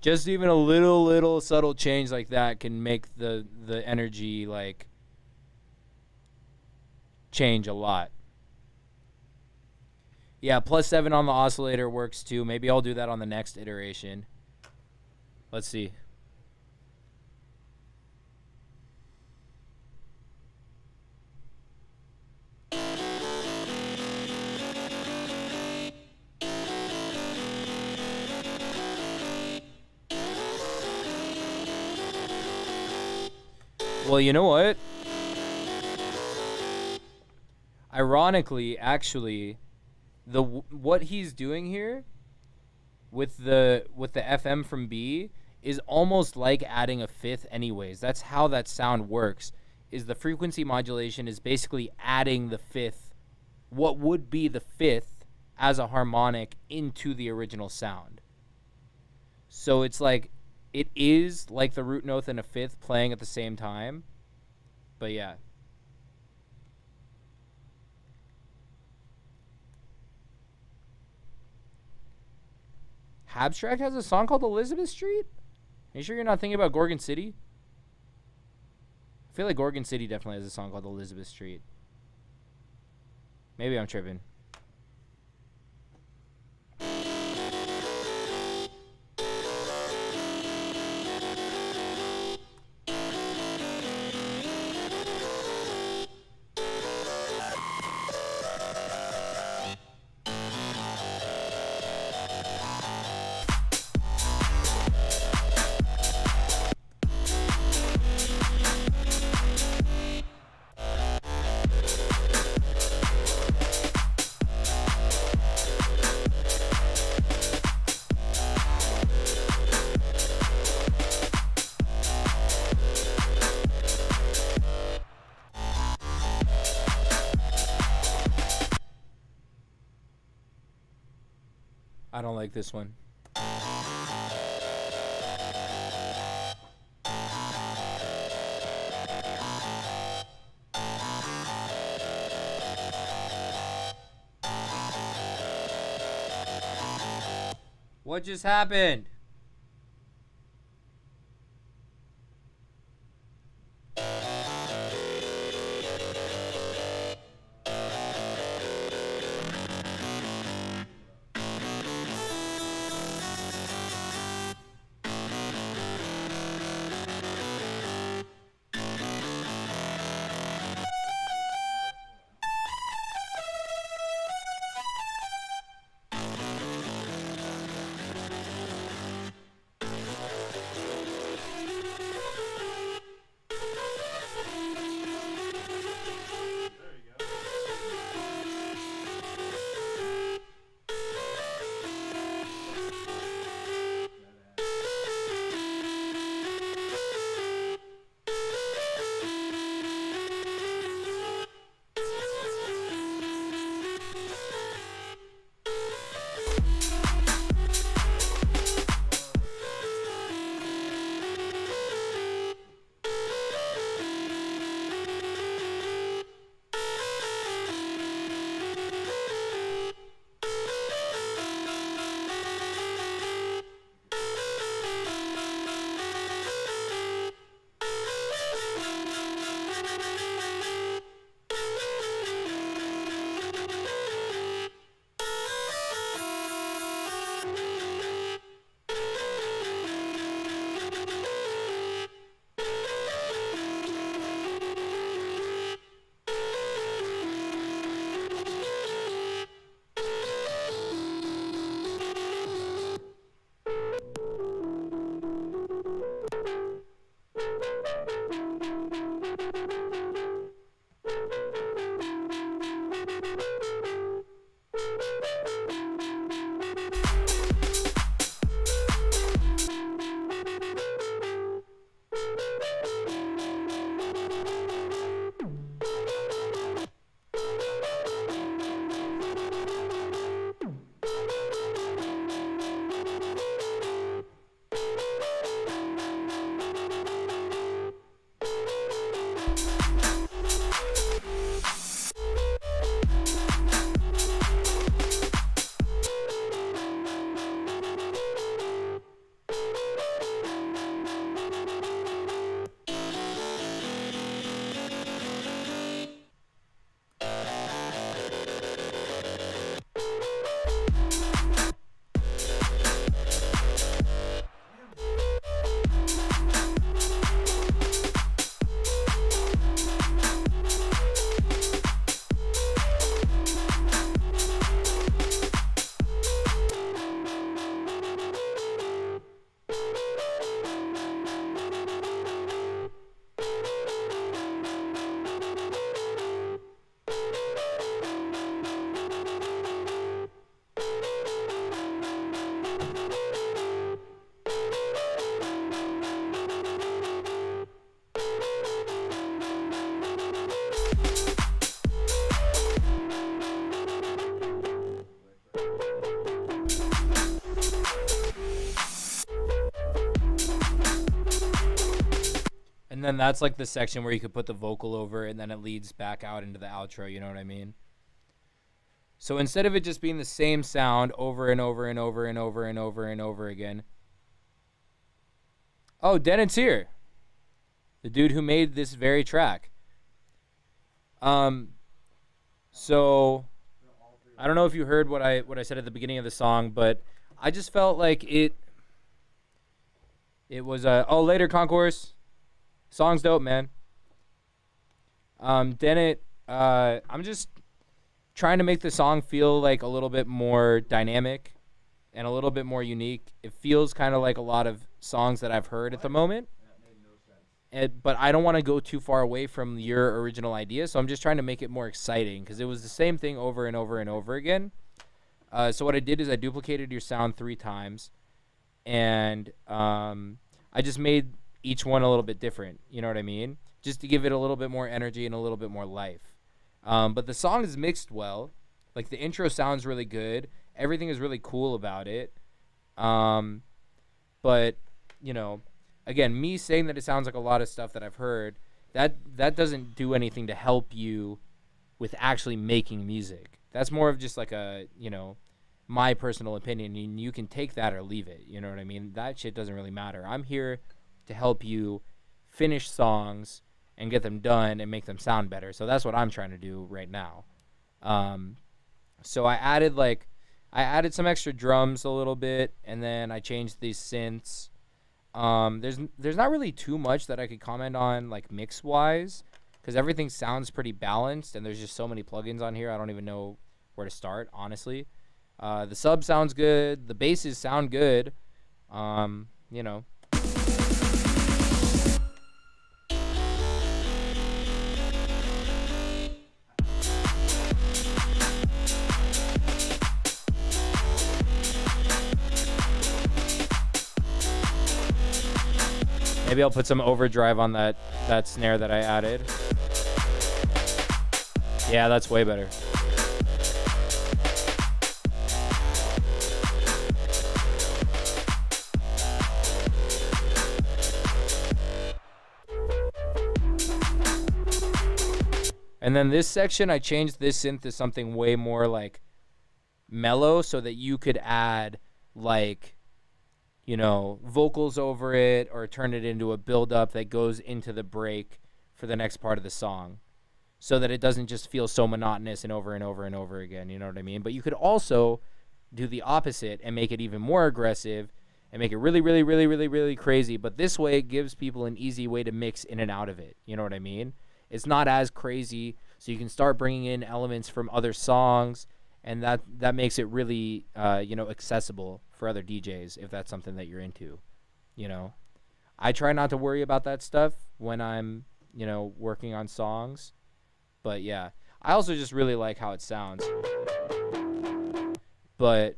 Just even a little subtle change like that can make the energy like change a lot. Yeah, +7 on the oscillator works too. Maybe I'll do that on the next iteration. Let's see. Well, you know what? Ironically, actually, what he's doing here with the FM from B is almost like adding a fifth anyways. That's how that sound works. Is the frequency modulation is basically adding the fifth, what would be the fifth as a harmonic into the original sound. So it's like it is like the root note and a fifth playing at the same time. But yeah. Abstract has a song called Elizabeth Street? Are you sure you're not thinking about Gorgon City? I feel like Gorgon City definitely has a song called Elizabeth Street. Maybe I'm tripping. I don't like this one. What just happened? And then that's like the section where you could put the vocal over it, and then it leads back out into the outro, you know what I mean? So instead of it just being the same sound over and over and over and over and over and over again. Oh, Dennett's here. The dude who made this very track. So I don't know if you heard what I said at the beginning of the song, but I just felt like it was oh, later concourse. Song's dope, man. Dennett, I'm just trying to make the song feel like a little bit more dynamic and a little bit more unique. It feels kind of like a lot of songs that I've heard at the moment. But I don't want to go too far away from your original idea, so I'm just trying to make it more exciting because it was the same thing over and over and over again. So what I did is I duplicated your sound 3 times, and I just made each one a little bit different, you know what I mean? Just to give it a little bit more energy and a little bit more life. But the song is mixed well. Like, the intro sounds really good. Everything is really cool about it. But, you know, again, me saying that it sounds like a lot of stuff that I've heard, that doesn't do anything to help you with actually making music. That's more of just like a, you know, my personal opinion, and you can take that or leave it, you know what I mean? That shit doesn't really matter. I'm here to help you finish songs and get them done and make them sound better. So that's what I'm trying to do right now. So I added some extra drums a little bit, and then I changed these synths. There's not really too much that I could comment on, like, mix wise, because everything sounds pretty balanced, and there's just so many plugins on here I don't even know where to start, honestly. The sub sounds good, the basses sound good, you know. Maybe I'll put some overdrive on that snare that I added. Yeah, that's way better. And then this section, I changed this synth to something way more like mellow so that you could add like, you know, vocals over it or turn it into a build-up that goes into the break for the next part of the song so that it doesn't just feel so monotonous and over and over and over again, you know what I mean? But you could also do the opposite and make it even more aggressive and make it really, really, really, really, really crazy. But this way, it gives people an easy way to mix in and out of it, you know what I mean? It's not as crazy, so you can start bringing in elements from other songs, and that makes it really, you know, accessible for other DJs if that's something that you're into, you know. I try not to worry about that stuff when I'm, you know, working on songs, but yeah. I also just really like how it sounds, but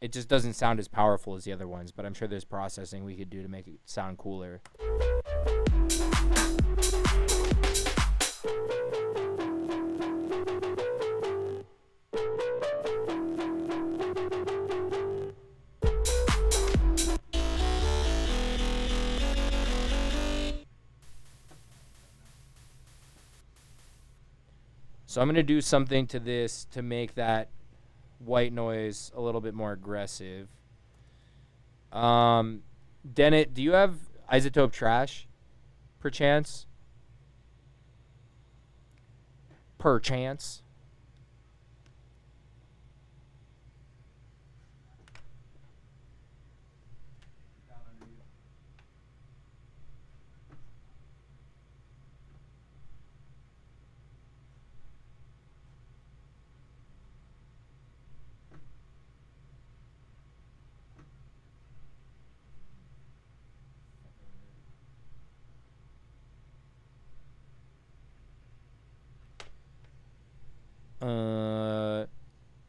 it just doesn't sound as powerful as the other ones, but I'm sure there's processing we could do to make it sound cooler. So I'm going to do something to this to make that white noise a little bit more aggressive. Dennett, do you have Isotope Trash, perchance? Perchance.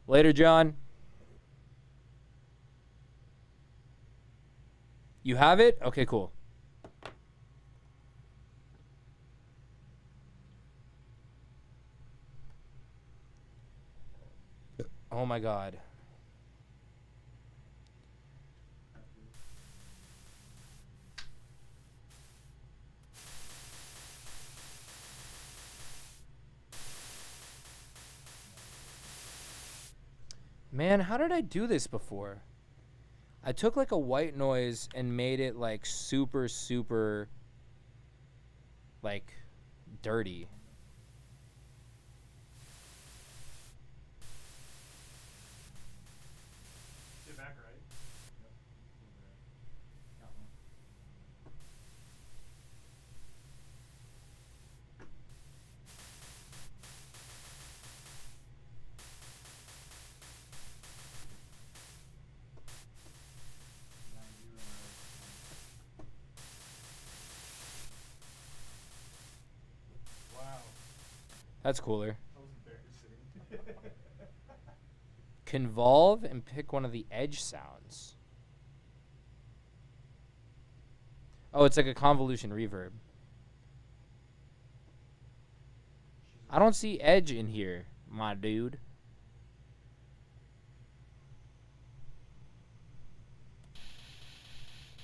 Later, John. You have it? Okay, cool. Oh my God. Man, how did I do this before? I took like a white noise and made it like super, super like dirty. Get back right. Wow, That's cooler. that was embarrassing. Convolve and pick one of the edge sounds. Oh, it's like a convolution reverb. I don't see edge in here, my dude.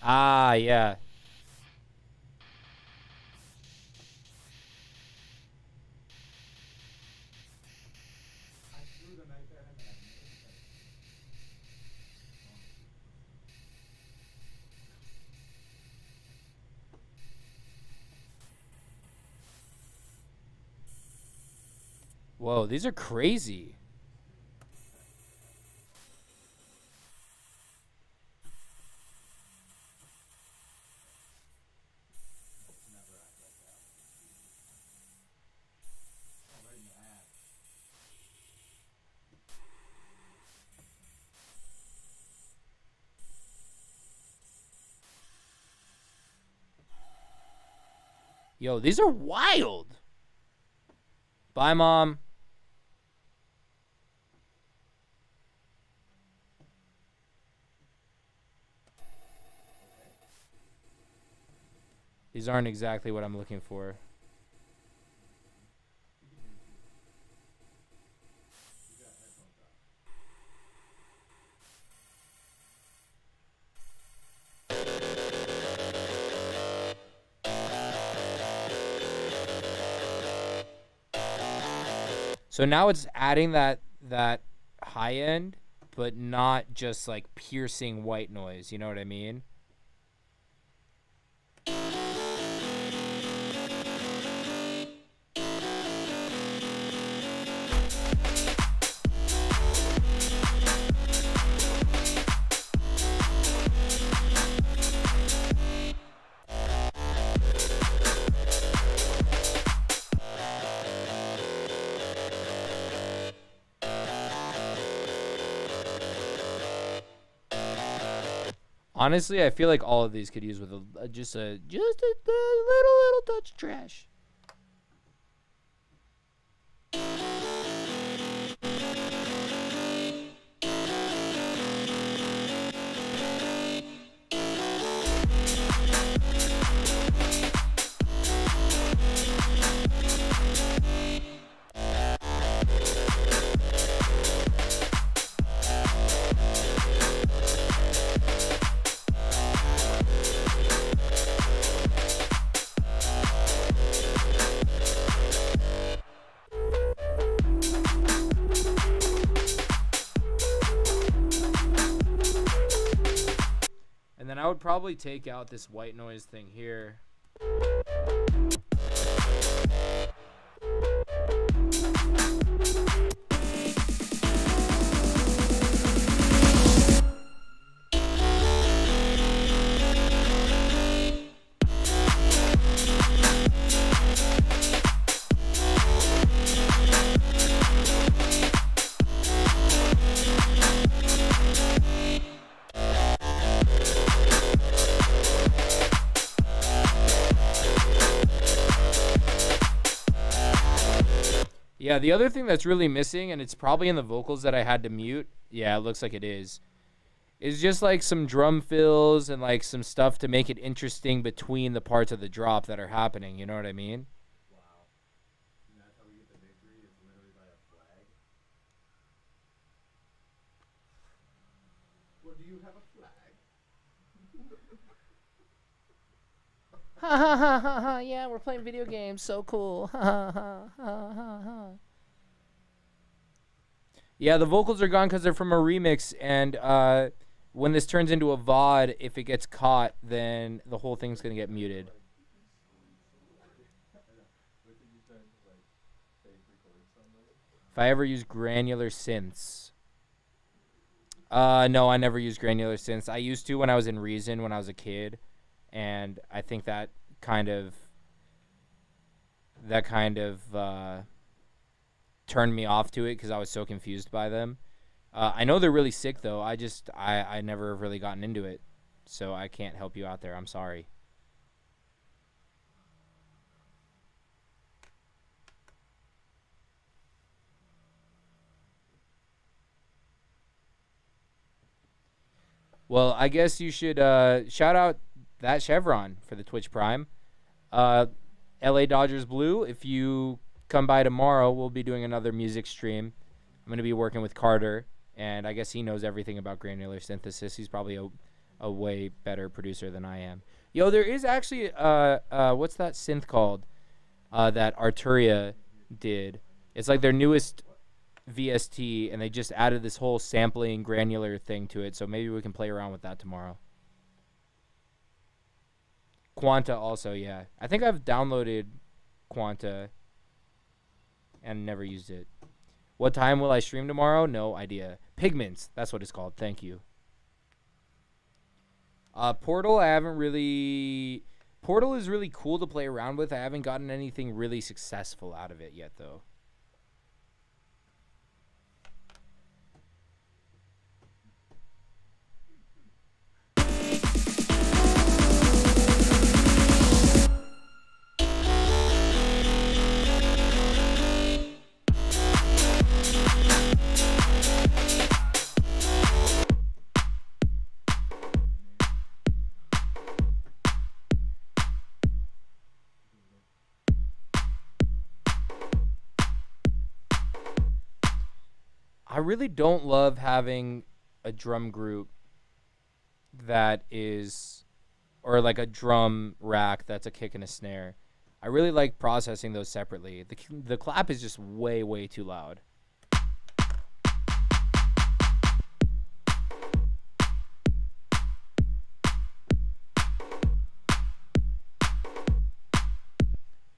Ah, yeah. Whoa, these are crazy. Yo, these are wild. Bye, Mom. These aren't exactly what I'm looking for. So now it's adding that high end, but not just like piercing white noise. You know what I mean? Honestly, I feel like all of these could use with just a little touch of trash. And then I would probably take out this white noise thing here. Yeah, the other thing that's really missing, and it's probably in the vocals that I had to mute, yeah, it looks like it is just like some drum fills and like some stuff to make it interesting between the parts of the drop that are happening, you know what I mean? Wow. And that's how we get the victory, is literally by a flag. Well, do you have a flag? Ha ha ha ha ha, yeah, we're playing video games, so cool. Ha ha ha ha ha ha. Yeah, the vocals are gone because they're from a remix, and when this turns into a VOD, if it gets caught, then the whole thing's gonna get muted. If I ever use granular synths. No, I never used granular synths. I used to when I was in Reason when I was a kid, and I think that kind of turned me off to it because I was so confused by them. I know they're really sick though. I never really gotten into it, so I can't help you out there. I'm sorry. Well, I guess you should shout out that Chevron for the Twitch Prime. LA Dodgers Blue, if you come by tomorrow, we'll be doing another music stream. I'm going to be working with Carter, and I guess he knows everything about granular synthesis. He's probably a way better producer than I am. Yo, there is actually, what's that synth called that Arturia did? It's like their newest VST, and they just added this whole sampling granular thing to it, so maybe we can play around with that tomorrow. Quanta also, yeah. I think I've downloaded Quanta and never used it. What time will I stream tomorrow? No idea. Pigments, that's what it's called. Thank you. Portal, I haven't really... Portal is really cool to play around with. I haven't gotten anything really successful out of it yet, though. I really don't love having a drum group that is, or like a drum rack that's a kick and a snare. I really like processing those separately. The clap is just way, way too loud.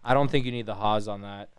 I don't think you need the Haas on that.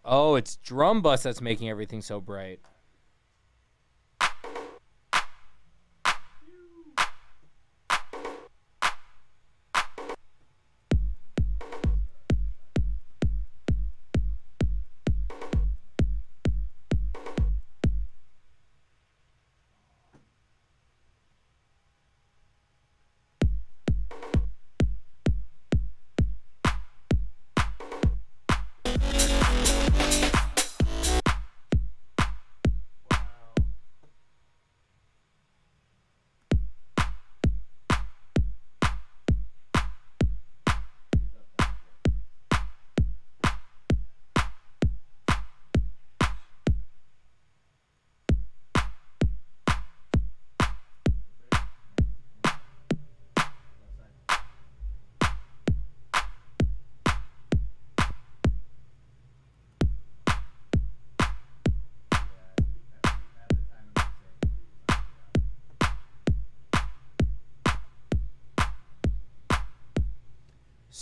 Oh, it's drum bus that's making everything so bright.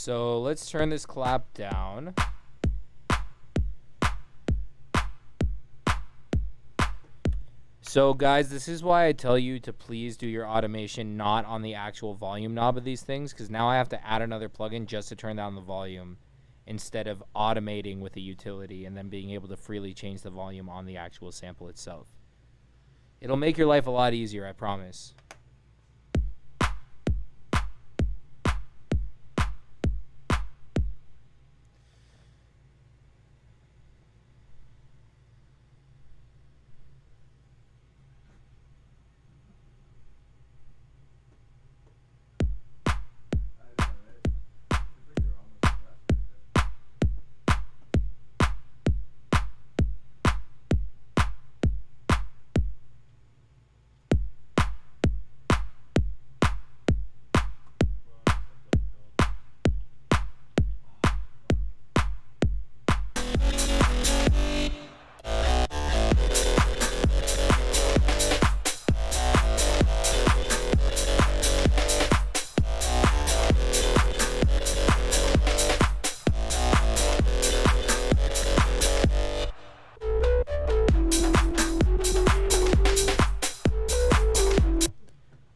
So let's turn this clap down. So guys, this is why I tell you to please do your automation not on the actual volume knob of these things, because now I have to add another plugin just to turn down the volume instead of automating with a utility and then being able to freely change the volume on the actual sample itself. It'll make your life a lot easier, I promise.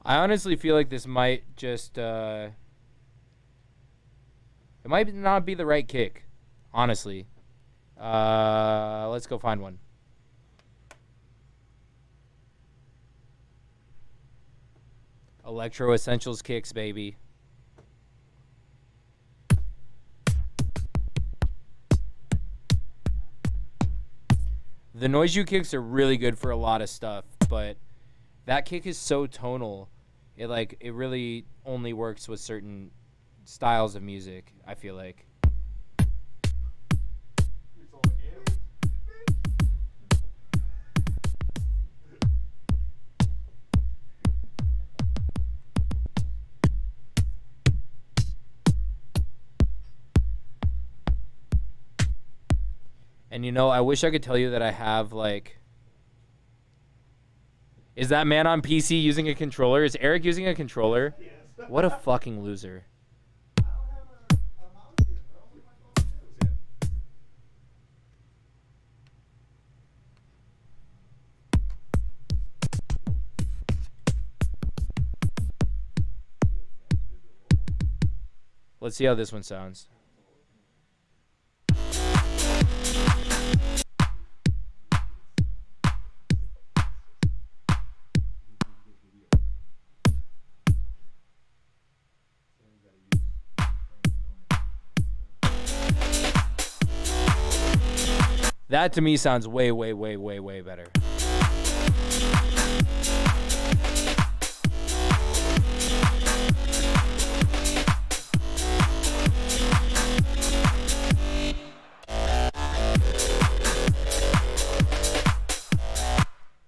I honestly feel like this might just, it might not be the right kick, honestly. Let's go find one. Electro Essentials kicks, baby. The Noise You kicks are really good for a lot of stuff, but that kick is so tonal. It really only works with certain styles of music, I feel like. And you know, I wish I could tell you that I have like... Is that man on PC using a controller? Is Eric using a controller? Yes. What a fucking loser. I don't have a mouse here, bro. What am I supposed to do? Let's see how this one sounds. That to me sounds way, way, way, way, way better.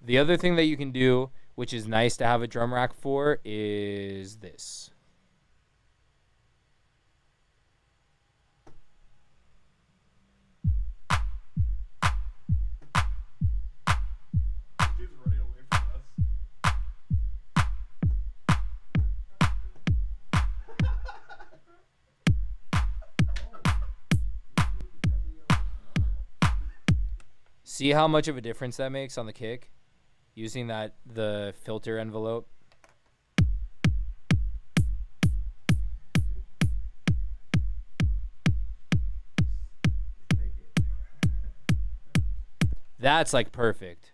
The other thing that you can do, which is nice to have a drum rack for, is this. He's running away from us. See how much of a difference that makes on the kick? Using the filter envelope. That's like perfect.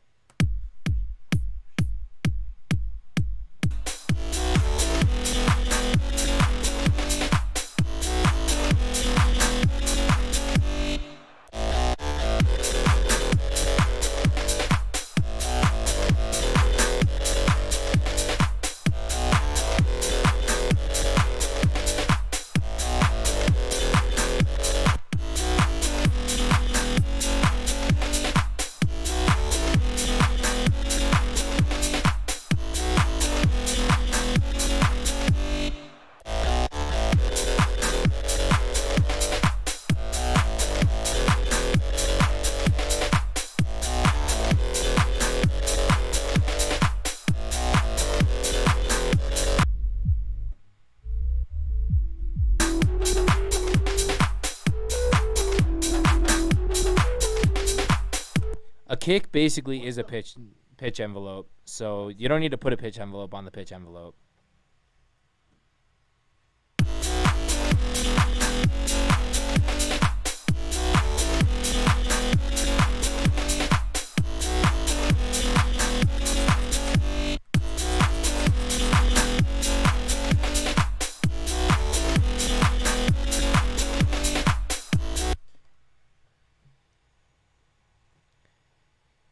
A kick basically is a pitch envelope, so you don't need to put a pitch envelope on the pitch envelope.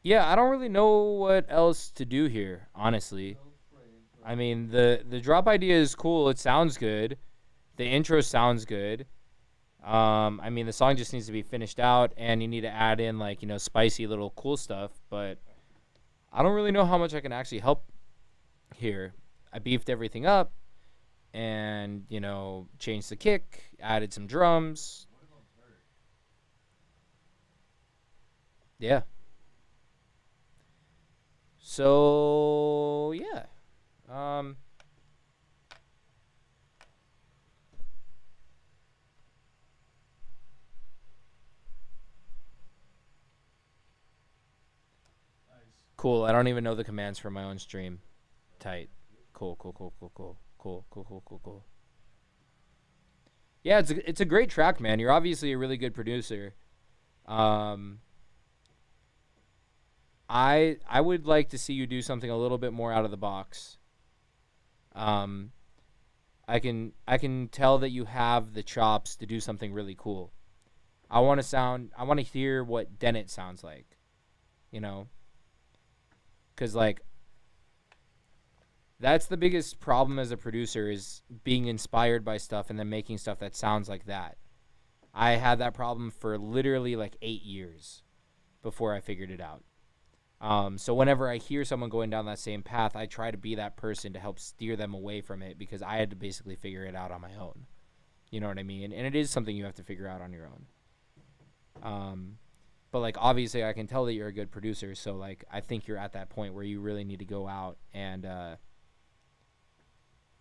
Yeah, I don't really know what else to do here, honestly. I mean, the drop idea is cool. It sounds good. The intro sounds good. I mean, the song just needs to be finished out, and you need to add in, like, you know, spicy little cool stuff. But I don't really know how much I can actually help here. I beefed everything up and, you know, changed the kick, added some drums. Yeah. So, yeah. Cool. I don't even know the commands for my own stream. Tight. Cool. Yeah, it's a great track, man. You're obviously a really good producer. I would like to see you do something a little bit more out of the box. I can tell that you have the chops to do something really cool. I want to hear what Dennett sounds like, you know? Cuz like that's the biggest problem as a producer, is being inspired by stuff and then making stuff that sounds like that. I had that problem for literally like 8 years before I figured it out. So whenever I hear someone going down that same path, I try to be that person to help steer them away from it, because I had to basically figure it out on my own. You know what I mean? And it is something you have to figure out on your own. But like, obviously I can tell that you're a good producer. So like, I think you're at that point where you really need to go out and,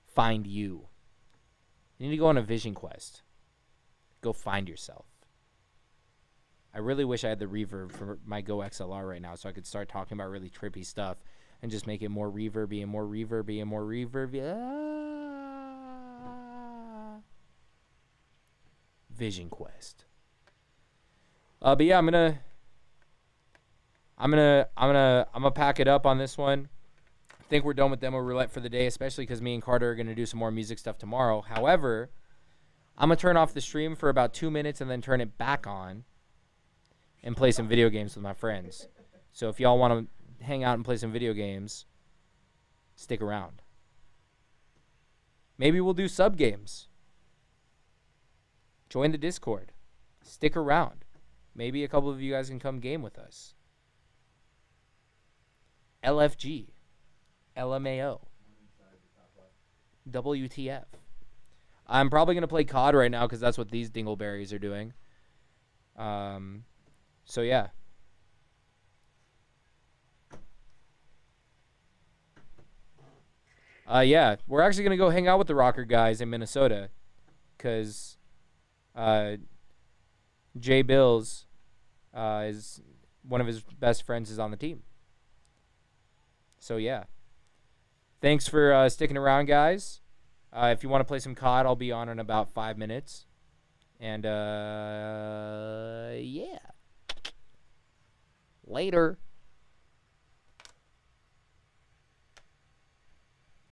find you. You need to go on a vision quest. Go find yourself. I really wish I had the reverb for my Go XLR right now, so I could start talking about really trippy stuff and just make it more reverby and more reverby and more reverby. Vision quest. But yeah, I'm gonna pack it up on this one. I think we're done with Demo Roulette for the day, especially because me and Carter are gonna do some more music stuff tomorrow. However, I'm gonna turn off the stream for about 2 minutes and then turn it back on and play some video games with my friends. So if y'all want to hang out and play some video games, stick around. Maybe we'll do sub games. Join the Discord. Stick around. Maybe a couple of you guys can come game with us. LFG. LMAO. WTF. I'm probably going to play COD right now because that's what these dingleberries are doing. So, yeah. Yeah, we're actually going to go hang out with the Rocker guys in Minnesota because Jay Bills is one of his best friends is on the team. So, yeah. Thanks for sticking around, guys. If you want to play some COD, I'll be on in about 5 minutes. And, yeah. Later.